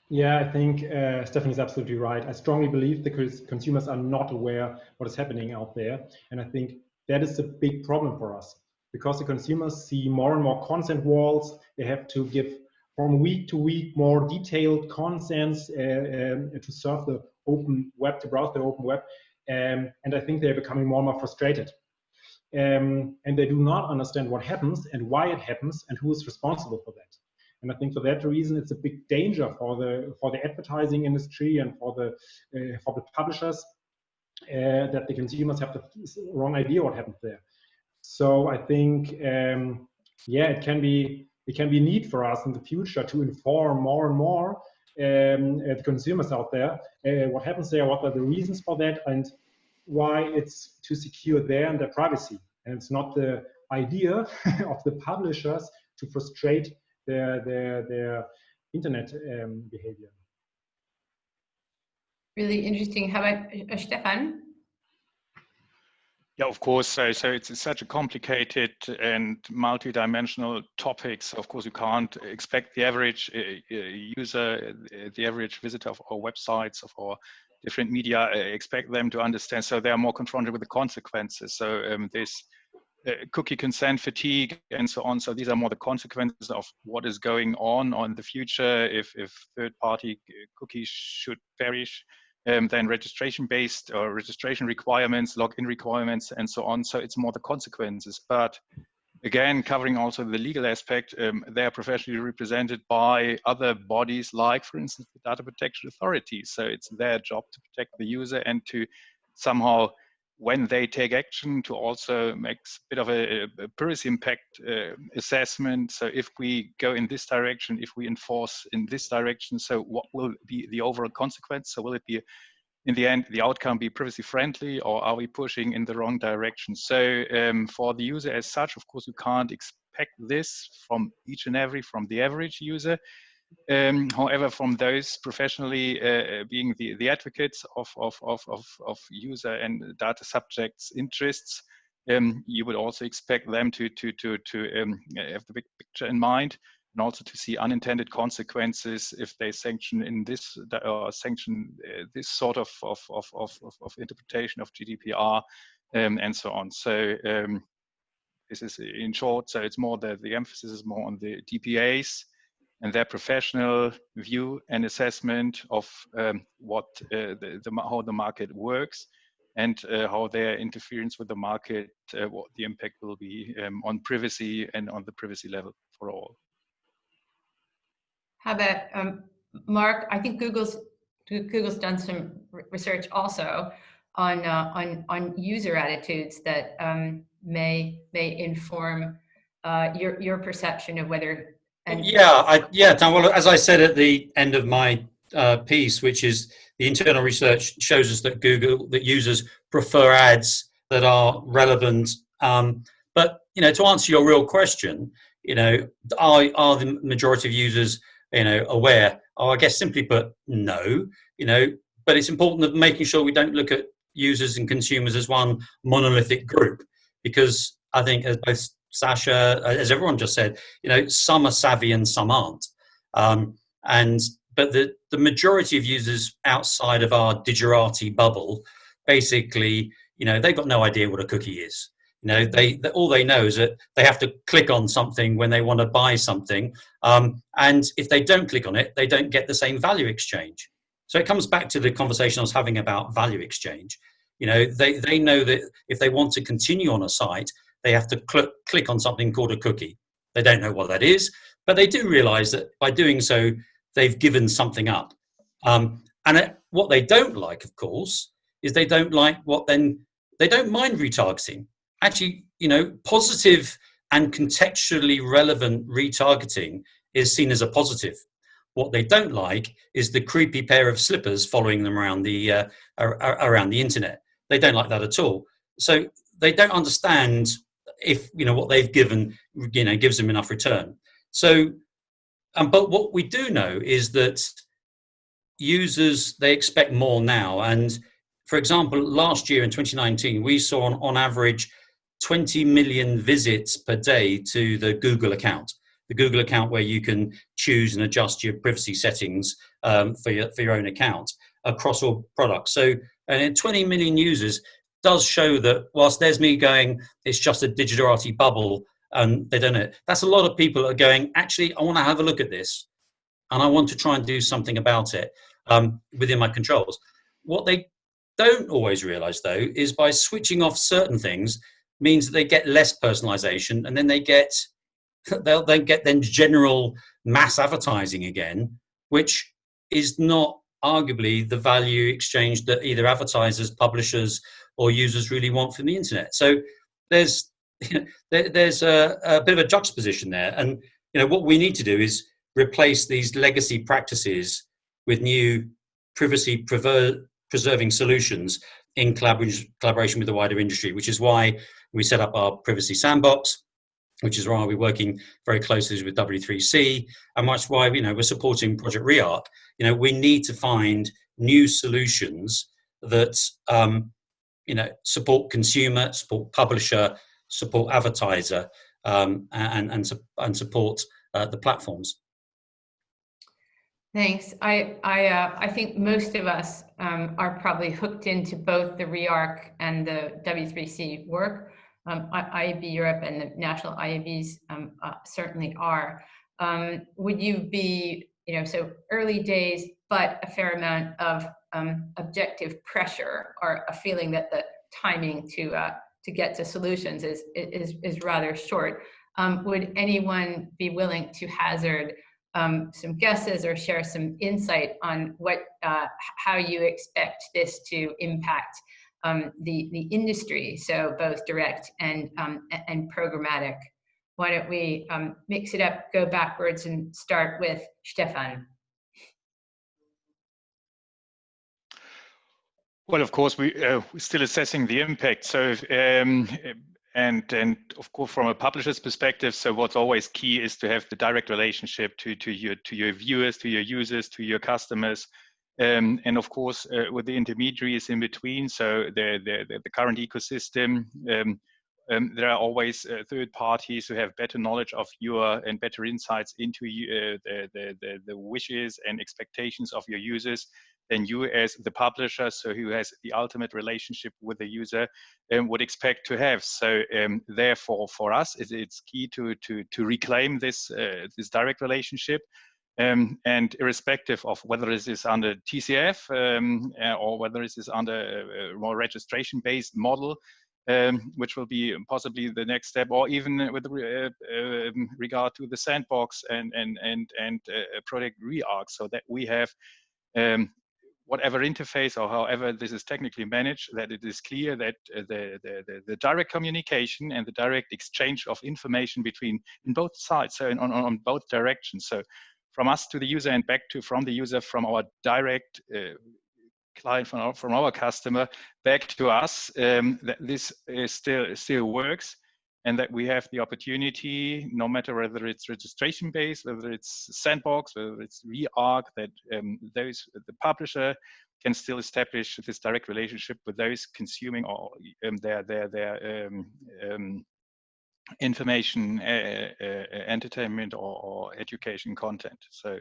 Yeah, I think Stephanie's absolutely right. I strongly believe the consumers are not aware what is happening out there. And I think that is a big problem for us, because the consumers see more and more consent walls. They have to give from week to week more detailed consents to surf the open web, to browse the open web. And I think they're becoming more and more frustrated. And they do not understand what happens and why it happens and who is responsible for that. And I think for that reason, it's a big danger for the advertising industry and for the publishers that the consumers have the wrong idea what happens there. So I think, it can be a need for us in the future to inform more and more the consumers out there what happens there, what are the reasons for that, and why it's to secure their privacy. And it's not the idea of the publishers to frustrate their internet behavior. Really interesting. How about Stefan? Yeah, of course. So it's such a complicated and multi-dimensional topic. So of course, you can't expect the average user, the average visitor of our websites, of our different media, expect them to understand. So they are more confronted with the consequences. So this cookie consent fatigue and so on. So these are more the consequences of what is going on in the future. If third-party cookies should perish, then registration-based or registration requirements, login requirements, and so on. So it's more the consequences. But again, covering also the legal aspect, they are professionally represented by other bodies, like, for instance, the Data Protection Authority. So it's their job to protect the user and to somehow, when they take action, to also make a bit of a privacy impact assessment. So if we go in this direction, if we enforce in this direction, so what will be the overall consequence? So will it be, in the end, the outcome be privacy friendly, or are we pushing in the wrong direction? So for the user as such, of course, you can't expect this from each and every, from the average user. However, from those professionally being the advocates of user and data subjects' interests, you would also expect them to have the big picture in mind, and also to see unintended consequences if they sanction in this or sanction this sort of interpretation of GDPR and so on. So this is in short. So it's more the emphasis is more on the DPAs and their professional view and assessment of how the market works, and how their interference with the market, what the impact will be on privacy and on the privacy level for all. How about Mark? I think Google's done some research also on user attitudes that may inform your perception of whether. Tom, well, as I said at the end of my piece, which is the internal research shows us that that users prefer ads that are relevant. But to answer your real question, are the majority of users aware? I guess simply put, no. But it's important that making sure we don't look at users and consumers as one monolithic group, because I think as both Sasha, as everyone just said, some are savvy and some aren't. But the majority of users outside of our digerati bubble, basically, they've got no idea what a cookie is. All they know is that they have to click on something when they want to buy something. And if they don't click on it, they don't get the same value exchange. So it comes back to the conversation I was having about value exchange. They know that if they want to continue on a site, they have to click on something called a cookie. They don't know what that is, but they do realize that by doing so, they've given something up. What they don't like, of course, is they don't mind retargeting. Actually, positive and contextually relevant retargeting is seen as a positive. What they don't like is the creepy pair of slippers following them around the internet. They don't like that at all. So they don't understand if what they've given gives them enough return. So, but what we do know is that users, they expect more now. And for example, last year in 2019, we saw on average 20 million visits per day to the Google account. The Google account where you can choose and adjust your privacy settings for your own account across all products. So, and 20 million users does show that whilst there's me going, it's just a digitality bubble and they don't know it. That's a lot of people are going, actually, I want to have a look at this and I want to try and do something about it within my controls. What they don't always realize, though, is by switching off certain things means that they get less personalization, and then they'll then get general mass advertising again, which is not arguably the value exchange that either advertisers, publishers, or users really want from the internet. So there's a bit of a juxtaposition there, and what we need to do is replace these legacy practices with new privacy preserving solutions in collaboration with the wider industry, which is why we set up our privacy sandbox, which is why we're working very closely with W3C, and that's why we're supporting Project ReArc. We need to find new solutions that support consumer, support publisher, support advertiser, and support the platforms. Thanks. I think most of us are probably hooked into both the ReArc and the W3C work. IAB Europe and the national IABs certainly are. Would you be, so early days, but a fair amount of objective pressure, or a feeling that the timing to get to solutions is rather short? Would anyone be willing to hazard some guesses or share some insight on how you expect this to impact the industry, so both direct and programmatic? Why don't we mix it up, go backwards, and start with Stefan? Well, of course, we're still assessing the impact. So and of course, from a publisher's perspective, so what's always key is to have the direct relationship to your viewers, to your users, to your customers, and of course with the intermediaries in between. So the current ecosystem. There are always third parties who have better knowledge of your and better insights into the wishes and expectations of your users than you as the publisher, so who has the ultimate relationship with the user, would expect to have. So therefore, for us, it's key to reclaim this this direct relationship. And irrespective of whether this is under TCF or whether this is under a more registration-based model, which will be possibly the next step, or even with regard to the sandbox and Project ReArc, so that we have whatever interface or however this is technically managed, that it is clear that the direct communication and the direct exchange of information between in both sides, so on both directions. So from us to the user and back to from the user, from our direct client, from our customer back to us, that this is still works, and that we have the opportunity, no matter whether it's registration based, whether it's sandbox, whether it's ReArc, that the publisher can still establish this direct relationship with those consuming or their information, entertainment or education content. So I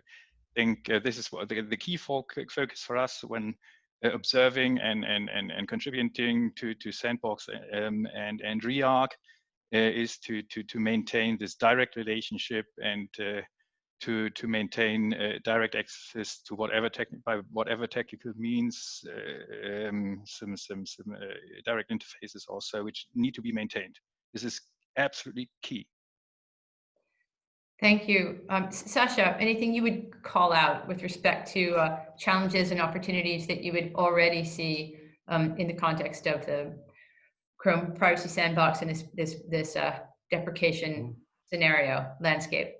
think this is what the key focus for us when observing and contributing to Sandbox and ReArc is to maintain this direct relationship and to maintain direct access to whatever technical means, some direct interfaces also, which need to be maintained. This is absolutely key. Thank you. Sasha, anything you would call out with respect to challenges and opportunities that you would already see in the context of the Chrome Privacy Sandbox and this deprecation scenario landscape?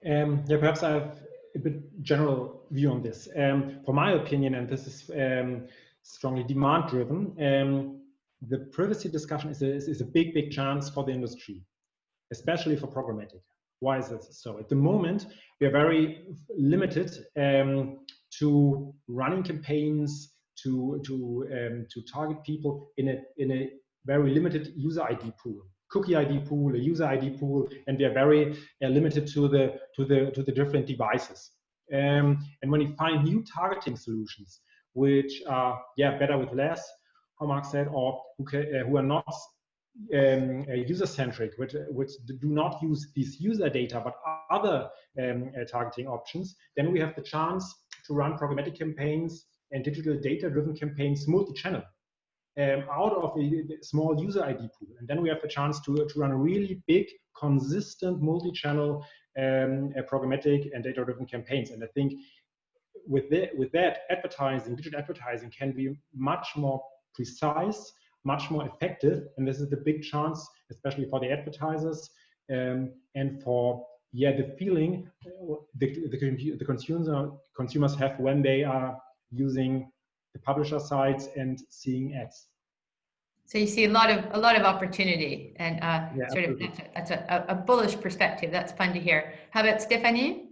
Yeah, perhaps I have a bit general view on this. For my opinion, and this is strongly demand-driven, the privacy discussion is a big chance for the industry, especially for programmatic. Why is this so? At the moment, we are very limited to running campaigns, to target people in a very limited user ID pool, cookie ID pool, a user ID pool, and we are very limited to the different devices. And when you find new targeting solutions, which are better with less, how Mark said, or who are not user-centric, which do not use these user data but other targeting options, then we have the chance to run programmatic campaigns and digital data-driven campaigns multi-channel out of a small user ID pool. And then we have the chance to run a really big, consistent multi-channel programmatic and data-driven campaigns. And I think with that, digital advertising can be much more precise, much more effective, and this is the big chance, especially for the advertisers and for the feeling the consumers have when they are using the publisher sites and seeing ads. So you see a lot of opportunity, and sort of that's a bullish perspective. That's fun to hear. How about Stephanie?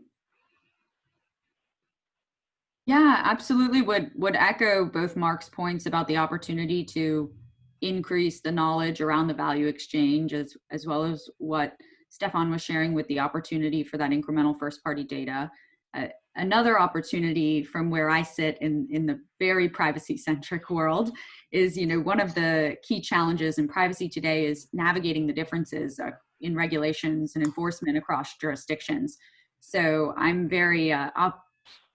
Yeah, absolutely. Would echo both Mark's points about the opportunity to increase the knowledge around the value exchange, as well as what Stefan was sharing with the opportunity for that incremental first-party data. Another opportunity from where I sit in the very privacy-centric world is, one of the key challenges in privacy today is navigating the differences in regulations and enforcement across jurisdictions. So I'm very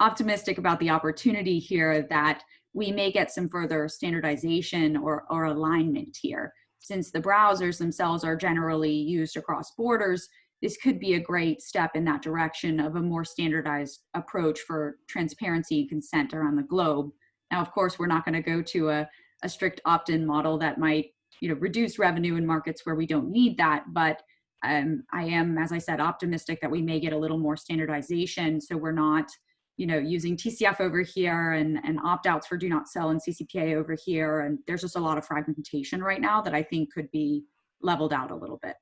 optimistic about the opportunity here that we may get some further standardization or alignment here. Since the browsers themselves are generally used across borders, this could be a great step in that direction of a more standardized approach for transparency and consent around the globe. Now, of course, we're not going to go to a strict opt-in model that might reduce revenue in markets where we don't need that, but I am, as I said, optimistic that we may get a little more standardization, so we're not using TCF over here and opt-outs for do not sell and CCPA over here. And there's just a lot of fragmentation right now that I think could be leveled out a little bit.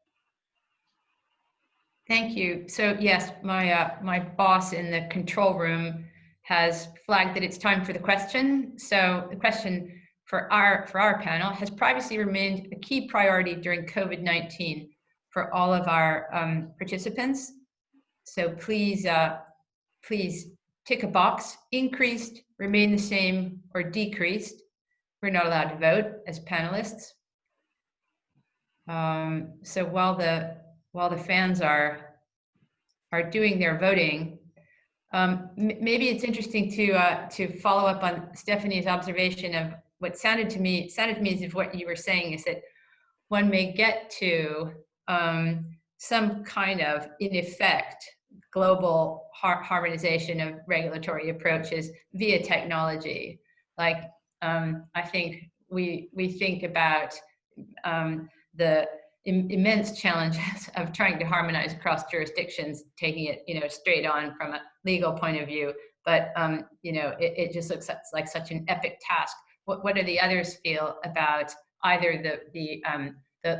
Thank you. So yes, my boss in the control room has flagged that it's time for the question. So the question for our panel: has privacy remained a key priority during COVID-19 for all of our participants? So please tick a box: increased, remain the same, or decreased. We're not allowed to vote as panelists. So while the fans are doing their voting, maybe it's interesting to follow up on Stephanie's observation of what sounded to me as if what you were saying is that one may get to some kind of, in effect, global harmonization of regulatory approaches via technology. Like I think we think about the immense challenges of trying to harmonize across jurisdictions, taking it straight on from a legal point of view. But it just looks like such an epic task. What do the others feel about either the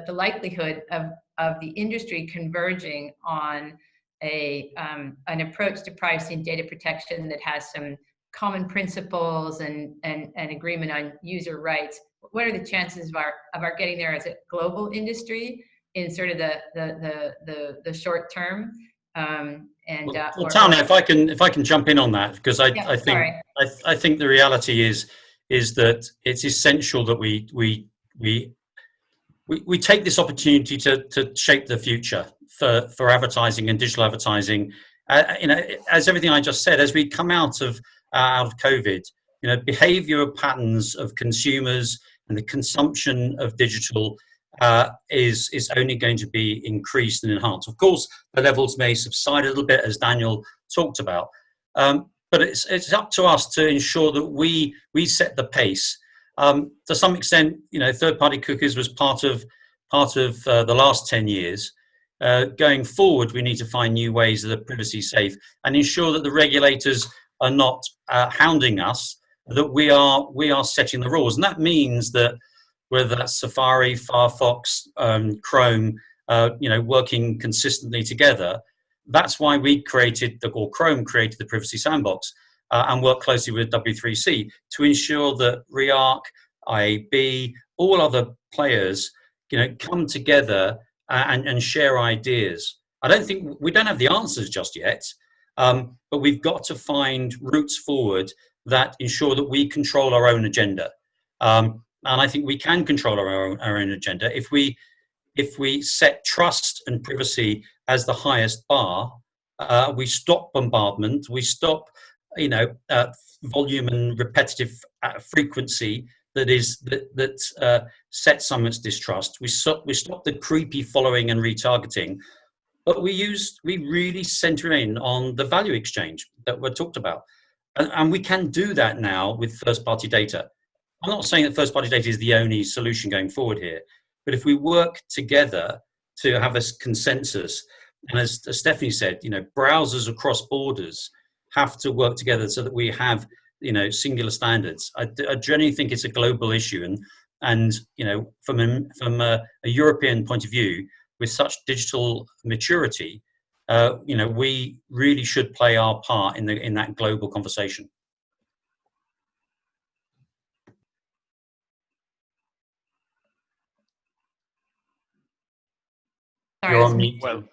likelihood of the industry converging on an approach to privacy and data protection that has some common principles and agreement on user rights? What are the chances of our getting there as a global industry in sort of the short term? Well, Tanya, if I can jump in on that, because I think the reality is that it's essential that we take this opportunity to shape the future for advertising and digital advertising. As everything I just said, as we come out of COVID, behavioral patterns of consumers and the consumption of digital is only going to be increased and enhanced. Of course, the levels may subside a little bit, as Daniel talked about, but it's up to us to ensure that we set the pace. To some extent, third-party cookies was part of the last 10 years. Going forward, we need to find new ways that are privacy safe and ensure that the regulators are not hounding us, that we are setting the rules. And that means that whether that's Safari, Firefox, Chrome, working consistently together, that's why Chrome created the Privacy Sandbox and worked closely with W3C to ensure that REARC, IAB, all other players, come together and share ideas. I don't think we don't have the answers just yet, but we've got to find routes forward that ensure that we control our own agenda. And I think we can control our own agenda if we set trust and privacy as the highest bar. We stop bombardment. We stop, volume and repetitive frequency that sets someone's distrust. We stop the creepy following and retargeting, but we really center in on the value exchange that we're talked about, and we can do that now with first-party data. I'm not saying that first-party data is the only solution going forward here, but if we work together to have a consensus, and as Stephanie said, browsers across borders have to work together so that we have singular standards. I genuinely think it's a global issue, and from a European point of view, with such digital maturity, we really should play our part in that global conversation. Sorry, you're on mute. Well,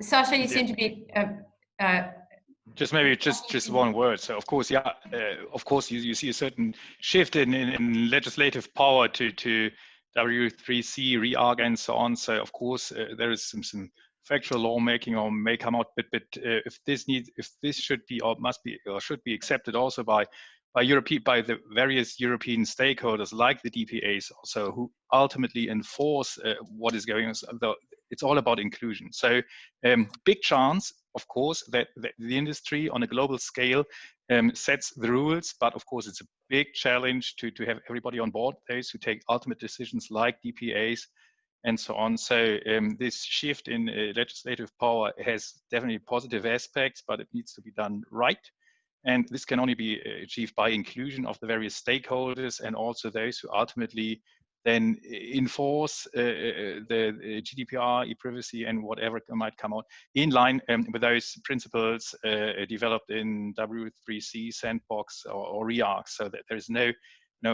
Sasha, you seem to be. Just maybe just one word. So of course, you see a certain shift in legislative power to W3C, REARC, and so on. So of course, there is some factual lawmaking or may come out, but if this should be or must be or should be accepted also by the various European stakeholders like the DPAs, also who ultimately enforce what is going on. It's all about inclusion. So big chance, of course, that the industry on a global scale sets the rules, but of course it's a big challenge to have everybody on board, those who take ultimate decisions like DPAs and so on. So this shift in legislative power has definitely positive aspects, but it needs to be done right. And this can only be achieved by inclusion of the various stakeholders and also those who ultimately then enforce the GDPR, e-privacy, and whatever might come out in line with those principles developed in W3C, Sandbox, or REARC, so that there's no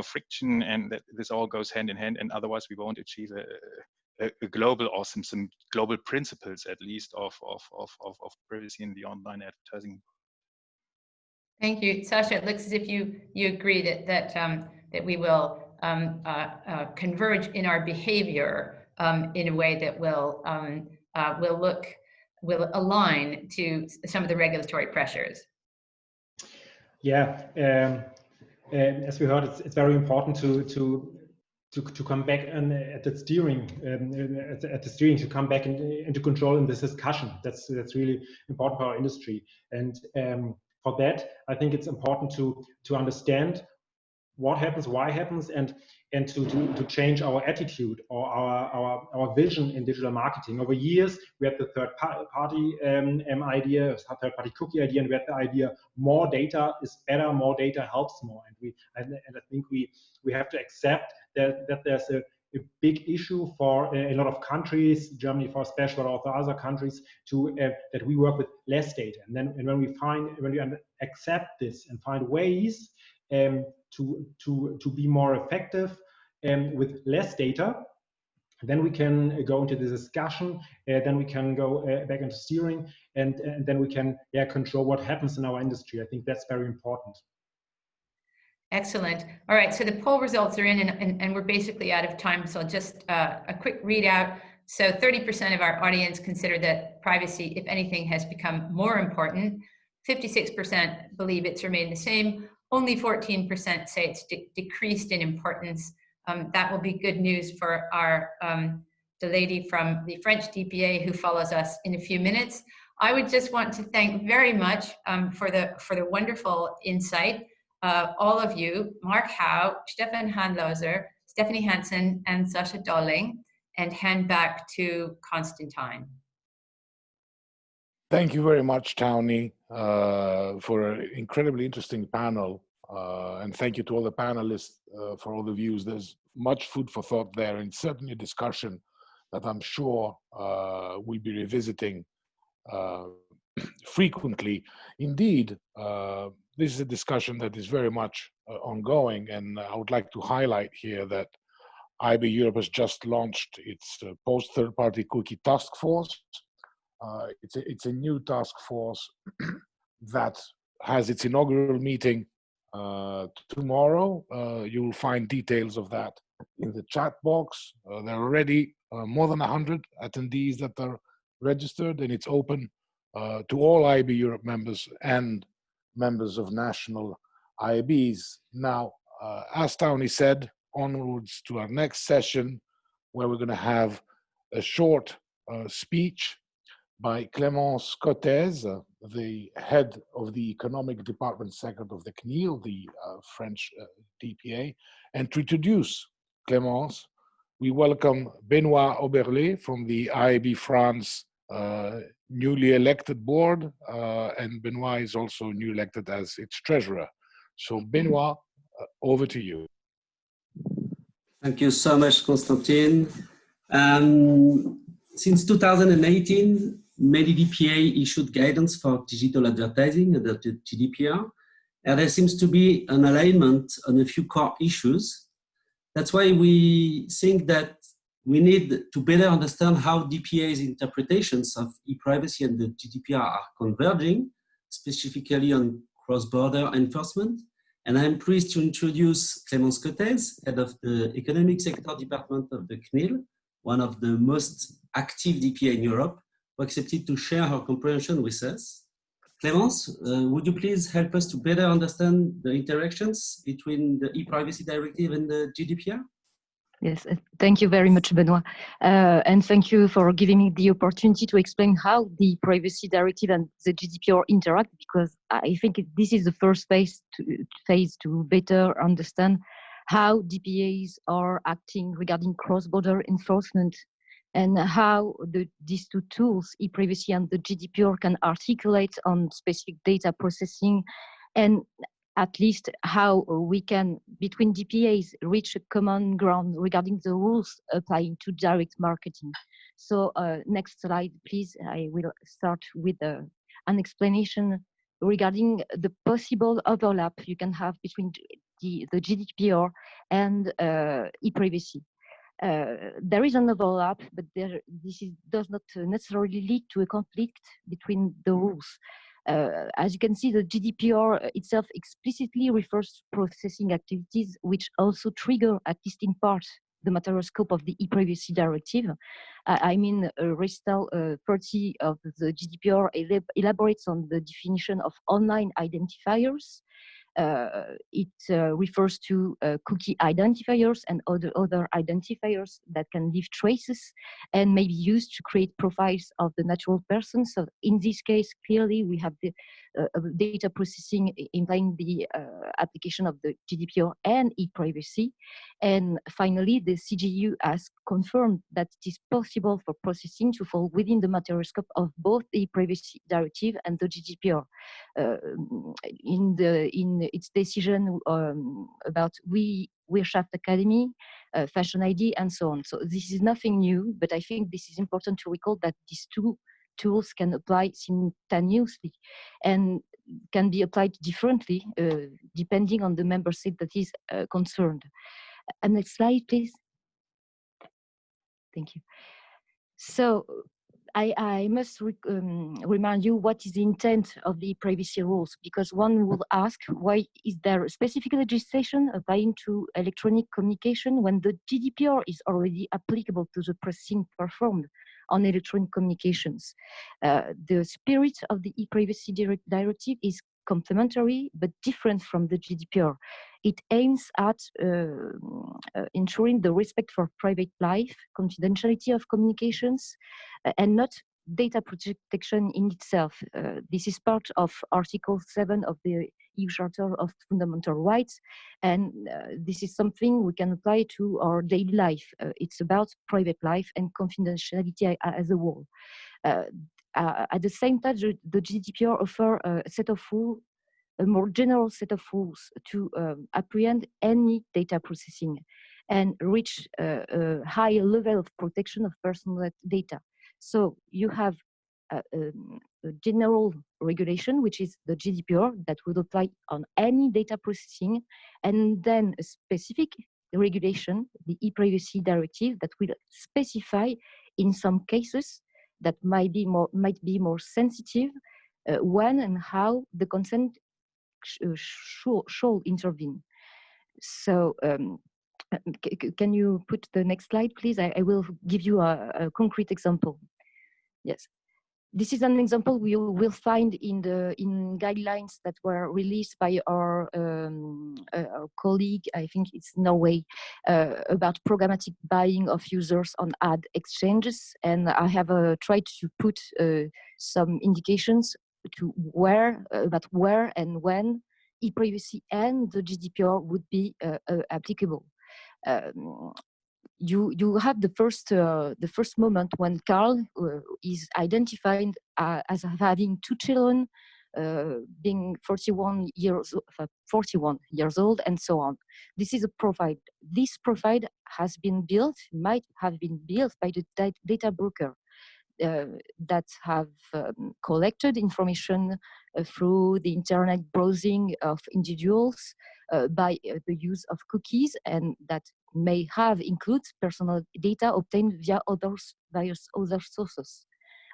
friction and that this all goes hand in hand, and otherwise we won't achieve a global or some global principles at least of privacy in the online advertising. Thank you, Sasha. It looks as if you agree that we will converge in our behavior in a way that will align to some of the regulatory pressures. Yeah, as we heard, it's very important to come back and at the steering to come back into control in this discussion. That's really important for our industry, and for that I think it's important to understand what happens, why happens, and to change our attitude or our vision in digital marketing. Over years, we had the third-party idea, third-party cookie idea, and we had the idea more data is better, more data helps more. And I think we have to accept that there's a big issue for a lot of countries, Germany for special, but also other countries, that we work with less data. And when we accept this and find ways to be more effective with less data, then we can go into the discussion, then we can go back into steering, and then we can control what happens in our industry. I think that's very important. Excellent. All right, so the poll results are in, and we're basically out of time, so just a quick readout. So 30% of our audience consider that privacy, if anything, has become more important. 56% believe it's remained the same. Only 14% say it's decreased in importance. That will be good news for the lady from the French DPA who follows us in a few minutes. I would just want to thank very much for the wonderful insight. All of you, Mark Howe, Stefan Hanlauser, Stephanie Hansen, and Sasha Dolling, and hand back to Constantine. Thank you very much, Townie, for an incredibly interesting panel. And thank you to all the panelists for all the views. There's much food for thought there, and certainly a discussion that I'm sure we'll be revisiting frequently. Indeed, this is a discussion that is very much ongoing, and I would like to highlight here that IAB Europe has just launched its post-third-party cookie task force. It's a new task force that has its inaugural meeting tomorrow. You will find details of that in the chat box. There are already more than 100 attendees that are registered, and it's open to all IAB Europe members and members of national IABs. Now, as Townie said, onwards to our next session, where we're going to have a short speech by Clémence Cottez, the head of the Economic Department Secretary of the CNIL, the French DPA. And to introduce Clémence, we welcome Benoît Oberlé from the IAB France newly elected board, and Benoît is also newly elected as its treasurer. So Benoît, over to you. Thank you so much, Constantine. Since 2018, many DPA issued guidance for digital advertising under the GDPR, and there seems to be an alignment on a few core issues. That's why we think that we need to better understand how DPA's interpretations of e-privacy and the GDPR are converging, specifically on cross-border enforcement. And I'm pleased to introduce Clémence Cottez, head of the Economic Sector Department of the CNIL, one of the most active DPA in Europe, who accepted to share her comprehension with us. Clémence, would you please help us to better understand the interactions between the e-privacy directive and the GDPR? Yes, thank you very much, Benoît. And thank you for giving me the opportunity to explain how the Privacy Directive and the GDPR interact, because I think this is the first phase to better understand how DPAs are acting regarding cross-border enforcement and how these two tools, e-privacy and the GDPR, can articulate on specific data processing and at least how we can, between DPAs, reach a common ground regarding the rules applying to direct marketing. So next slide, please. I will start with an explanation regarding the possible overlap you can have between the GDPR and e-privacy. There is an overlap, but does not necessarily lead to a conflict between the rules. As you can see, the GDPR itself explicitly refers to processing activities which also trigger, at least in part, the material scope of the e-privacy directive. I mean, Recital 30 of the GDPR elaborates on the definition of online identifiers. It refers to cookie identifiers and other identifiers that can leave traces and may be used to create profiles of the natural person. So in this case, clearly we have the data processing implying the application of the GDPR and e-privacy. And finally, the CJU has confirmed that it is possible for processing to fall within the material scope of both the e-privacy directive and the GDPR. In its decision about Wirtschaft Academy, Fashion ID, and so on. So this is nothing new, but I think this is important to recall that these two tools can apply simultaneously and can be applied differently depending on the member state that is concerned. And next slide, please. Thank you. So I must remind you what is the intent of the privacy rules, because one will ask, why is there a specific legislation applying to electronic communication when the GDPR is already applicable to the processing performed on electronic communications? The spirit of the e-privacy directive is complementary but different from the GDPR. It aims at ensuring the respect for private life, confidentiality of communications, and not data protection in itself. This is part of Article 7 of the EU Charter of Fundamental Rights, and this is something we can apply to our daily life. It's about private life and confidentiality as a whole. At the same time, the GDPR offers a set of rules, a more general set of rules to apprehend any data processing and reach a high level of protection of personal data. So you have a general regulation, which is the GDPR, that would apply on any data processing, and then a specific regulation, the e-privacy directive, that will specify in some cases that might be more sensitive when and how the consent should intervene. So can you put the next slide, please? I will give you a concrete example. Yes. This is an example we will find in guidelines that were released by our colleague, I think it's Norway, about programmatic buying of users on ad exchanges. And I have tried to put some indications to about where and when e-privacy and the GDPR would be applicable. You have the first moment when Carl is identified as having two children, being 41 years old, and so on. This is a profile. This profile has been built, might have been built by the data broker that have collected information through the internet browsing of individuals by the use of cookies, and that may have includes personal data obtained via various other sources.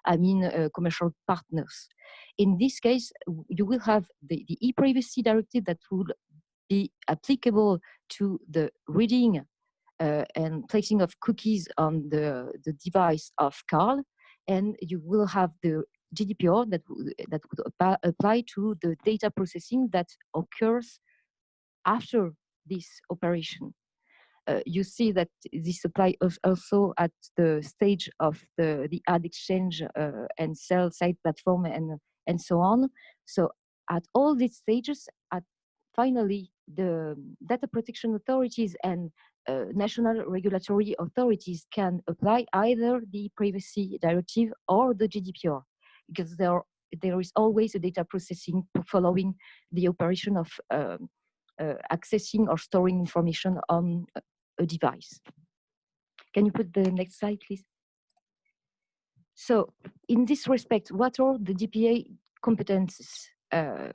I mean, commercial partners. In this case, you will have the e-privacy directive that will be applicable to the reading and placing of cookies on the device of Carl, and you will have the GDPR that would apply to the data processing that occurs after this operation. You see that this applies also at the stage of the ad exchange and sell side platform and so on. So at all these stages, finally, the data protection authorities and national regulatory authorities can apply either the privacy directive or the GDPR, because they are there is always a data processing following the operation of accessing or storing information on a device. Can you put the next slide, please? So in this respect, what are the DPA competences?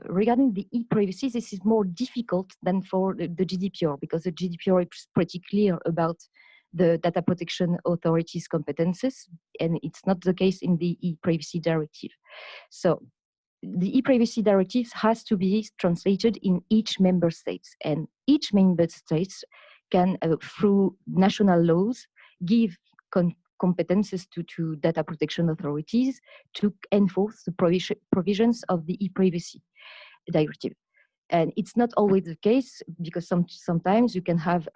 Regarding the e-privacy, this is more difficult than for the GDPR, because the GDPR is pretty clear about the data protection authorities' competences, and it's not the case in the e-privacy directive. So the e-privacy directive has to be translated in each member state, and each member state can, through national laws, give competences to data protection authorities to enforce the provisions of the e-privacy directive. And it's not always the case, because sometimes you can have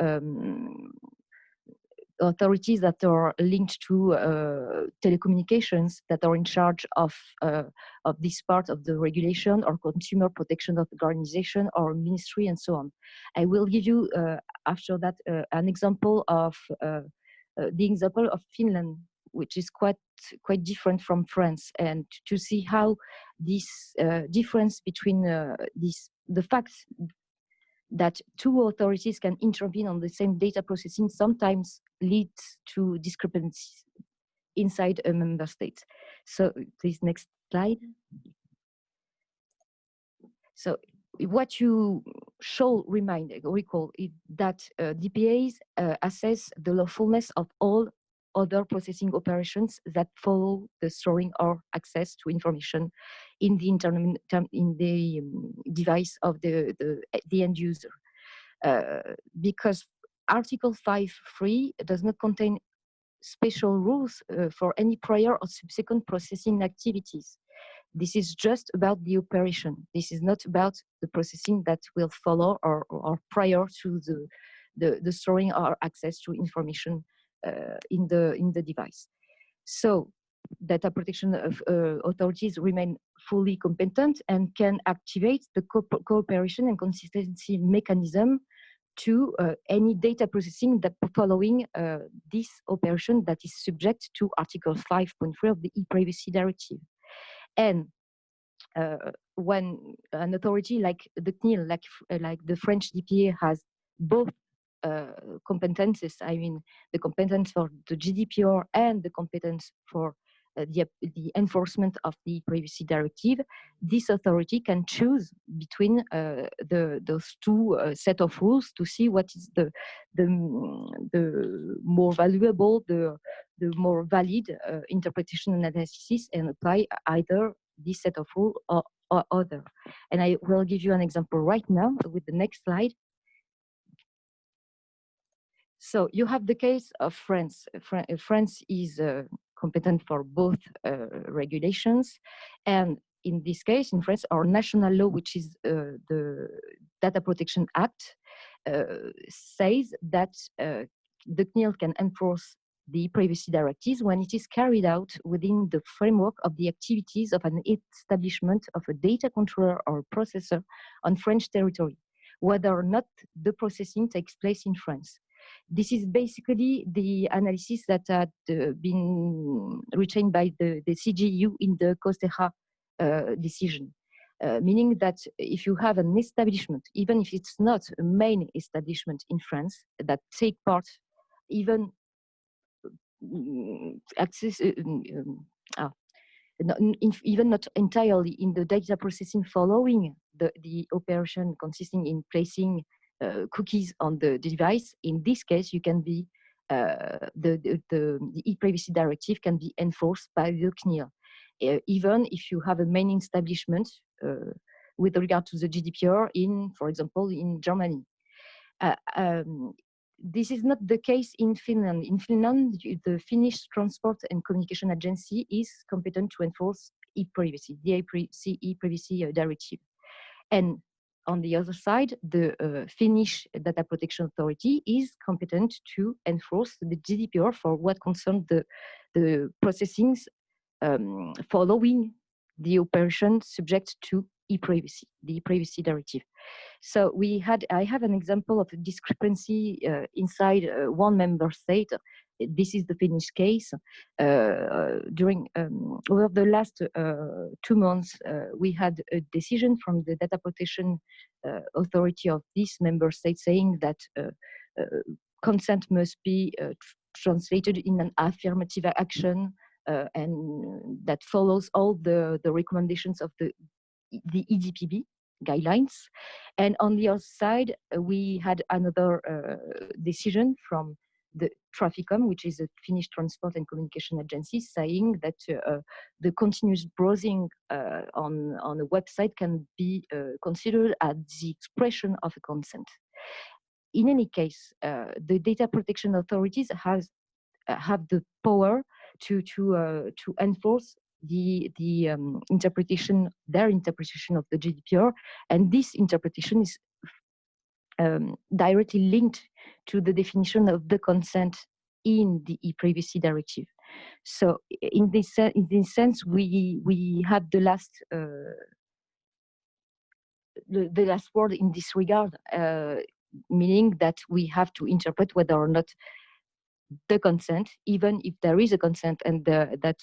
authorities that are linked to telecommunications that are in charge of this part of the regulation, or consumer protection organization, or ministry, and so on. I will give you after that an example of the example of Finland, which is quite different from France, and to see how this difference between the fact that two authorities can intervene on the same data processing sometimes leads to discrepancies inside a member state. So please, next slide. So what you should recall is that DPAs assess the lawfulness of all other processing operations that follow the storing or access to information in the device of the end user. Because Article 5.3 does not contain special rules for any prior or subsequent processing activities. This is just about the operation. This is not about the processing that will follow or prior to the storing or access to information in the device. So data protection authorities remain fully competent and can activate the cooperation and consistency mechanism to any data processing that following this operation that is subject to Article 5.3 of the e-privacy directive. And when an authority like the CNIL, like the French DPA, has both competences, I mean the competence for the GDPR and the competence for the enforcement of the privacy directive, this authority can choose between those two set of rules to see what is the more valuable, the more valid interpretation and analysis, and apply either this set of rules or other. And I will give you an example right now with the next slide. So you have the case of France. France is competent for both regulations, and in this case, in France, our national law, which is the Data Protection Act, says that the CNIL can enforce the privacy directives when it is carried out within the framework of the activities of an establishment of a data controller or processor on French territory, whether or not the processing takes place in France. This is basically the analysis that had been retained by the CGU in the Costera decision, meaning that if you have an establishment, even if it's not a main establishment in France, that take part even even not entirely in the data processing following the operation consisting in placing cookies on the device, in this case, you can be the e-privacy directive can be enforced by the CNIL, even if you have a main establishment with regard to the GDPR in, for example, in Germany. This is not the case in Finland. In Finland, the Finnish Transport and Communication Agency is competent to enforce e-privacy, the e-privacy directive. And on the other side, the Finnish Data Protection Authority is competent to enforce the GDPR for what concerns the processings following the operation subject to e-privacy, the e-privacy directive. So I have an example of a discrepancy inside one member state this is the Finnish case. During over the last 2 months, we had a decision from the data protection authority of this member state saying that consent must be translated in an affirmative action, and that follows all the recommendations of the EDPB guidelines. And on the other side, we had another decision from the Traficom, which is a Finnish transport and communication agency, saying that the continuous browsing on a website can be considered as the expression of a consent. In any case, the data protection authorities have the power to enforce their interpretation of the GDPR, and this interpretation is directly linked to the definition of the consent in the e-privacy directive. So in this sense, we had the last word in this regard, meaning that we have to interpret whether or not the consent, even if there is a consent, and that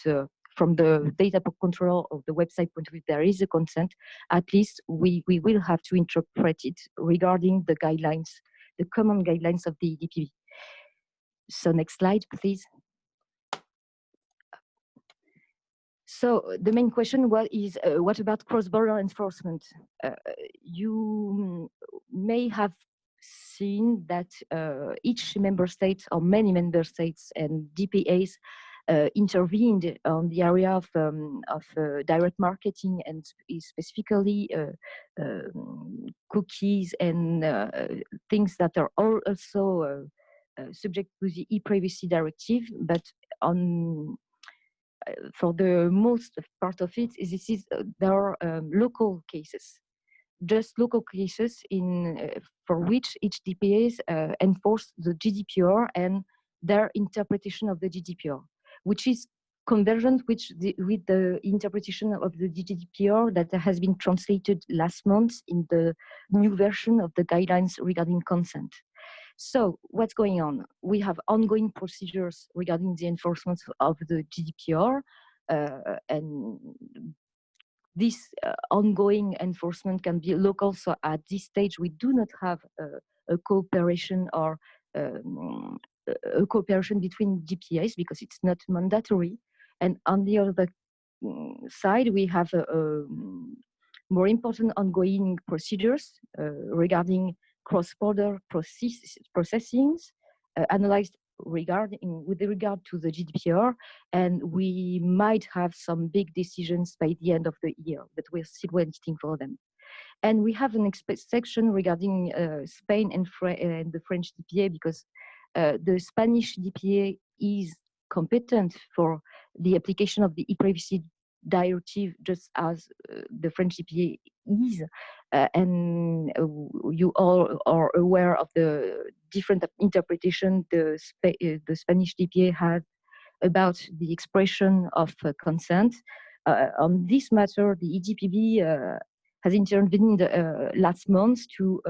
from the data control of the website point of view, there is a consent, at least we will have to interpret it regarding the guidelines, the common guidelines of the EDPB. So next slide, please. So the main question is what about cross-border enforcement? You may have seen that each member state, or many member states and DPAs intervened on the area of direct marketing, and specifically cookies and things that are also subject to the e-privacy directive. But for the most part of it, there are local cases. Just local cases for which each DPAs enforce the GDPR and their interpretation of the GDPR, which is convergent with the interpretation of the GDPR that has been translated last month in the new version of the guidelines regarding consent. So what's going on? We have ongoing procedures regarding the enforcement of the GDPR, and this ongoing enforcement can be local. So at this stage, we do not have a cooperation or a cooperation between DPAs because it's not mandatory. And on the other side, we have more important ongoing procedures regarding cross-border processings analyzed with regard to the GDPR, and we might have some big decisions by the end of the year, but we're still waiting for them. And we have an section regarding Spain and the French DPA, because the Spanish DPA is competent for the application of the e-privacy directive, just as the French DPA is, and you all are aware of the different interpretation the Spanish DPA had about the expression of consent. On this matter, the EDPB has intervened last month to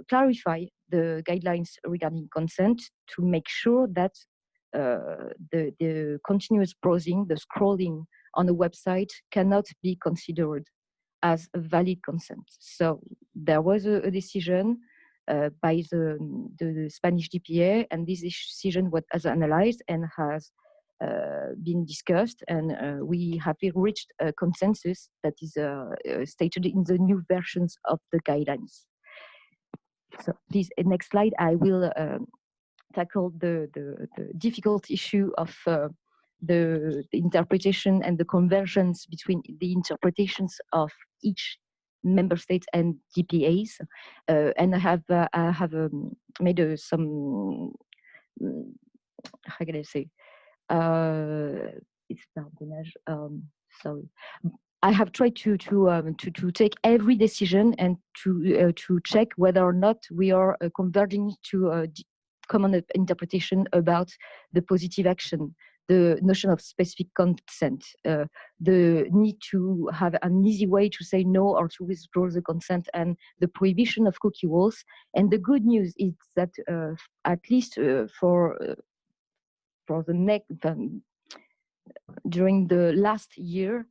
clarify the guidelines regarding consent, to make sure that the continuous browsing, the scrolling on a website cannot be considered as a valid consent. So there was a decision by the Spanish DPA, and this decision was analyzed and has been discussed, and we have reached a consensus that is stated in the new versions of the guidelines. So please, next slide, I will tackle the difficult issue of the interpretation and the conversions between the interpretations of each member state and DPAs, and I have made some how can I say it's sorry. I have tried to take every decision and to check whether or not we are converging to a common interpretation about the positive action, the notion of specific consent, the need to have an easy way to say no or to withdraw the consent, and the prohibition of cookie walls. And the good news is that at least for for the next during the last year,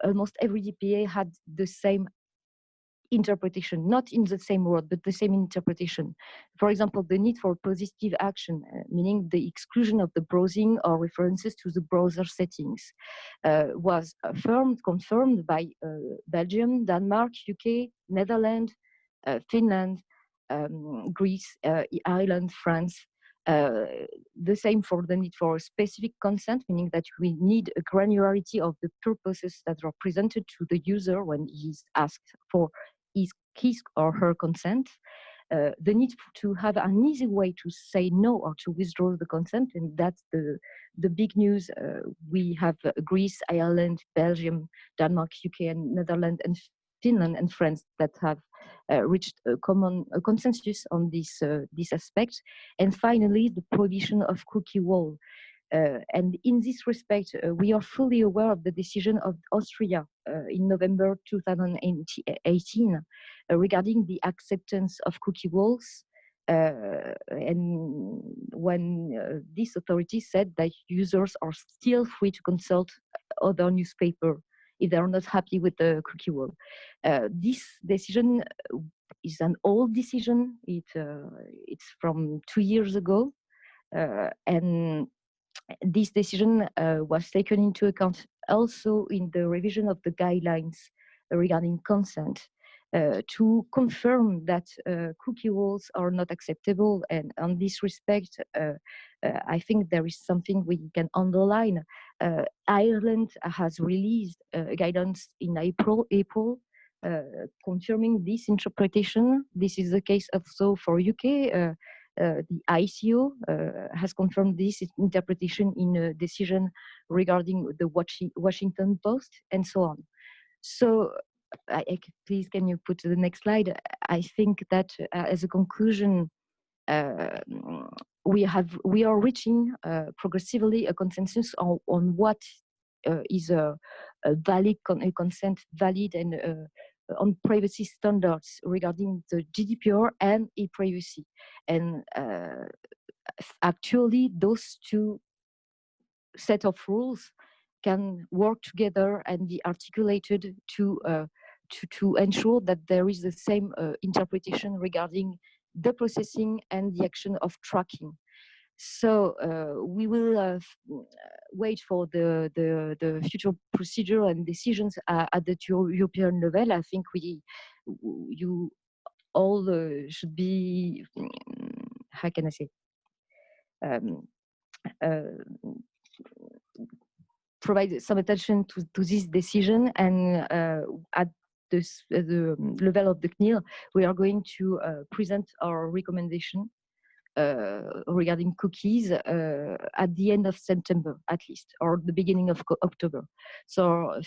almost every DPA had the same interpretation, not in the same word, but the same interpretation. For example, the need for positive action, meaning the exclusion of the browsing or references to the browser settings, was confirmed by Belgium, Denmark, UK, Netherlands, Finland, Greece, Ireland, France. The same for the need for specific consent, meaning that we need a granularity of the purposes that are presented to the user when he's asked for his or her consent. The need to have an easy way to say no or to withdraw the consent, and that's the big news. We have Greece, Ireland, Belgium, Denmark, UK, and Netherlands, and Finland and France that have reached a consensus on this aspect. And finally, the prohibition of cookie wall. And in this respect, we are fully aware of the decision of Austria in November 2018 regarding the acceptance of cookie walls. And when this authority said that users are still free to consult other newspapers if they are not happy with the cookie wall. This decision is an old decision. It's from 2 years ago. And this decision was taken into account also in the revision of the guidelines regarding consent to confirm that cookie walls are not acceptable. And on this respect, I think there is something we can underline. Ireland has released guidance in April confirming this interpretation. This is the case also for UK. The ICO has confirmed this interpretation in a decision regarding the Washington Post and so on. So please, can you put the next slide? I think that as a conclusion, we are reaching progressively a consensus on what is a valid consent, valid and on privacy standards regarding the GDPR and e-privacy. And actually, those two set of rules can work together and be articulated to ensure that there is the same interpretation regarding the processing and the action of tracking. So we will wait for the future procedure and decisions at the European level. I think you all should be, how can I say, provide some attention to this decision. And at the level of the CNIL, we are going to present our recommendation regarding cookies at the end of September, at least, or the beginning of October. So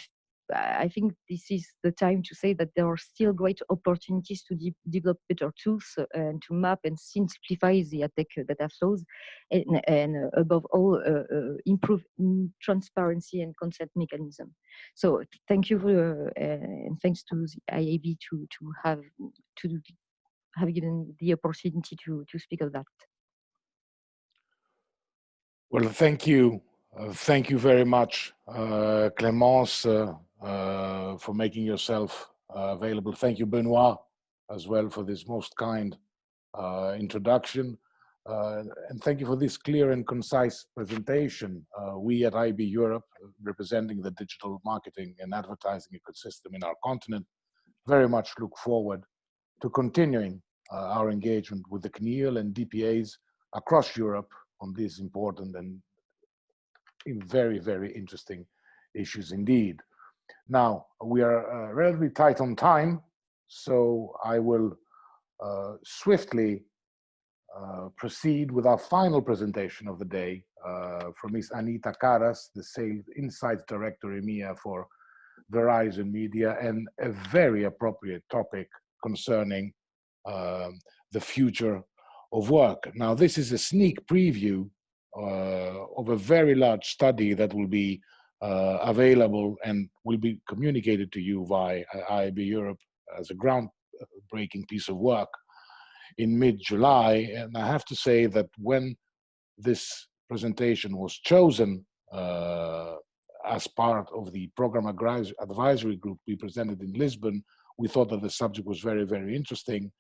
I think this is the time to say that there are still great opportunities to develop better tools and to map and simplify the AdTech data flows, and above all, improve transparency and consent mechanism. So thank you, and thanks to the IAB to have given the opportunity to speak of that. Well, thank you. Thank you very much, Clémence, for making yourself available. Thank you, Benoit, as well, for this most kind introduction. And thank you for this clear and concise presentation. We at IAB Europe, representing the digital marketing and advertising ecosystem in our continent, very much look forward to continuing our engagement with the CNIL and DPAs across Europe on these important and very, very interesting issues indeed. Now, we are relatively tight on time, so I will swiftly proceed with our final presentation of the day from Ms. Anita Caras, the Sales Insights Director EMEA for Verizon Media, and a very appropriate topic concerning the future of work. Now, this is a sneak preview of a very large study that will be available and will be communicated to you via IAB Europe as a groundbreaking piece of work in mid-July. And I have to say that when this presentation was chosen as part of the program advisory group we presented in Lisbon, we thought that the subject was very, very interesting.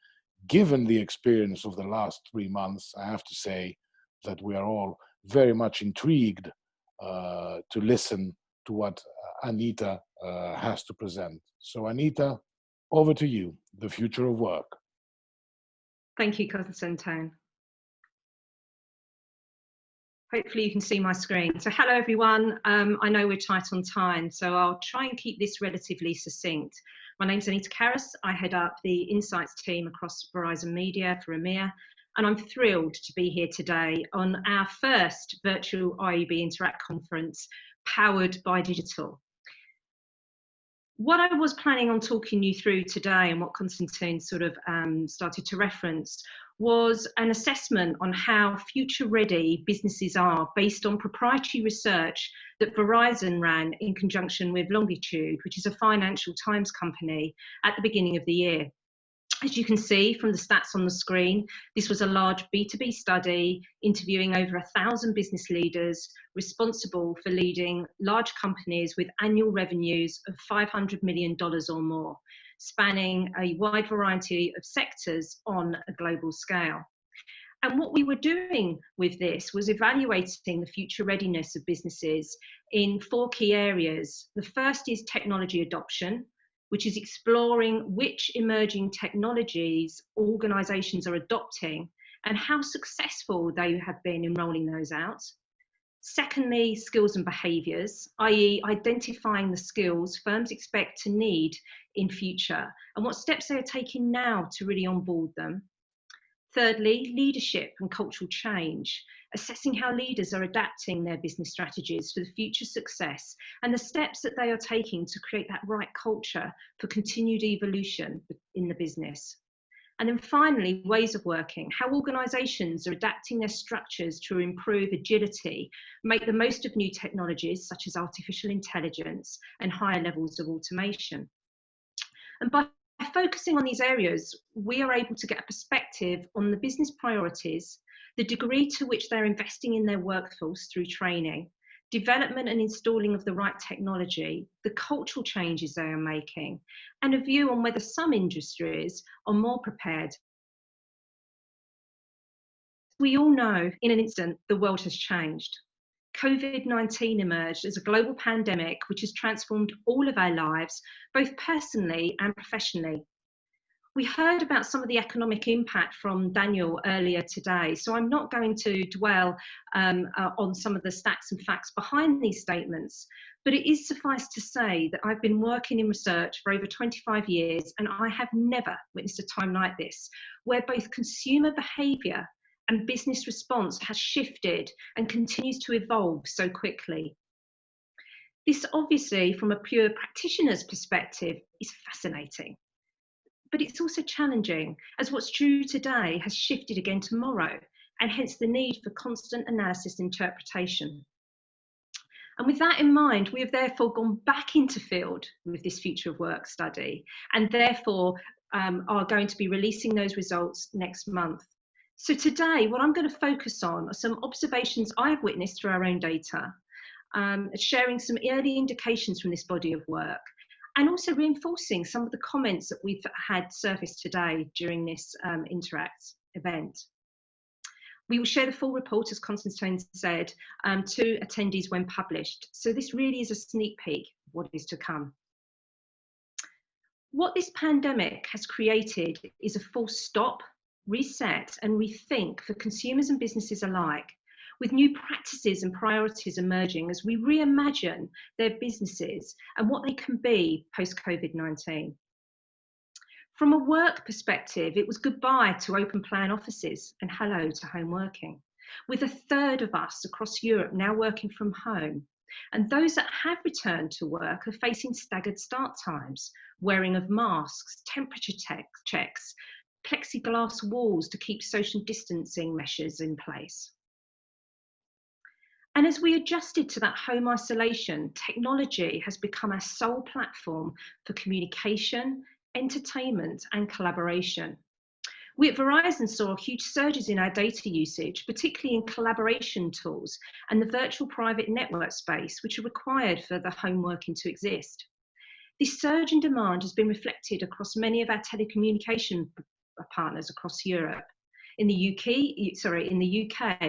Given the experience of the last 3 months, I have to say that we are all very much intrigued to listen to what Anita has to present. So Anita, over to you, the future of work. Thank you, Constantine. Hopefully you can see my screen. So hello everyone, I know we're tight on time, so I'll try and keep this relatively succinct. My name's Anita Karras, I head up the Insights team across Verizon Media for EMEA, and I'm thrilled to be here today on our first virtual IAB Interact conference powered by digital. What I was planning on talking you through today, and what Constantine sort of started to reference, was an assessment on how future-ready businesses are based on proprietary research that Verizon ran in conjunction with Longitude, which is a Financial Times company, at the beginning of the year. As you can see from the stats on the screen, this was a large B2B study interviewing over 1,000 business leaders responsible for leading large companies with annual revenues of $500 million or more, spanning a wide variety of sectors on a global scale. And what we were doing with this was evaluating the future readiness of businesses in 4 key areas. The first is technology adoption, which is exploring which emerging technologies organisations are adopting and how successful they have been in rolling those out. Secondly, skills and behaviours, i.e. identifying the skills firms expect to need in future and what steps they are taking now to really onboard them. Thirdly, leadership and cultural change, assessing how leaders are adapting their business strategies for the future success and the steps that they are taking to create that right culture for continued evolution in the business. And then finally, ways of working, how organisations are adapting their structures to improve agility, make the most of new technologies such as artificial intelligence and higher levels of automation. And by focusing on these areas, we are able to get a perspective on the business priorities, the degree to which they're investing in their workforce through training, development and installing of the right technology, the cultural changes they are making, and a view on whether some industries are more prepared. We all know in an instant the world has changed. COVID-19 emerged as a global pandemic which has transformed all of our lives, both personally and professionally. We heard about some of the economic impact from Daniel earlier today, so I'm not going to dwell on some of the stats and facts behind these statements, but it is suffice to say that I've been working in research for over 25 years and I have never witnessed a time like this, where both consumer behaviour and business response has shifted and continues to evolve so quickly. This obviously, from a pure practitioner's perspective, is fascinating. But it's also challenging, as what's true today has shifted again tomorrow, and hence the need for constant analysis and interpretation. And with that in mind, we have therefore gone back into field with this future of work study, and therefore are going to be releasing those results next month. So today, what I'm going to focus on are some observations I've witnessed through our own data, sharing some early indications from this body of work, and also reinforcing some of the comments that we've had surfaced today during this Interact event. We will share the full report, as Constantine said, to attendees when published. So this really is a sneak peek of what is to come. What this pandemic has created is a full stop, reset and rethink for consumers and businesses alike, with new practices and priorities emerging as we reimagine their businesses and what they can be post-COVID-19. From a work perspective, it was goodbye to open plan offices and hello to home working, with 1/3 of us across Europe now working from home. And those that have returned to work are facing staggered start times, wearing of masks, temperature checks, plexiglass walls to keep social distancing measures in place. And as we adjusted to that home isolation, technology has become our sole platform for communication, entertainment and collaboration. We at Verizon saw huge surges in our data usage, particularly in collaboration tools and the virtual private network space, which are required for the home working to exist. This surge in demand has been reflected across many of our telecommunication partners across Europe. In the UK,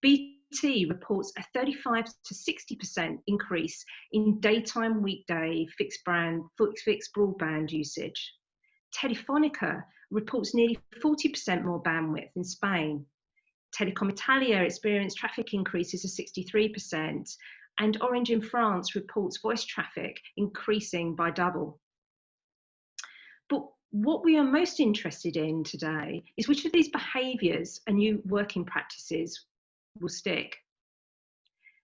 BT reports a 35 to 60% increase in daytime weekday fixed broadband usage. Telefonica reports nearly 40% more bandwidth in Spain. Telecom Italia experienced traffic increases of 63%, and Orange in France reports voice traffic increasing by double. But what we are most interested in today is which of these behaviours and new working practices will stick.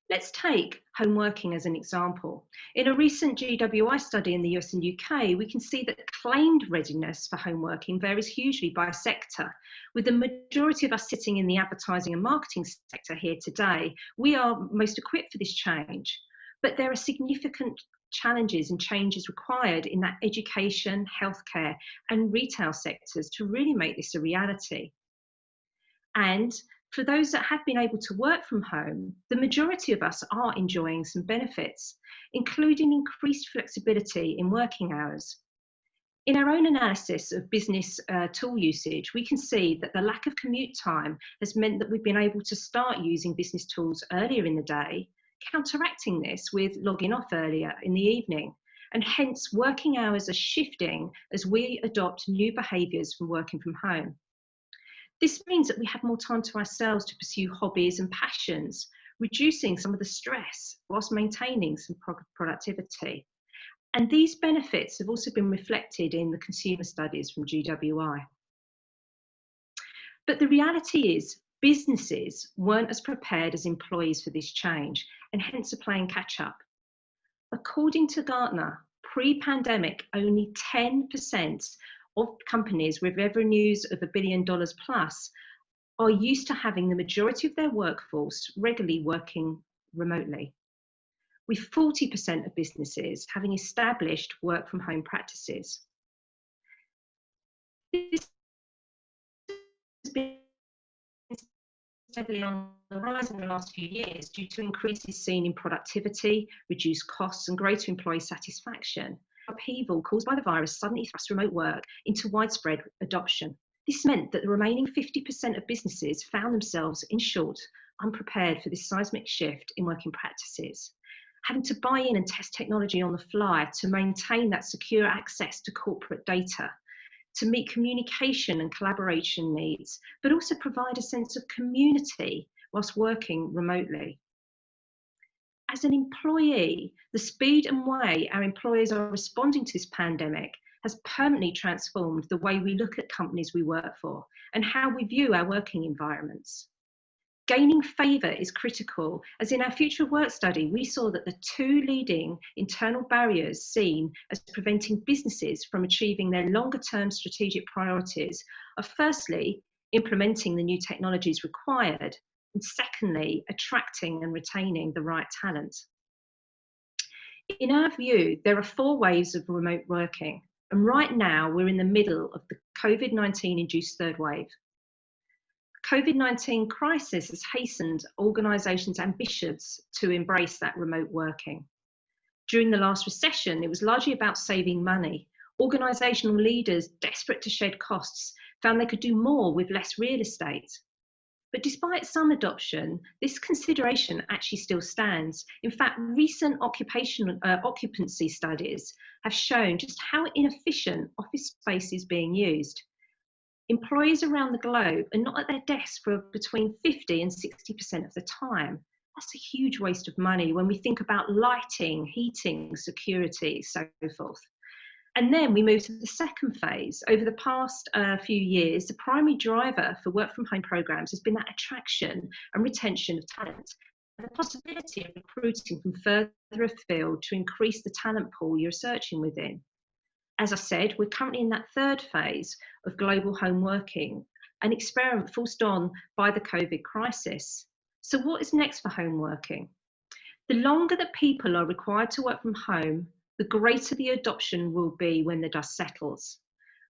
Let's take home working as an example. In a recent GWI study in the US and UK, we can see that claimed readiness for home working varies hugely by sector. With the majority of us sitting in the advertising and marketing sector here today, we are most equipped for this change. But there are significant challenges and changes required in that education, healthcare, and retail sectors to really make this a reality. And for those that have been able to work from home, the majority of us are enjoying some benefits, including increased flexibility in working hours. In our own analysis of business tool usage, we can see that the lack of commute time has meant that we've been able to start using business tools earlier in the day, counteracting this with logging off earlier in the evening. And hence, working hours are shifting as we adopt new behaviours from working from home. This means that we have more time to ourselves to pursue hobbies and passions, reducing some of the stress whilst maintaining some productivity. And these benefits have also been reflected in the consumer studies from GWI. But the reality is, businesses weren't as prepared as employees for this change, and hence are playing catch up. According to Gartner, pre-pandemic, only 10% of companies with revenues of $1 billion plus are used to having the majority of their workforce regularly working remotely, with 40% of businesses having established work from home practices. This has been steadily on the rise in the last few years due to increases seen in productivity, reduced costs, and greater employee satisfaction. Upheaval caused by the virus suddenly thrust remote work into widespread adoption. This meant that the remaining 50% of businesses found themselves, in short, unprepared for this seismic shift in working practices, having to buy in and test technology on the fly to maintain that secure access to corporate data, to meet communication and collaboration needs, but also provide a sense of community whilst working remotely. As an employee, the speed and way our employers are responding to this pandemic has permanently transformed the way we look at companies we work for and how we view our working environments. Gaining favour is critical, as in our future of work study, we saw that the two leading internal barriers seen as preventing businesses from achieving their longer-term strategic priorities are firstly, implementing the new technologies required, and secondly, attracting and retaining the right talent. In our view, there are 4 waves of remote working, and right now we're in the middle of the COVID-19 induced third wave. The COVID-19 crisis has hastened organisations' ambitions to embrace that remote working. During the last recession, it was largely about saving money. Organisational leaders, desperate to shed costs, found they could do more with less real estate. But despite some adoption, this consideration actually still stands. In fact, recent occupancy studies have shown just how inefficient office space is being used. Employees around the globe are not at their desks for between 50 and 60% of the time. That's a huge waste of money when we think about lighting, heating, security, so forth. And then we move to the second phase. Over the past few years, the primary driver for work from home programs has been that attraction and retention of talent, and the possibility of recruiting from further afield to increase the talent pool you're searching within. As I said, we're currently in that third phase of global home working, an experiment forced on by the COVID crisis. So what is next for home working? The longer that people are required to work from home, the greater the adoption will be when the dust settles.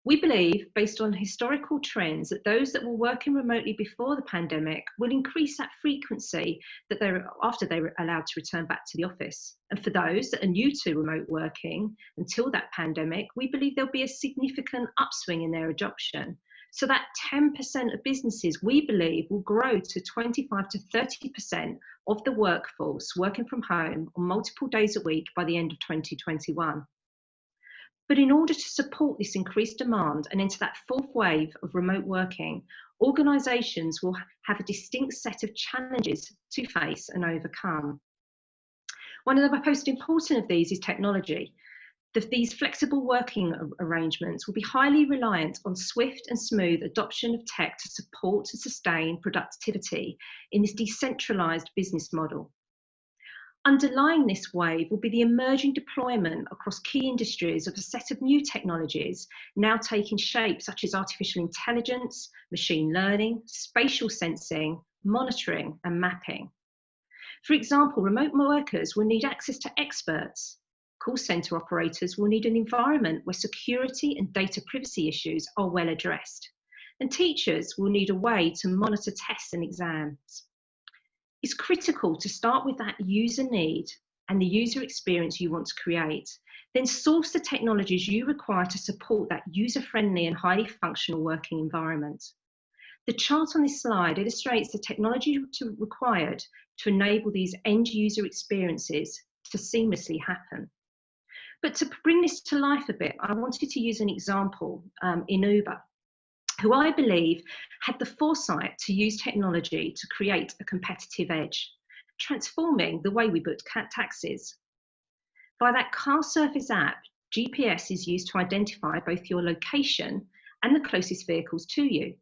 We believe, based on historical trends, that those that were working remotely before the pandemic will increase that frequency that after they were allowed to return back to the office. And for those that are new to remote working until that pandemic, we believe there'll be a significant upswing in their adoption. So that 10% of businesses, we believe, will grow to 25 to 30% of the workforce working from home on multiple days a week by the end of 2021. But in order to support this increased demand and enter that fourth wave of remote working, organisations will have a distinct set of challenges to face and overcome. One of the most important of these is technology. These flexible working arrangements will be highly reliant on swift and smooth adoption of tech to support and sustain productivity in this decentralised business model. Underlying this wave will be the emerging deployment across key industries of a set of new technologies now taking shape, such as artificial intelligence, machine learning, spatial sensing, monitoring and mapping. For example, remote workers will need access to experts. Call centre operators will need an environment where security and data privacy issues are well addressed. And teachers will need a way to monitor tests and exams. It's critical to start with that user need and the user experience you want to create. Then source the technologies you require to support that user-friendly and highly functional working environment. The chart on this slide illustrates the technology required to enable these end user experiences to seamlessly happen. But to bring this to life a bit, I wanted to use an example in Uber, who I believe had the foresight to use technology to create a competitive edge, transforming the way we book taxis. By that car service app, GPS is used to identify both your location and the closest vehicles to you.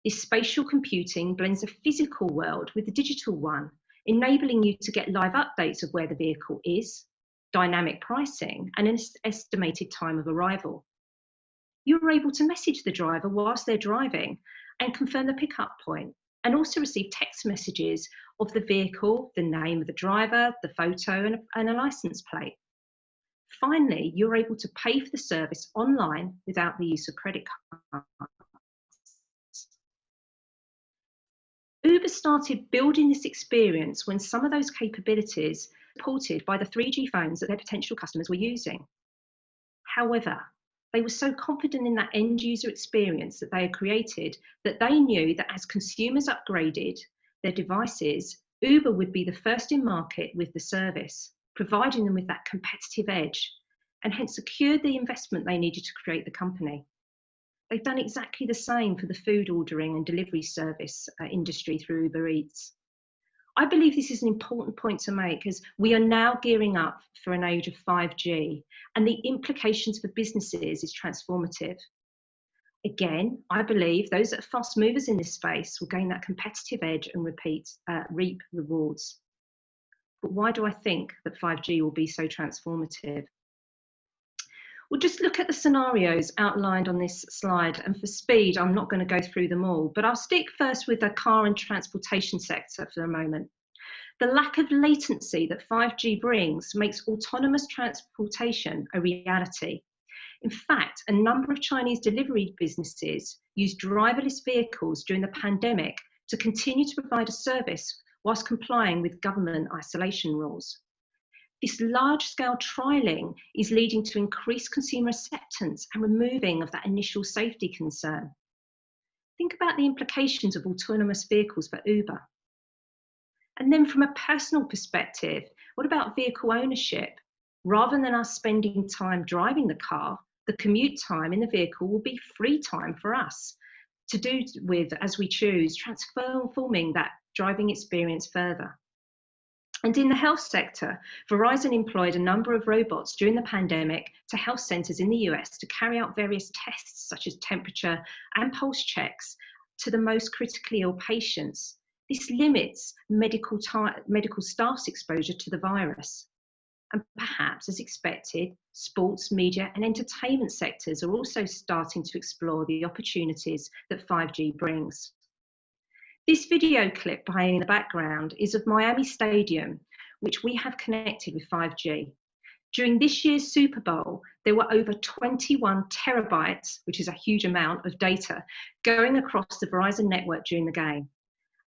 This spatial computing blends a physical world with the digital one, enabling you to get live updates of where the vehicle is, dynamic pricing, and an estimated time of arrival. You're able to message the driver whilst they're driving and confirm the pickup point, and also receive text messages of the vehicle, the name of the driver, the photo, and a license plate. Finally, you're able to pay for the service online without the use of credit cards. Uber started building this experience when some of those capabilities were supported by the 3G phones that their potential customers were using. However, they were so confident in that end user experience that they had created that they knew that as consumers upgraded their devices, Uber would be the first in market with the service, providing them with that competitive edge, and hence secured the investment they needed to create the company. They've done exactly the same for the food ordering and delivery service industry through Uber Eats. I believe this is an important point to make, as we are now gearing up for an age of 5G, and the implications for businesses is transformative. Again, I believe those that are fast movers in this space will gain that competitive edge and reap rewards. But why do I think that 5G will be so transformative? We'll just look at the scenarios outlined on this slide, and for speed, I'm not going to go through them all, but I'll stick first with the car and transportation sector for a moment. The lack of latency that 5G brings makes autonomous transportation a reality. In fact, a number of Chinese delivery businesses used driverless vehicles during the pandemic to continue to provide a service whilst complying with government isolation rules. This large-scale trialling is leading to increased consumer acceptance and removing of that initial safety concern. Think about the implications of autonomous vehicles for Uber. And then from a personal perspective, what about vehicle ownership? Rather than us spending time driving the car, the commute time in the vehicle will be free time for us to do with as we choose, transforming that driving experience further. And in the health sector, Verizon employed a number of robots during the pandemic to health centers in the US to carry out various tests such as temperature and pulse checks to the most critically ill patients. This limits medical staff's exposure to the virus. And perhaps, as expected, sports, media and entertainment sectors are also starting to explore the opportunities that 5G brings. This video clip playing in the background is of Miami Stadium, which we have connected with 5G. During this year's Super Bowl, there were over 21 terabytes, which is a huge amount of data, going across the Verizon network during the game.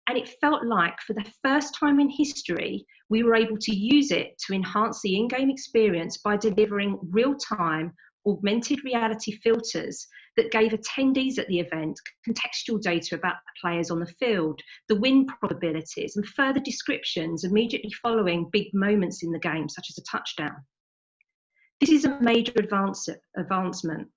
And it felt like for the first time in history, we were able to use it to enhance the in-game experience by delivering real-time augmented reality filters that gave attendees at the event contextual data about the players on the field, the win probabilities, and further descriptions immediately following big moments in the game, such as a touchdown. This is a major advancement,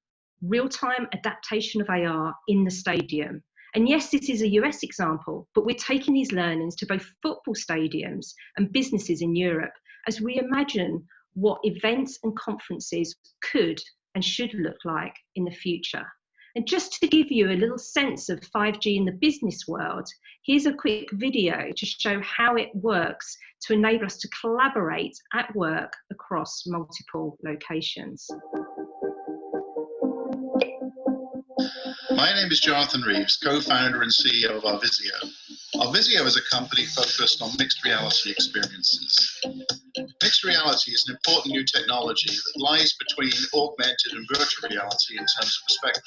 real-time adaptation of AR in the stadium. And yes, this is a US example, but we're taking these learnings to both football stadiums and businesses in Europe as we imagine what events and conferences could and should look like in the future. And just to give you a little sense of 5G in the business world, here's a quick video to show how it works to enable us to collaborate at work across multiple locations. My name is Jonathan Reeves, co-founder and CEO of Arvisio. Arvisio is a company focused on mixed reality experiences. Mixed reality is an important new technology that lies between augmented and virtual reality in terms of perspective.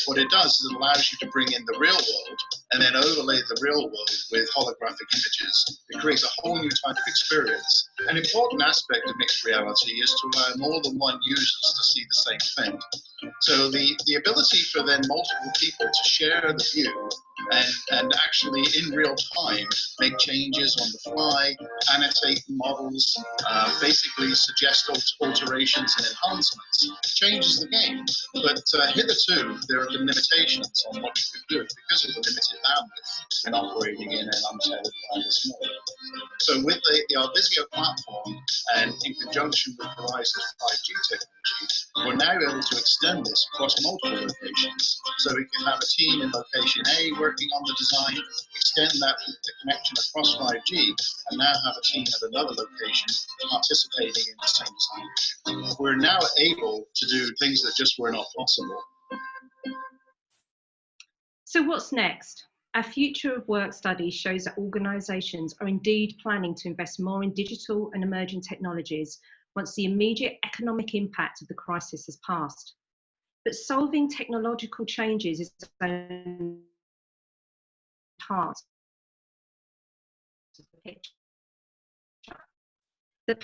What it does is it allows you to bring in the real world and then overlay the real world with holographic images. It creates a whole new type of experience. An important aspect of mixed reality is to allow more than one users to see the same thing. So the ability for then multiple people to share the view and actually in real time make changes on the fly, annotate models, basically suggest alterations and enhancements, changes the game. But hitherto, there have been limitations on what you could do because of the limited bandwidth in operating in an untethered wireless mode. So with the Arvisio platform and in conjunction with Verizon's 5G technology, we're now able to extend this across multiple locations. So we can have a team in location A working on the design, extend that the connection across 5G, and now have a team at another location participating in the same design. We're now able to do things that just were not possible. So what's next? Our future of work study shows that organisations are indeed planning to invest more in digital and emerging technologies once the immediate economic impact of the crisis has passed. But solving technological changes is only part of the picture. The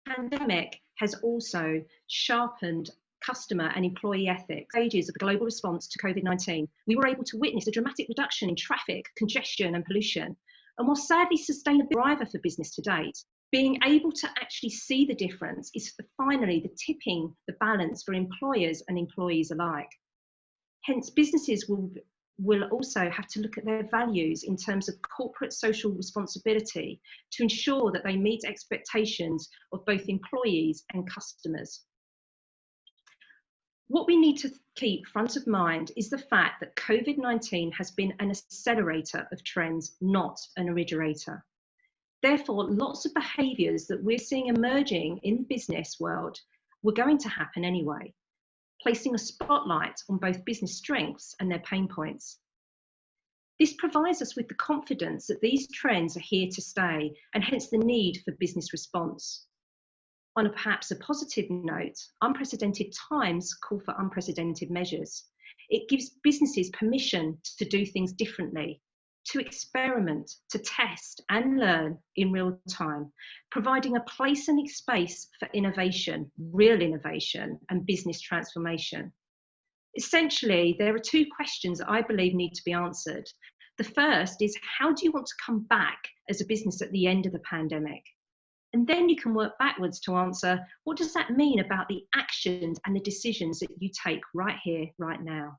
pandemic has also sharpened customer and employee ethics. Stages of the global response to COVID-19, we were able to witness a dramatic reduction in traffic, congestion and pollution. And while sadly sustainable driver for business to date, being able to actually see the difference is finally the tipping the balance for employers and employees alike. Hence, businesses will also have to look at their values in terms of corporate social responsibility to ensure that they meet expectations of both employees and customers. What we need to keep front of mind is the fact that COVID-19 has been an accelerator of trends, not an originator. Therefore, lots of behaviours that we're seeing emerging in the business world were going to happen anyway, placing a spotlight on both business strengths and their pain points. This provides us with the confidence that these trends are here to stay, and hence the need for business response. On perhaps a positive note, unprecedented times call for unprecedented measures. It gives businesses permission to do things differently, to experiment, to test and learn in real time, providing a place and a space for innovation, real innovation and business transformation. Essentially, there are two questions that I believe need to be answered. The first is, how do you want to come back as a business at the end of the pandemic? And then you can work backwards to answer, what does that mean about the actions and the decisions that you take right here, right now?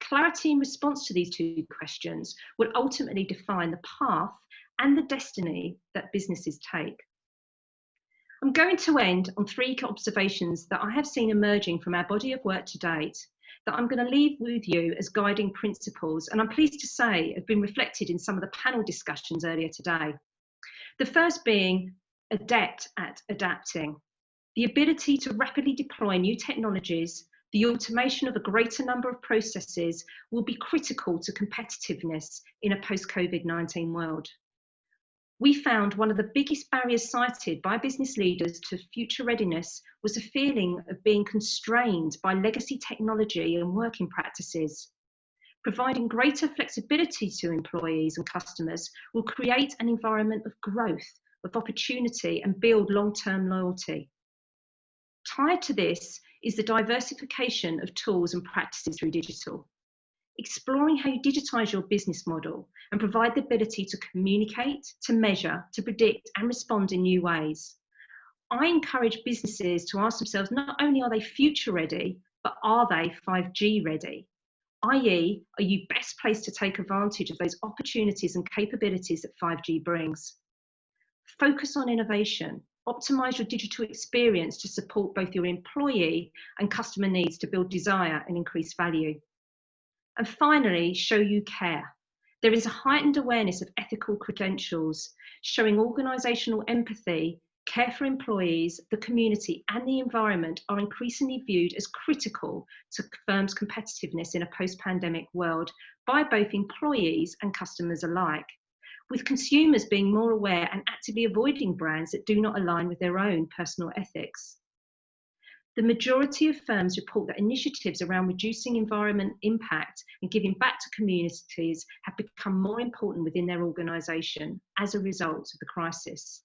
Clarity in response to these two questions will ultimately define the path and the destiny that businesses take. I'm going to end on three observations that I have seen emerging from our body of work to date that I'm going to leave with you as guiding principles, and I'm pleased to say have been reflected in some of the panel discussions earlier today. The first being adept at adapting. The ability to rapidly deploy new technologies, the automation of a greater number of processes will be critical to competitiveness in a post-COVID-19 world. We found one of the biggest barriers cited by business leaders to future readiness was a feeling of being constrained by legacy technology and working practices. Providing greater flexibility to employees and customers will create an environment of growth, of opportunity, and build long-term loyalty. Tied to this is the diversification of tools and practices through digital. Exploring how you digitize your business model and provide the ability to communicate, to measure, to predict, and respond in new ways. I encourage businesses to ask themselves, not only are they future ready, but are they 5G ready? i.e., are you best placed to take advantage of those opportunities and capabilities that 5G brings? Focus on innovation. Optimize your digital experience to support both your employee and customer needs to build desire and increase value. And finally, show you care. There is a heightened awareness of ethical credentials, showing organisational empathy, care for employees, the community and the environment are increasingly viewed as critical to firms' competitiveness in a post-pandemic world by both employees and customers alike, with consumers being more aware and actively avoiding brands that do not align with their own personal ethics. The majority of firms report that initiatives around reducing environment impact and giving back to communities have become more important within their organisation as a result of the crisis.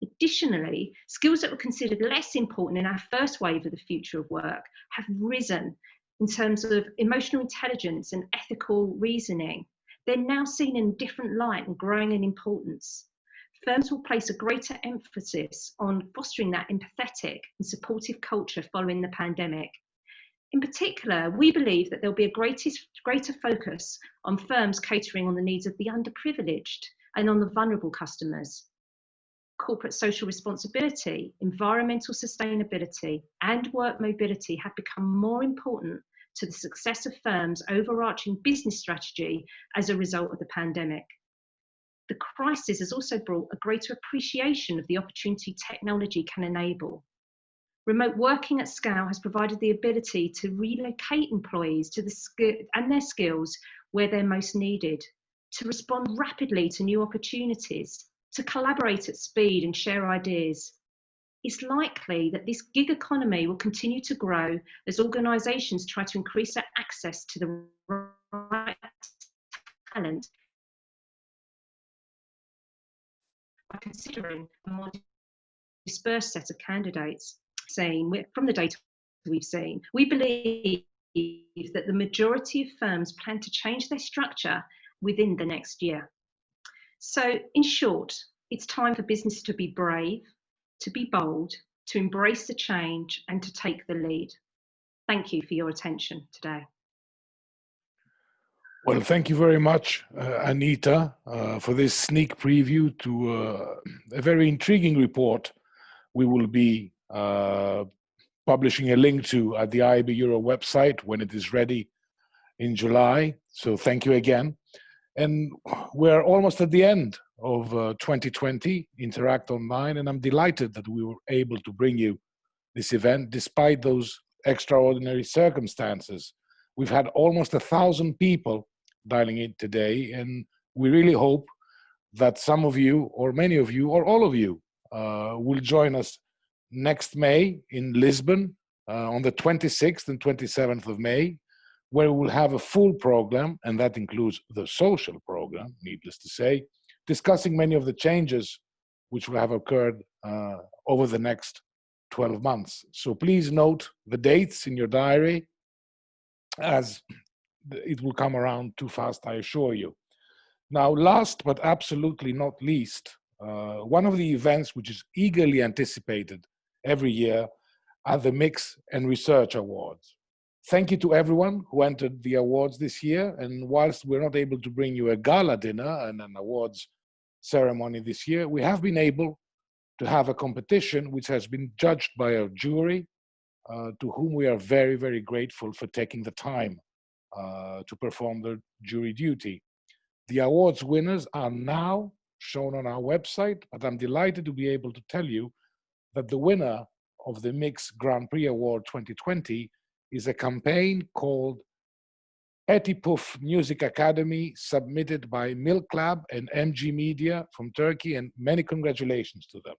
Additionally, skills that were considered less important in our first wave of the future of work have risen in terms of emotional intelligence and ethical reasoning. They're now seen in a different light and growing in importance. Firms will place a greater emphasis on fostering that empathetic and supportive culture following the pandemic. In particular, we believe that there'll be a greater focus on firms catering on the needs of the underprivileged and on the vulnerable customers. Corporate social responsibility, environmental sustainability, and work mobility have become more important to the success of firms' overarching business strategy as a result of the pandemic. The crisis has also brought a greater appreciation of the opportunity technology can enable. Remote working at scale has provided the ability to relocate employees to their skills where they're most needed, to respond rapidly to new opportunities, to collaborate at speed and share ideas. It's likely that this gig economy will continue to grow as organisations try to increase their access to the right talent by considering a more dispersed set of candidates. From the data we've seen, we believe that the majority of firms plan to change their structure within the next year. So in short, it's time for business to be brave, to be bold, to embrace the change and to take the lead. Thank you for your attention today. Well, thank you very much, Anita, for this sneak preview to a very intriguing report we will be publishing a link to at the IAB Europe website when it is ready in July. So thank you again. And we're almost at the end of 2020 Interact Online, and I'm delighted that we were able to bring you this event despite those extraordinary circumstances. We've had almost 1,000 people dialing in today, and we really hope that some of you, or many of you, or all of you will join us next May in Lisbon on the 26th and 27th of May, where we'll have a full program, and that includes the social program, needless to say, discussing many of the changes which will have occurred over the next 12 months. So please note the dates in your diary, as it will come around too fast, I assure you. Now, last but absolutely not least, one of the events which is eagerly anticipated every year are the Mix and Research Awards. Thank you to everyone who entered the awards this year, and whilst we're not able to bring you a gala dinner and an awards ceremony this year, we have been able to have a competition which has been judged by a jury to whom we are very, very grateful for taking the time to perform their jury duty. The awards winners are now shown on our website, but I'm delighted to be able to tell you that the winner of the Mix Grand Prix Award 2020 is a campaign called Petipuf Music Academy, submitted by Milk Lab and MG Media from Turkey, and many congratulations to them.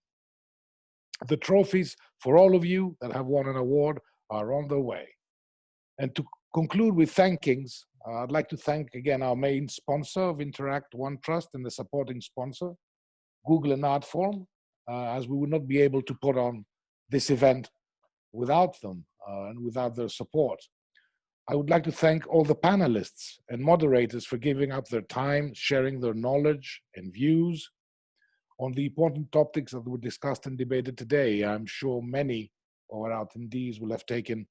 The trophies for all of you that have won an award are on their way. And to conclude with thankings, I'd like to thank again our main sponsor of Interact, OneTrust, and the supporting sponsor, Google and Artform, as we would not be able to put on this event without them and without their support. I would like to thank all the panelists and moderators for giving up their time, sharing their knowledge and views on the important topics that were discussed and debated today. I'm sure many of our attendees will have taken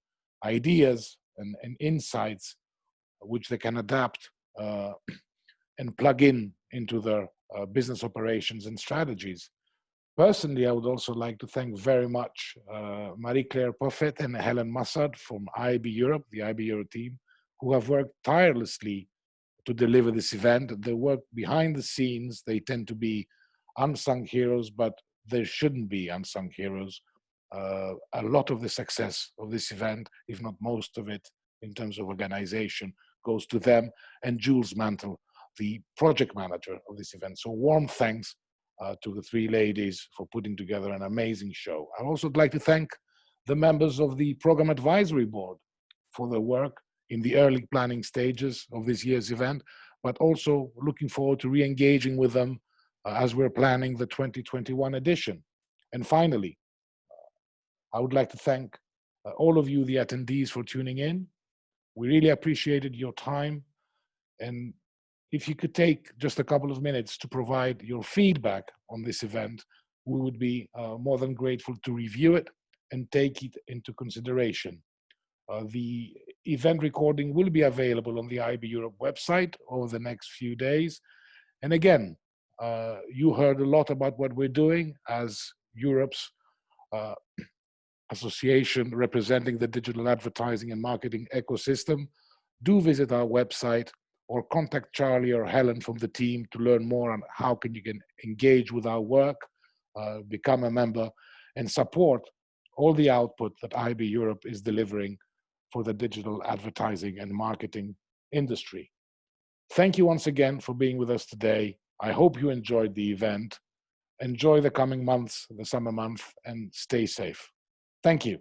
ideas and insights which they can adapt and plug into their business operations and strategies. Personally, I would also like to thank very much Marie-Claire Poffet and Helen Massad from IAB Europe, the IAB Europe team, who have worked tirelessly to deliver this event. They work behind the scenes. They tend to be unsung heroes, but there shouldn't be unsung heroes. A lot of the success of this event, if not most of it, in terms of organization, goes to them and Jules Mantle, the project manager of this event. So warm thanks to the three ladies for putting together an amazing show. I'd also like to thank the members of the Program Advisory Board for their work in the early planning stages of this year's event, but also looking forward to re-engaging with them as we're planning the 2021 edition. And finally, I would like to thank all of you, the attendees, for tuning in. We really appreciated your time. And if you could take just a couple of minutes to provide your feedback on this event, we would be more than grateful to review it and take it into consideration. The event recording will be available on the IAB Europe website over the next few days. And again, you heard a lot about what we're doing as Europe's association representing the digital advertising and marketing ecosystem. Do visit our website or contact Charlie or Helen from the team to learn more on how you can engage with our work, become a member, and support all the output that IAB Europe is delivering for the digital advertising and marketing industry. Thank you once again for being with us today. I hope you enjoyed the event. Enjoy the coming months, the summer month, and stay safe. Thank you.